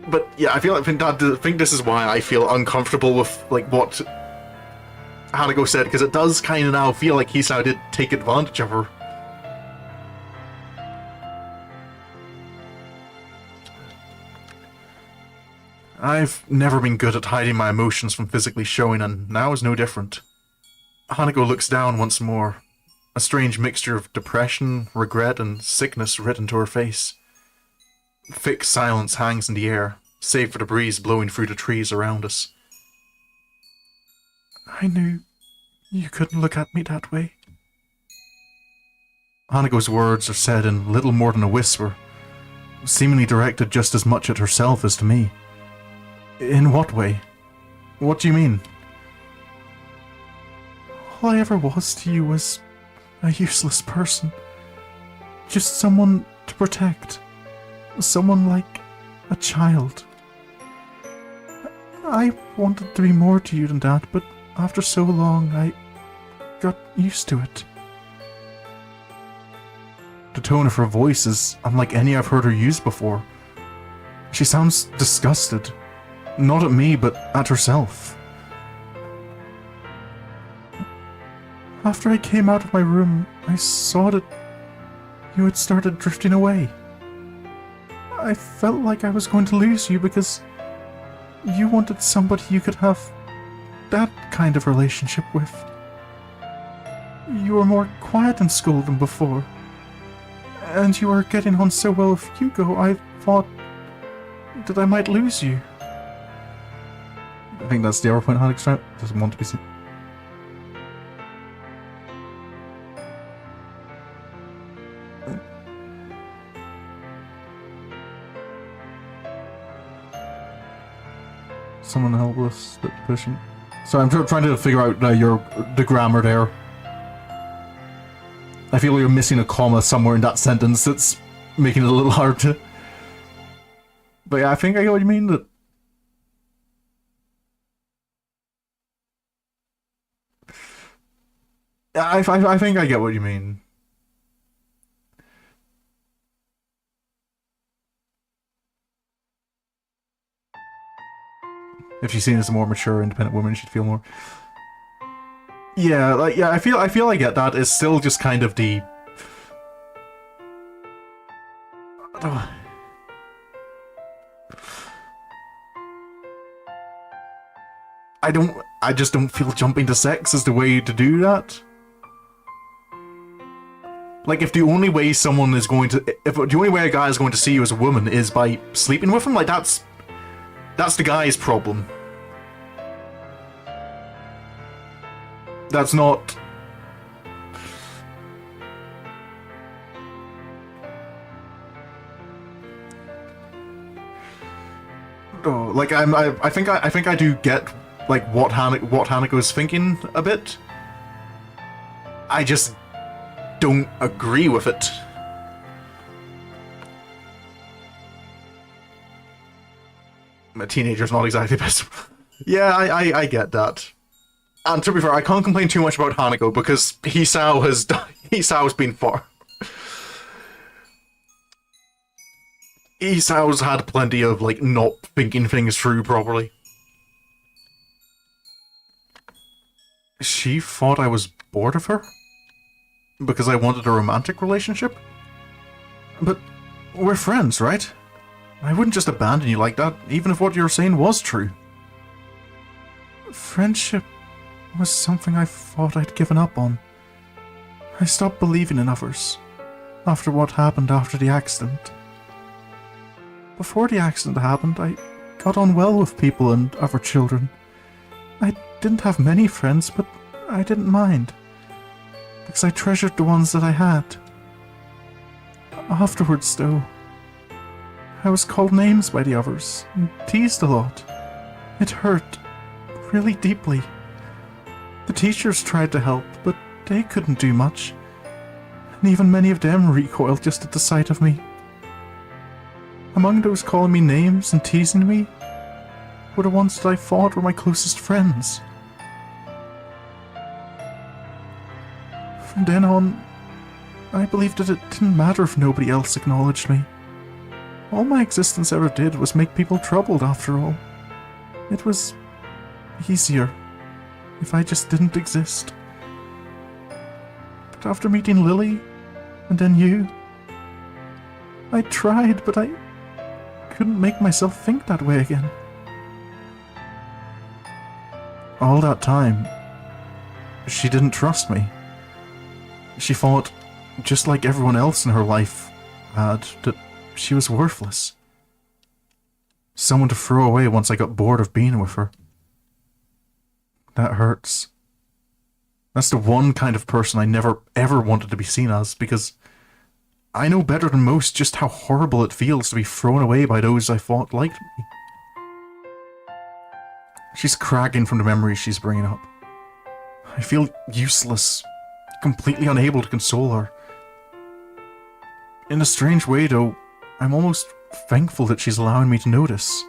But yeah, I think this is why I feel uncomfortable with like what Hanako said, because it does kind of now feel like Hisao did take advantage of her. I've never been good at hiding my emotions from physically showing, and now is no different. Hanako looks down once more, a strange mixture of depression, regret, and sickness written to her face. Thick silence hangs in the air, save for the breeze blowing through the trees around us. I knew you couldn't look at me that way. Hanako's words are said in little more than a whisper, seemingly directed just as much at herself as to me. In what way? What do you mean? All I ever was to you was a useless person. Just someone to protect. Someone like a child. I wanted to be more to you than that, but after so long, I got used to it. The tone of her voice is unlike any I've heard her use before. She sounds disgusted. Not at me, but at herself. After I came out of my room, I saw that you had started drifting away. I felt like I was going to lose you because you wanted somebody you could have that kind of relationship with. You were more quiet in school than before. And you were getting on so well with Hugo, I thought that I might lose you. I think that's the other point Alex doesn't want to be seen. Someone helpless, but pushing. So I'm trying to figure out the grammar there. I feel you're missing a comma somewhere in that sentence that's making it a little hard to. But yeah, I think I get what you mean. That I think I get what you mean. If she's seen as a more mature, independent woman, she'd feel more. Yeah, like yeah, I feel I get that. It's still just kind of the. I just don't feel jumping to sex is the way to do that. Like, if the only way someone is going to, if the only way a guy is going to see you as a woman is by sleeping with him, like that's the guy's problem. That's not. Oh, like I think I do get like what Hanako is thinking a bit. I just don't agree with it. A teenager's not exactly best. Yeah, I get that. And to be fair, I can't complain too much about Hanako because Hisao has been far. Hisao's had plenty of like not thinking things through properly. She thought I was bored of her? Because I wanted a romantic relationship? But we're friends, right? I wouldn't just abandon you like that, even if what you were saying was true. Friendship was something I thought I'd given up on. I stopped believing in others after what happened after the accident. Before the accident happened, I got on well with people and other children. I didn't have many friends, but I didn't mind, because I treasured the ones that I had. Afterwards, though, I was called names by the others and teased a lot. It hurt, really deeply. The teachers tried to help, but they couldn't do much, and even many of them recoiled just at the sight of me. Among those calling me names and teasing me were the ones that I thought were my closest friends. From then on, I believed that it didn't matter if nobody else acknowledged me. All my existence ever did was make people troubled, after all. It was easier if I just didn't exist. But after meeting Lily, and then you, I tried, but I couldn't make myself think that way again. All that time, she didn't trust me. She thought, just like everyone else in her life had, that she was worthless. Someone to throw away once I got bored of being with her. That hurts. That's the one kind of person I never ever wanted to be seen as, because I know better than most just how horrible it feels to be thrown away by those I thought liked me. She's cracking from the memories she's bringing up. I feel useless, completely unable to console her. In a strange way, though, I'm almost thankful that she's allowing me to notice.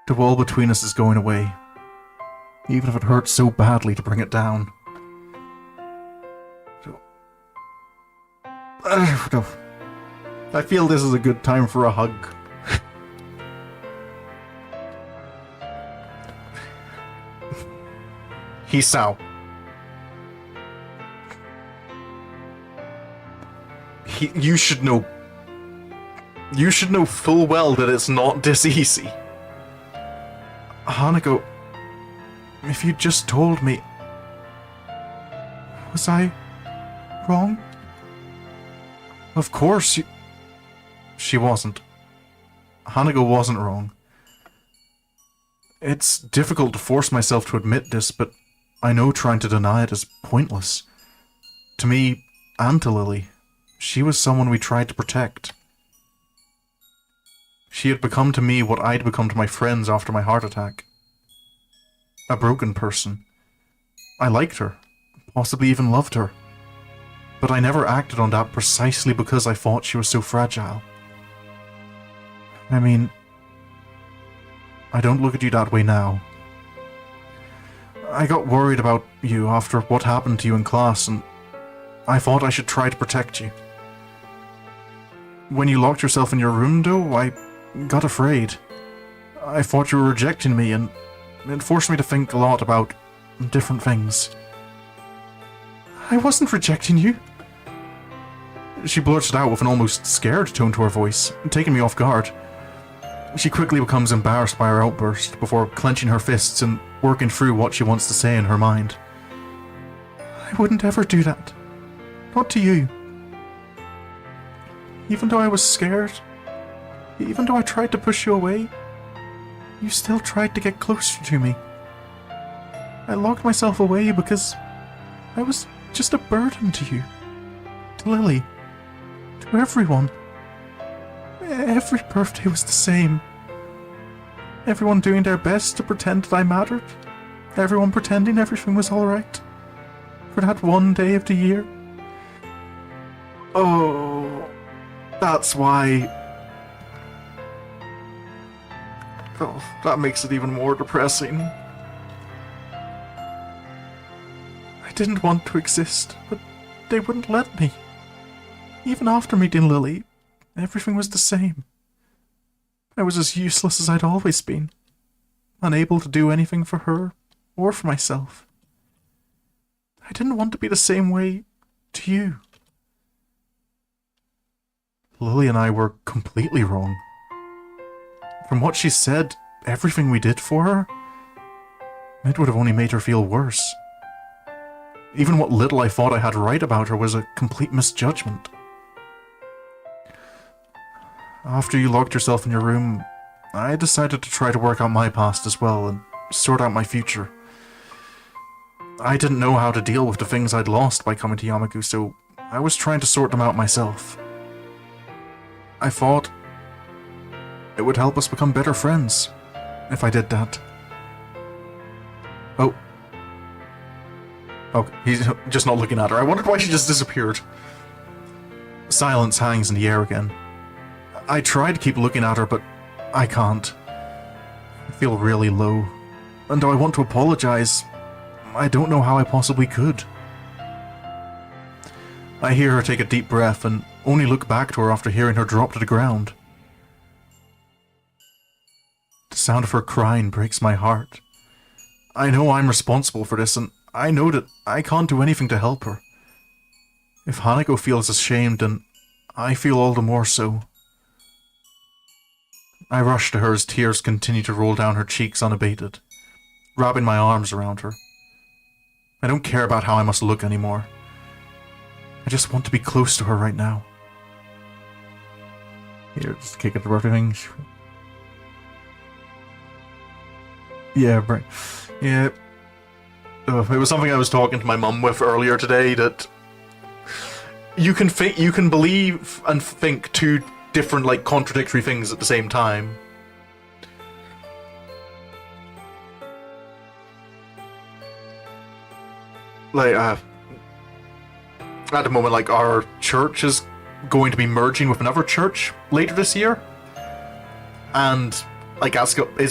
The wall between us is going away, even if it hurts so badly to bring it down. I feel this is a good time for a hug. Hisao. You should know. You should know full well that it's not this easy. Hanako, if you just told me, was I wrong? Of course she wasn't. Hanako wasn't wrong. It's difficult to force myself to admit this, but I know trying to deny it is pointless. To me, and to Lily, she was someone we tried to protect. She had become to me what I'd become to my friends after my heart attack. A broken person. I liked her, possibly even loved her. But I never acted on that precisely because I thought she was so fragile. I mean, I don't look at you that way now. I got worried about you after what happened to you in class, and I thought I should try to protect you. When you locked yourself in your room, though, I got afraid. I thought you were rejecting me, and it forced me to think a lot about different things. I wasn't rejecting you. She blurted out with an almost scared tone to her voice, taking me off guard. She quickly becomes embarrassed by her outburst before clenching her fists and working through what she wants to say in her mind. I wouldn't ever do that. Not to you. Even though I was scared, even though I tried to push you away, you still tried to get closer to me. I locked myself away because I was just a burden to you, to Lily, to everyone. Every birthday was the same. Everyone doing their best to pretend that I mattered. Everyone pretending everything was alright. For that one day of the year. Oh, that's why. Oh, that makes it even more depressing. I didn't want to exist, but they wouldn't let me. Even after meeting Lily, everything was the same. I was as useless as I'd always been, unable to do anything for her or for myself. I didn't want to be the same way to you. Lily and I were completely wrong. From what she said, everything we did for her, it would have only made her feel worse. Even what little I thought I had right about her was a complete misjudgment. After you locked yourself in your room, I decided to try to work out my past as well and sort out my future. I didn't know how to deal with the things I'd lost by coming to Yamaku, so I was trying to sort them out myself. I thought it would help us become better friends if I did that. Oh. Okay, he's just not looking at her. I wondered why she just disappeared. Silence hangs in the air again. I try to keep looking at her, but I can't. I feel really low. And though I want to apologize, I don't know how I possibly could. I hear her take a deep breath and only look back to her after hearing her drop to the ground. The sound of her crying breaks my heart. I know I'm responsible for this, and I know that I can't do anything to help her. If Hanako feels ashamed, then I feel all the more so. I rush to her as tears continue to roll down her cheeks unabated, wrapping my arms around her. I don't care about how I must look anymore. I just want to be close to her right now. Here, just kick at the everything. Yeah, right. Yeah. It was something I was talking to my mum with earlier today, that you can believe and think two different, like, contradictory things at the same time. Like, at the moment, like, our church is going to be merging with another church later this year. And, like,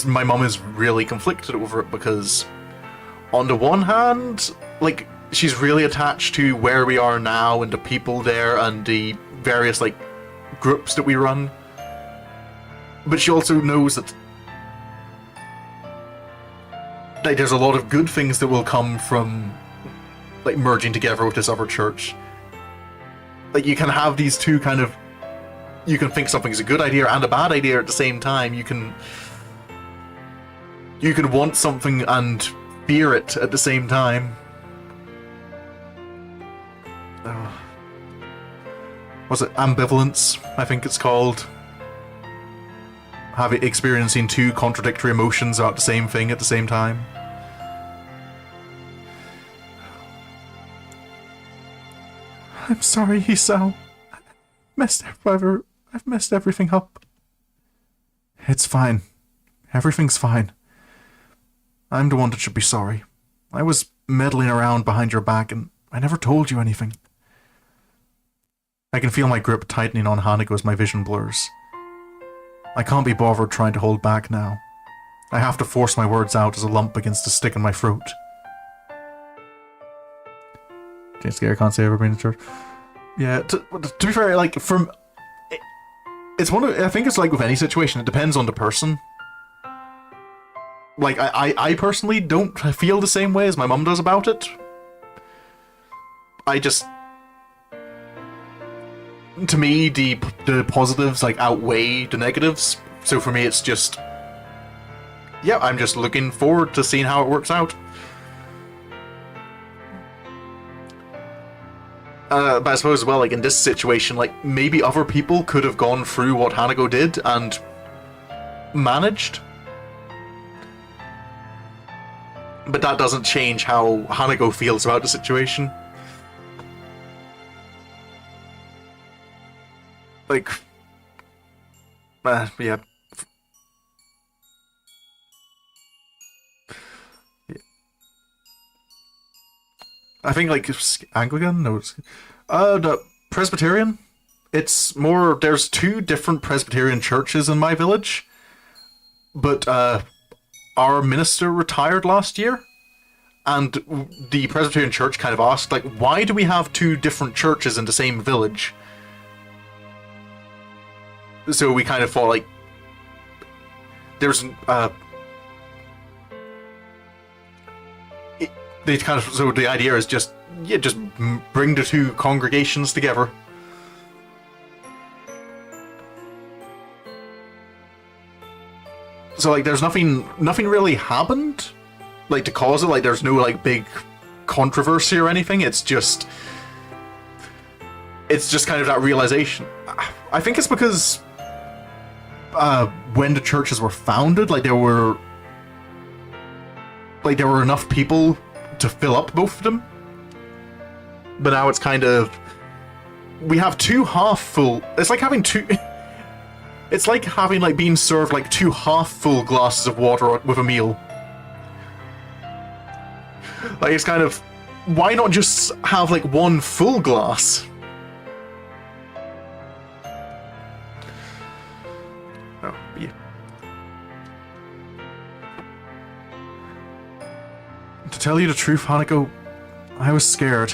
my mum is really conflicted over it because, on the one hand, like, she's really attached to where we are now and the people there and the various, like, groups that we run. But she also knows that, like, there's a lot of good things that will come from, like, merging together with this other church. Like, you can have these two kind of... You can think something's a good idea and a bad idea at the same time. You can want something and fear it at the same time. Was it ambivalence, I think it's called? Experiencing two contradictory emotions about the same thing at the same time. I'm sorry, Hisao. I've messed everything up. It's fine. Everything's fine. I'm the one that should be sorry. I was meddling around behind your back and I never told you anything. I can feel my grip tightening on Hanako as my vision blurs. I can't be bothered trying to hold back now. I have to force my words out as a lump begins to stick in my throat, Can't scare, can't say ever been to church. Yeah, to be fair, like, it's one of, I think it's like with any situation, it depends on the person. Like, I personally don't feel the same way as my mum does about it. I just... To me, the positives, like, outweigh the negatives. So for me, it's just... Yeah, I'm just looking forward to seeing how it works out. But I suppose as well, like, in this situation, like, maybe other people could have gone through what Hanako did and managed. But that doesn't change how Hanako feels about the situation. Like... yeah. Yeah. I think, like, Anglican? No, it's... the Presbyterian? It's more... There's 2 different Presbyterian churches in my village. But, our minister retired last year. And the Presbyterian church kind of asked, like, why do we have 2 different churches in the same village? So we kind of thought, like... There's, so the idea is just, yeah, just bring the 2 congregations together. So, like, there's nothing really happened, like, to cause it. Like, there's no, like, big controversy or anything. It's just kind of that realization. I think it's because when the churches were founded, like, there were enough people to fill up both of them. But now it's kind of... We have 2 half-full... It's like having 2... It's like having, like, being served, like, 2 half-full glasses of water with a meal. Like, it's kind of... Why not just have, like, 1 full glass? Oh, yeah. To tell you the truth, Hanako, I was scared.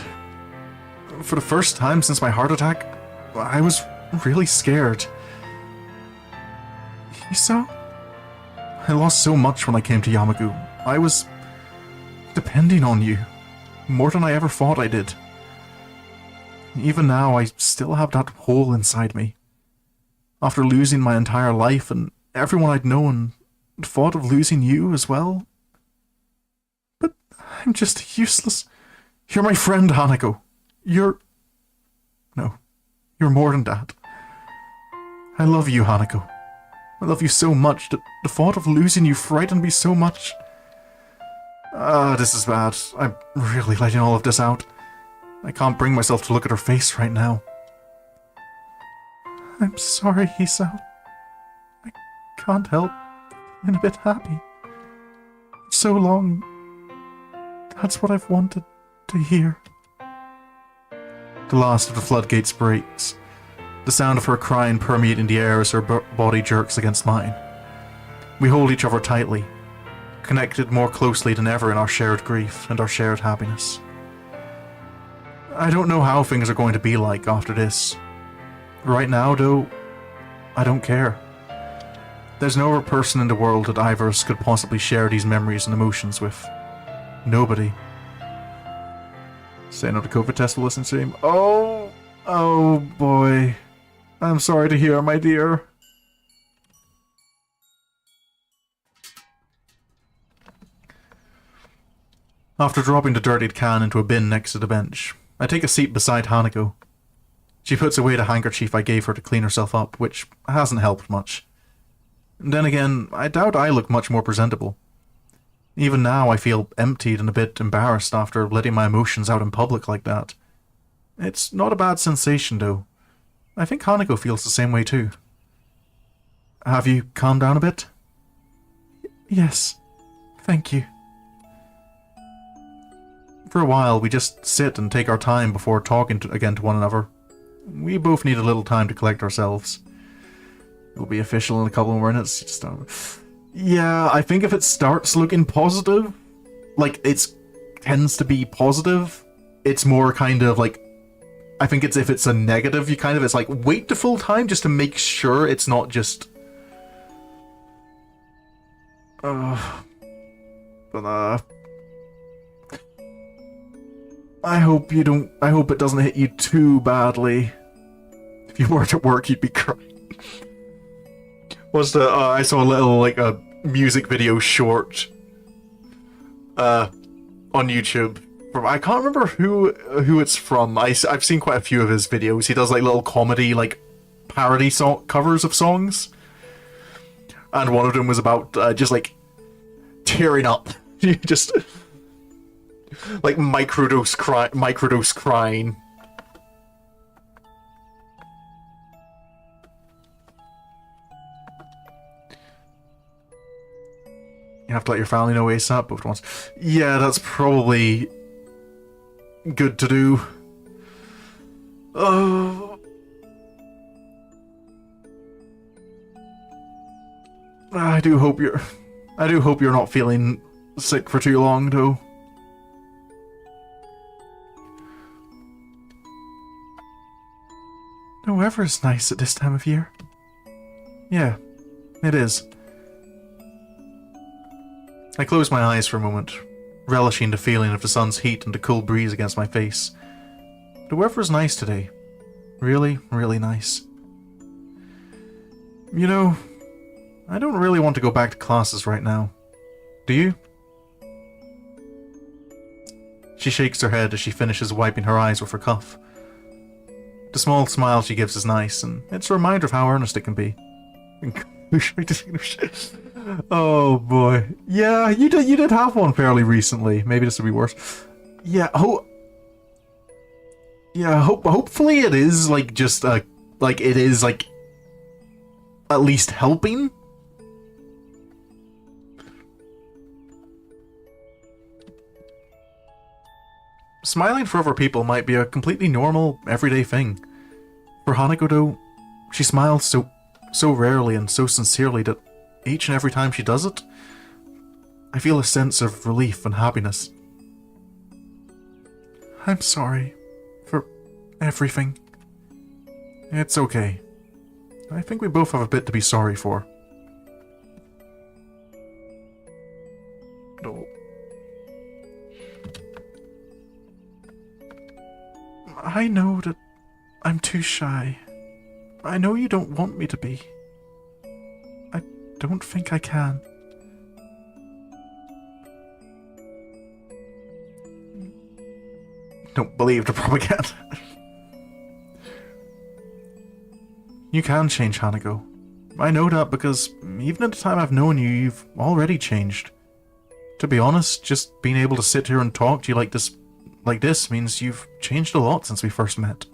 For the first time since my heart attack, I was really scared. Hisa? I lost so much when I came to Yamagu. I was depending on you, more than I ever thought I did. Even now, I still have that hole inside me. After losing my entire life and everyone I'd known, the thought of losing you as well. But I'm just useless. You're my friend, Hanako. You're more than that. I love you, Hanako. I love you so much that the thought of losing you frightened me so much. This is bad. I'm really letting all of this out. I can't bring myself to look at her face right now. I'm sorry, Hisa. I can't help being a bit happy. So long. That's what I've wanted to hear. The last of the floodgates breaks. The sound of her crying permeating the air as her body jerks against mine. We hold each other tightly, connected more closely than ever in our shared grief and our shared happiness. I don't know how things are going to be like after this. Right now, though, I don't care. There's no other person in the world that either of us could possibly share these memories and emotions with. Nobody. Say no to COVID test will listen to him. Oh boy. I'm sorry to hear, my dear. After dropping the dirtied can into a bin next to the bench, I take a seat beside Hanako. She puts away the handkerchief I gave her to clean herself up, which hasn't helped much. Then again, I doubt I look much more presentable. Even now I feel emptied and a bit embarrassed after letting my emotions out in public like that. It's not a bad sensation, though. I think Hanako feels the same way too. Have you calmed down a bit? Yes, thank you. For a while, we just sit and take our time before talking again to one another. We both need a little time to collect ourselves. It'll be official in a couple of minutes. Yeah, I think if it starts looking positive, like it tends to be positive, it's more kind of like, I think it's if it's a negative, it's like wait the full time just to make sure it's not just. I hope it doesn't hit you too badly. If you weren't at work, you'd be crying. I saw a little, like, a music video short, on YouTube. I can't remember who it's from. I've seen quite a few of his videos. He does, like, little comedy, like, parody covers of songs. And one of them was about, just, like, tearing up. Just... like microdose crying. You have to let your family know ASAP both once. Yeah, that's probably good to do. Oh. I do hope you're not feeling sick for too long, though. The weather is nice at this time of year. Yeah, it is. I closed my eyes for a moment, relishing the feeling of the sun's heat and the cool breeze against my face. The weather is nice today. Really, really nice. You know, I don't really want to go back to classes right now. Do you? She shakes her head as she finishes wiping her eyes with her cuff. The small smile she gives is nice, and it's a reminder of how earnest it can be. Oh boy. Yeah, you did have one fairly recently. Maybe this will be worse. Yeah, hopefully it is, like, just, like, it is, like, at least helping? Smiling for other people might be a completely normal, everyday thing. For Hanako, though, she smiles so rarely and so sincerely that each and every time she does it, I feel a sense of relief and happiness. I'm sorry for everything. It's okay. I think we both have a bit to be sorry for. No. I know that I'm too shy. I know you don't want me to be. I don't think I can. Don't believe the propaganda. You can change, Hanako. I know that because even at the time I've known you, you've already changed. To be honest, just being able to sit here and talk to you like this means you've changed a lot since we first met.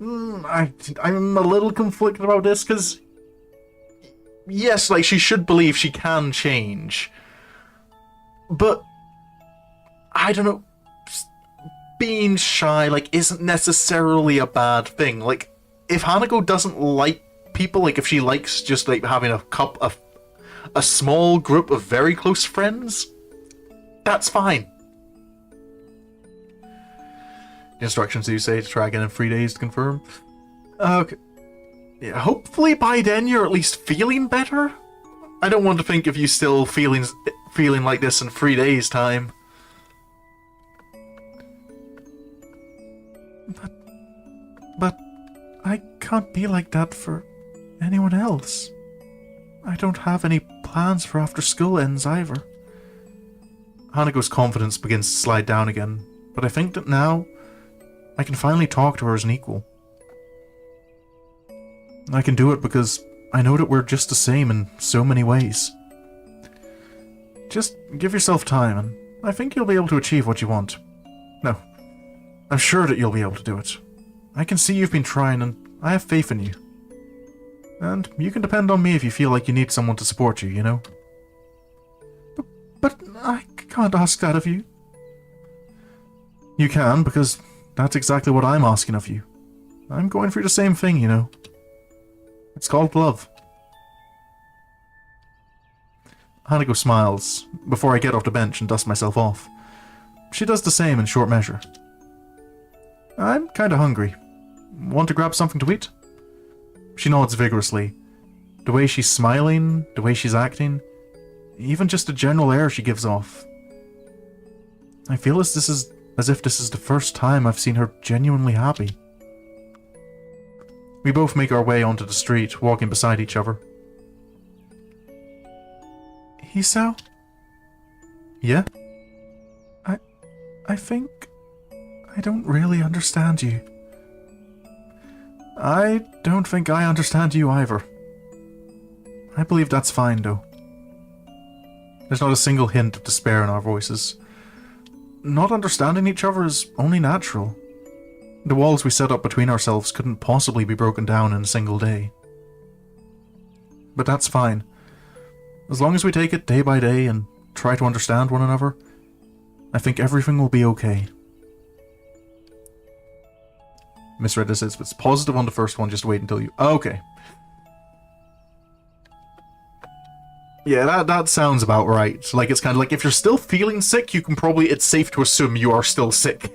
I'm a little conflicted about this, because yes, like, she should believe she can change. But I don't know, being shy, like, isn't necessarily a bad thing. Like, if Hanako doesn't like people, like, if she likes just, like, having a small group of very close friends, that's fine. The instructions do say to try again in 3 days to confirm. Okay. Yeah, hopefully by then you're at least feeling better. I don't want to think of you still feeling like this in 3 days' time. But I can't be like that for anyone else. I don't have any plans for after school ends either. Hanako's confidence begins to slide down again, but I think that now I can finally talk to her as an equal. I can do it because I know that we're just the same in so many ways. Just give yourself time, and I think you'll be able to achieve what you want. No, I'm sure that you'll be able to do it. I can see you've been trying, and I have faith in you. And you can depend on me if you feel like you need someone to support you, you know? But I can't ask that of you. You can, because that's exactly what I'm asking of you. I'm going through the same thing, you know. It's called love. Hanako smiles, before I get off the bench and dust myself off. she does the same in short measure. I'm kinda hungry. Want to grab something to eat? She nods vigorously. The way she's smiling, the way she's acting, even just the general air she gives off. I feel as if this is the first time I've seen her genuinely happy. We both make our way onto the street, walking beside each other. Hisao? Yeah? I think I don't really understand you. I don't think I understand you either. I believe that's fine, though. There's not a single hint of despair in our voices. Not understanding each other is only natural. The walls we set up between ourselves couldn't possibly be broken down in a single day. But that's fine. As long as we take it day by day and try to understand one another, I think everything will be okay. Misread this, it's positive on the first one, just wait until you... Okay. Yeah, that sounds about right. Like, it's kind of like, if you're still feeling sick, you can probably... It's safe to assume you are still sick.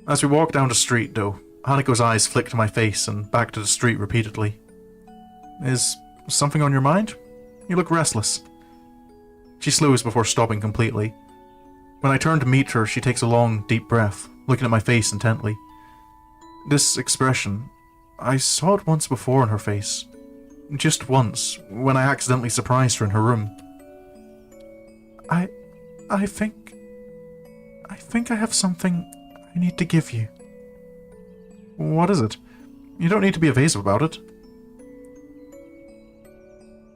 As we walk down the street, though, Hanako's eyes flick to my face and back to the street repeatedly. Is something on your mind? You look restless. She slows before stopping completely. When I turn to meet her, she takes a long, deep breath, looking at my face intently. This expression, I saw it once before in her face. Just once, when I accidentally surprised her in her room. I think I have something I need to give you. What is it? You don't need to be evasive about it.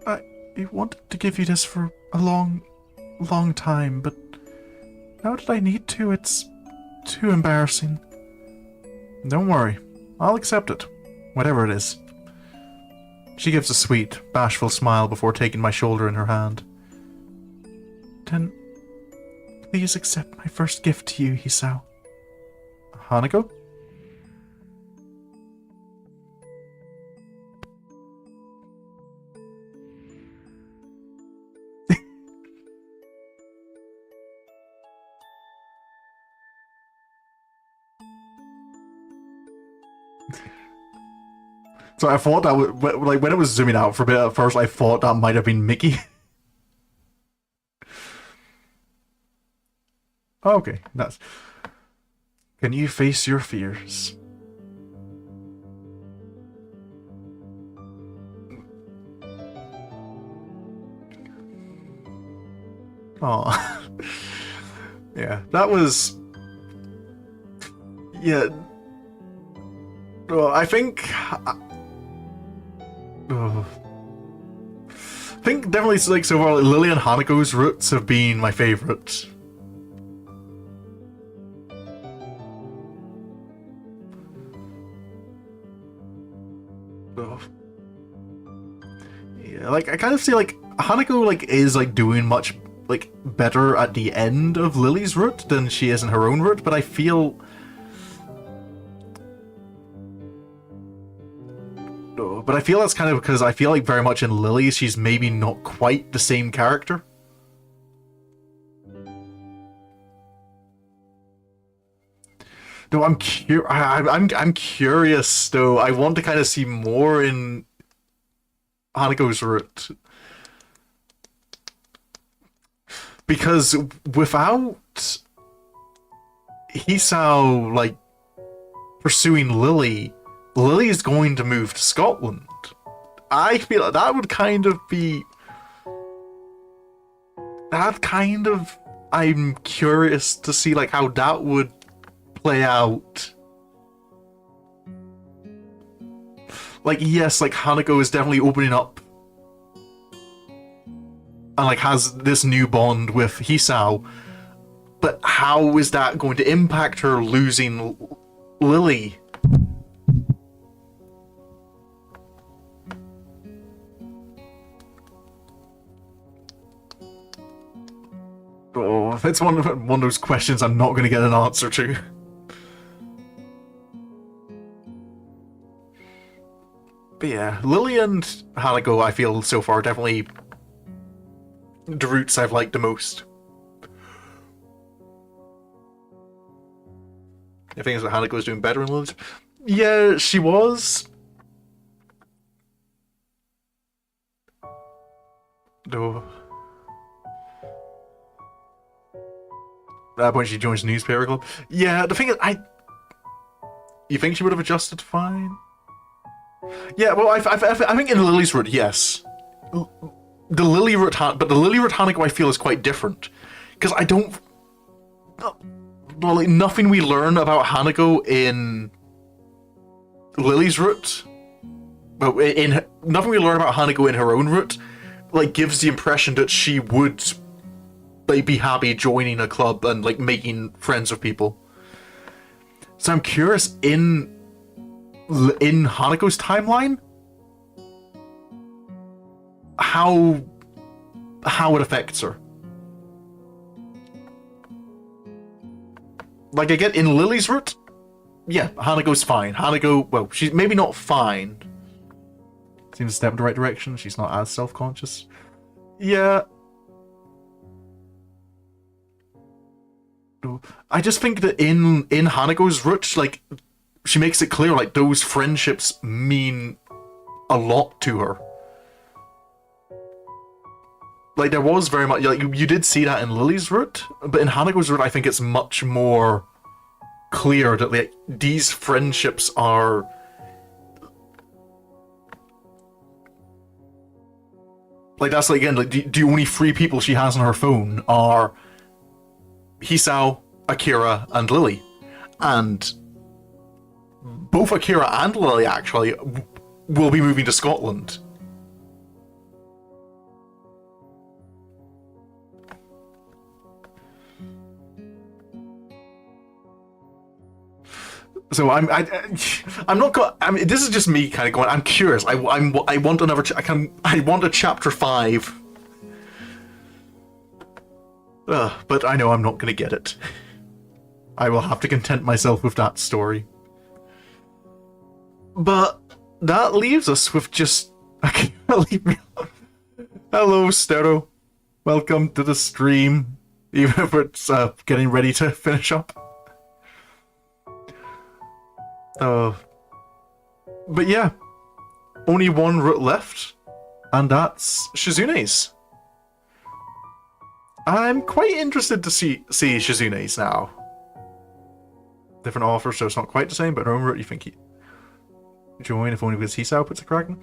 I wanted to give you this for a long time, but now that I need to, it's too embarrassing. Don't worry, I'll accept it, whatever it is. She gives a sweet, bashful smile before taking my shoulder in her hand. Then, please accept my first gift to you, Hisao. Hanako? So I thought that would, like, when it was zooming out for a bit at first, I thought that might have been Mickey. Okay, nice. Can you face your fears? Oh, yeah, that was... Yeah. Well, I think definitely, like, so far, Lily and Hanako's roots have been my favorite. Yeah, like, I kind of see, like, Hanako, like, is, like, doing much, like, better at the end of Lily's route than she is in her own route, but I feel... But I feel that's kind of because I feel like very much in Lily, she's maybe not quite the same character. Though I'm curious, though. I want to kind of see more in Hanako's route. Because without Hisao, like, pursuing Lily, Lily is going to move to Scotland. I feel like that would kind of be... That kind of... I'm curious to see, like, how that would play out. Like, yes, like, Hanako is definitely opening up and, like, has this new bond with Hisao, but how is that going to impact her losing Lily? Oh, it's one of those questions I'm not going to get an answer to. But yeah, Lily and Hanako, I feel so far, definitely the routes I've liked the most. I think it's that Hanako was doing better in Lily's. Yeah, she was. No. At that point, she joins the newspaper club. Yeah, the thing is, you think she would have adjusted fine? Yeah, well, I think in Lily's route, yes. The Lily route, but the Lily route Hanako I feel is quite different, because I don't. Well, like, nothing we learn about Hanako in Lily's route, but nothing we learn about Hanako in her own route, like, gives the impression that she would, like, be happy joining a club and, like, making friends with people. So I'm curious, in Hanako's timeline, how it affects her. Like, I get in Lily's route, yeah, Hanako's fine. Hanako, well, she's maybe not fine. Seems to step in the right direction. She's not as self-conscious. Yeah. I just think that in Hanako's route, like, she makes it clear, like, those friendships mean a lot to her. Like, there was very much, like, you did see that in Lily's route, but in Hanako's route, I think it's much more clear that, like, these friendships are... Like, that's, like, again, like, the only 3 people she has on her phone are Hisao, Akira, and Lily. And both Akira and Lily, actually, will be moving to Scotland. So I'm not. I mean, this is just me kind of going. I'm curious. I want another. I want a chapter 5. But I know I'm not going to get it. I will have to content myself with that story. But that leaves us with just. Hello, Stero. Welcome to the stream. Even if it's getting ready to finish up. But yeah, only one route left, and that's Shizune's. I'm quite interested to see Shizune's now. Different offer, so it's not quite the same, but her own route, you think he join if only because Hisao puts a crack in.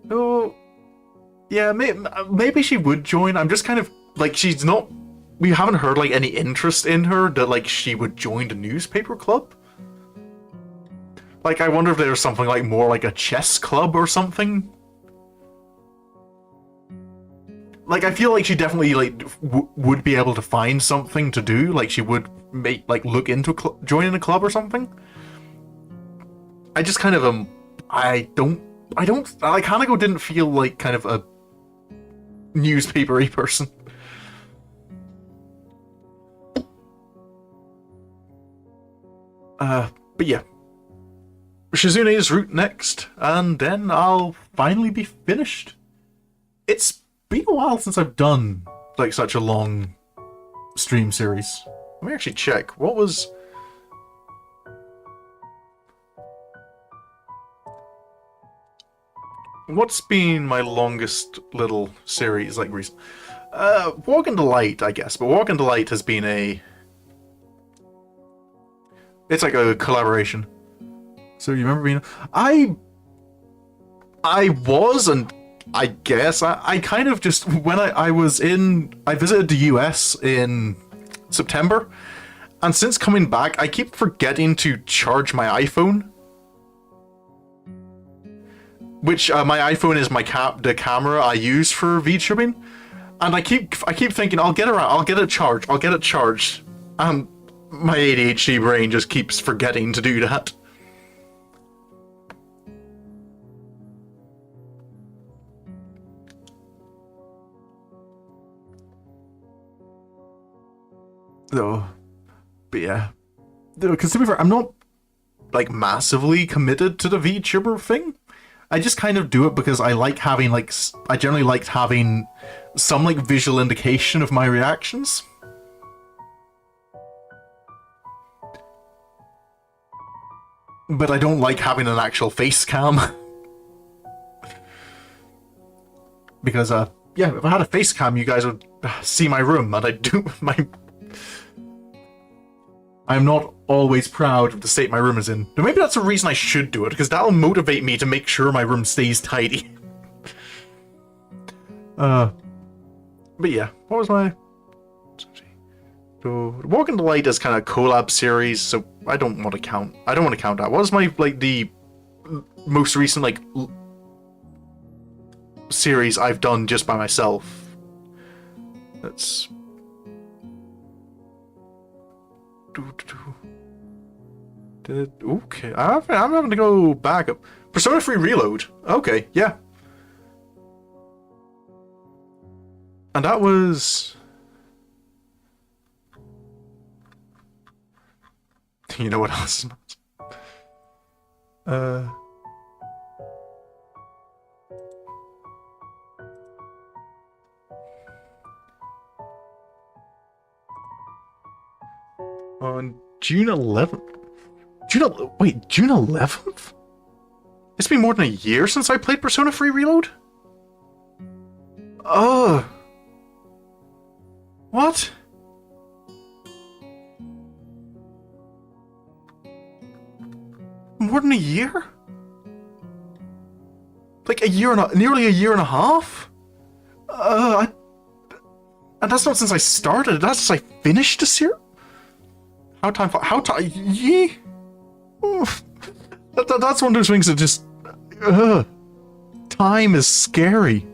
Oh, yeah, maybe she would join. I'm just kind of like, she's not. We haven't heard like any interest in her that like she would join the newspaper club. Like, I wonder if there's something like more like a chess club or something. Like, I feel like she definitely like would be able to find something to do. Like, she would look into joining a club or something. I just kind of I don't like, Hanako didn't feel like kind of a newspaper-y person. But yeah. Shizune's route next, and then I'll finally be finished. It's been a while since I've done like such a long stream series. Let me actually check. What's been my longest little series like recent? Walk in the Light, I guess, but Walk in the Light has been it's like a collaboration. So you remember being... I was, and I guess I kind of just, when I visited the US in September, and since coming back, I keep forgetting to charge my iPhone. Which, my iPhone is the camera I use for VTubing, and I keep thinking, I'll get it charged, and my ADHD brain just keeps forgetting to do that. Though, but yeah, because to be fair, I'm not like massively committed to the VTuber thing. I just kind of do it because I like having I generally liked having some like visual indication of my reactions. but I don't like having an actual face cam. Because, yeah, if I had a face cam, you guys would see my room, and I'm not always proud of the state my room is in. But maybe that's a reason I should do it, because that'll motivate me to make sure my room stays tidy. But yeah, what was my... So, Walk in the Light is kind of collab series, so I don't want to count that. What was my, like, the most recent, like, series I've done just by myself? That's... Okay, I'm having to go back up. Persona 3 Reload. Okay, yeah. And that was... You know what else? On June 11th? Wait, June 11th? It's been more than a year since I played Persona 3 Reload? Oh. What? More than a year? Like nearly a year and a half? And that's not since I started, that's since I finished this year? Yee? That's one of those things that just... time is scary.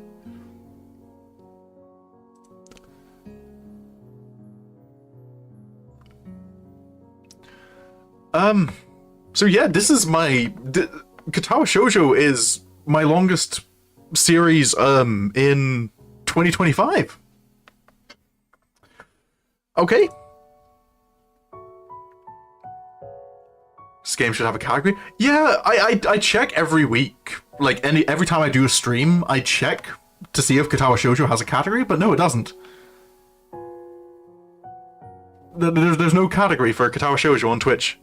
So yeah, this is my... Katawa Shoujo is my longest series, in 2025. Okay. This game should have a category. Yeah, I check every week. Like, every time I do a stream, I check to see if Katawa Shoujo has a category, but no, it doesn't. There's no category for Katawa Shoujo on Twitch.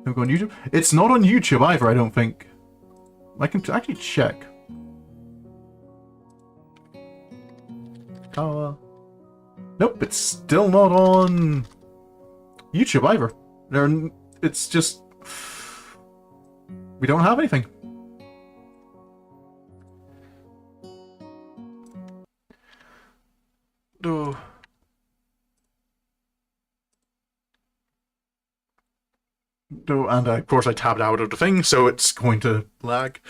Can we go on YouTube? It's not on YouTube either, I don't think. I can actually check. Nope, it's still not on YouTube either. It's just... we don't have anything. Oh. Oh, and of course I tabbed out of the thing, so it's going to lag.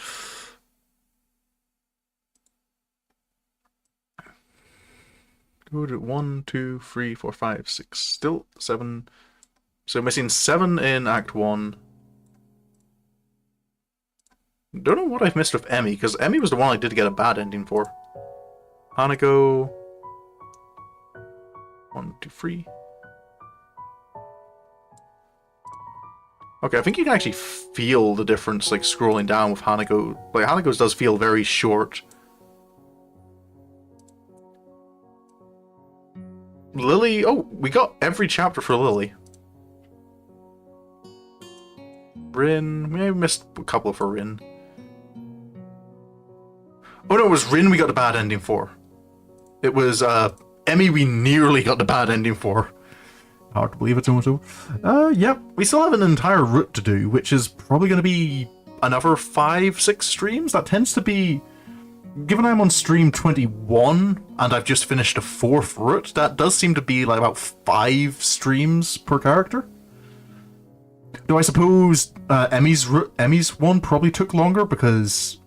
Go to 1, 2, 3, 4, 5, 6. Still 7. So missing 7 in Act 1. Don't know what I've missed with Emmy, because Emmy was the one I did get a bad ending for. Hanako. 1, 2, 3. Okay, I think you can actually feel the difference, like, scrolling down with Hanako. Like, Hanako's does feel very short. Lily... Oh, we got every chapter for Lily. Rin... We missed a couple for Rin. Oh no, it was Rin we got the bad ending for. It was, Emmy we nearly got the bad ending for. Hard to believe it's almost over. Yep, we still have an entire route to do, which is probably going to be another 5, 6 streams. That tends to be... Given I'm on stream 21, and I've just finished a 4th route, that does seem to be like about 5 streams per character. Though I suppose Emmy's one probably took longer because...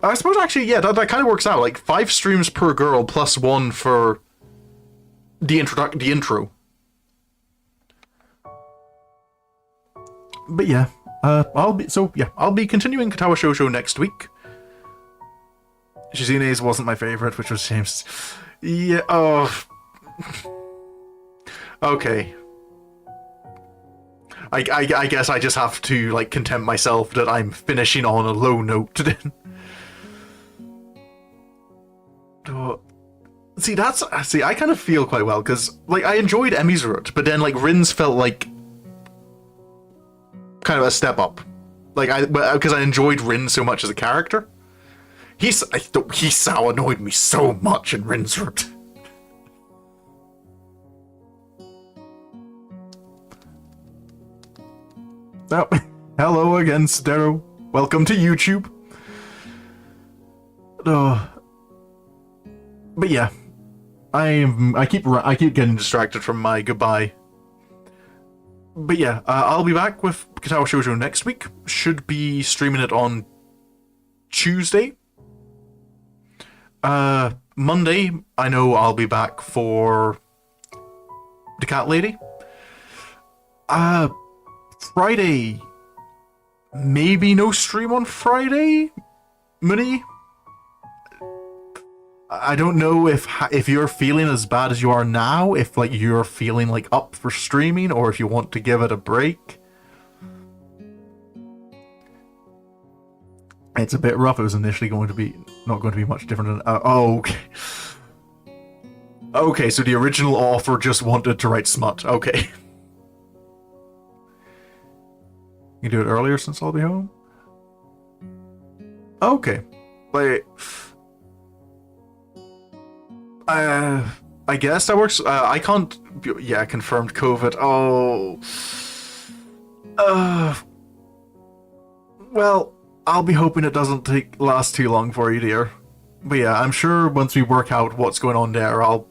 I suppose actually, yeah, that kind of works out. Like 5 streams per girl plus 1 for the intro. But yeah, I'll be continuing Katawa Shoujo next week. Shizune's wasn't my favorite, which was James. Yeah. Oh. Okay. I guess I just have to like content myself that I'm finishing on a low note today. See, I kind of feel quite well, because, like, I enjoyed Emmy's route, but then, like, Rin's felt like kind of a step up. Like, because I enjoyed Rin so much as a character. He so annoyed me so much in Rin's route. Oh, hello again, Stero. Welcome to YouTube. But yeah, I keep getting distracted from my goodbye. But yeah, I'll be back with Katawa Shoujo next week. Should be streaming it on Tuesday. Monday, I know I'll be back for the Cat Lady. Friday, maybe no stream on Friday, Mooney? I don't know if you're feeling as bad as you are now, if like you're feeling like up for streaming, or if you want to give it a break. It's a bit rough. It was initially not going to be much different than okay. Okay, so the original offer just wanted to write smut. Okay. You do it earlier since I'll be home? Okay. Wait. I guess that works. I can't. Yeah, confirmed COVID. Oh. Well, I'll be hoping it doesn't last too long for you, dear. But yeah, I'm sure once we work out what's going on there, I'll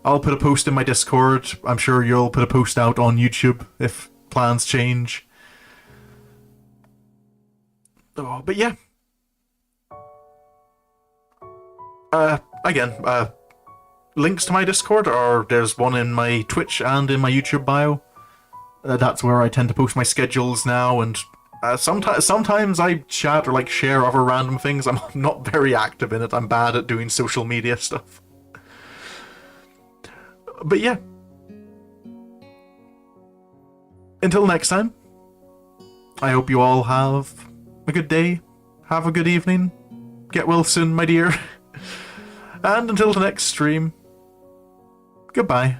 put a post in my Discord. I'm sure you'll put a post out on YouTube if plans change. Oh, but yeah. Again, links to my Discord, or there's one in my Twitch and in my YouTube bio. That's where I tend to post my schedules now, and sometimes I chat or like share other random things. I'm not very active in it. I'm bad at doing social media stuff. But yeah. Until next time, I hope you all have a good day, have a good evening, get well soon, my dear. And until the next stream, goodbye.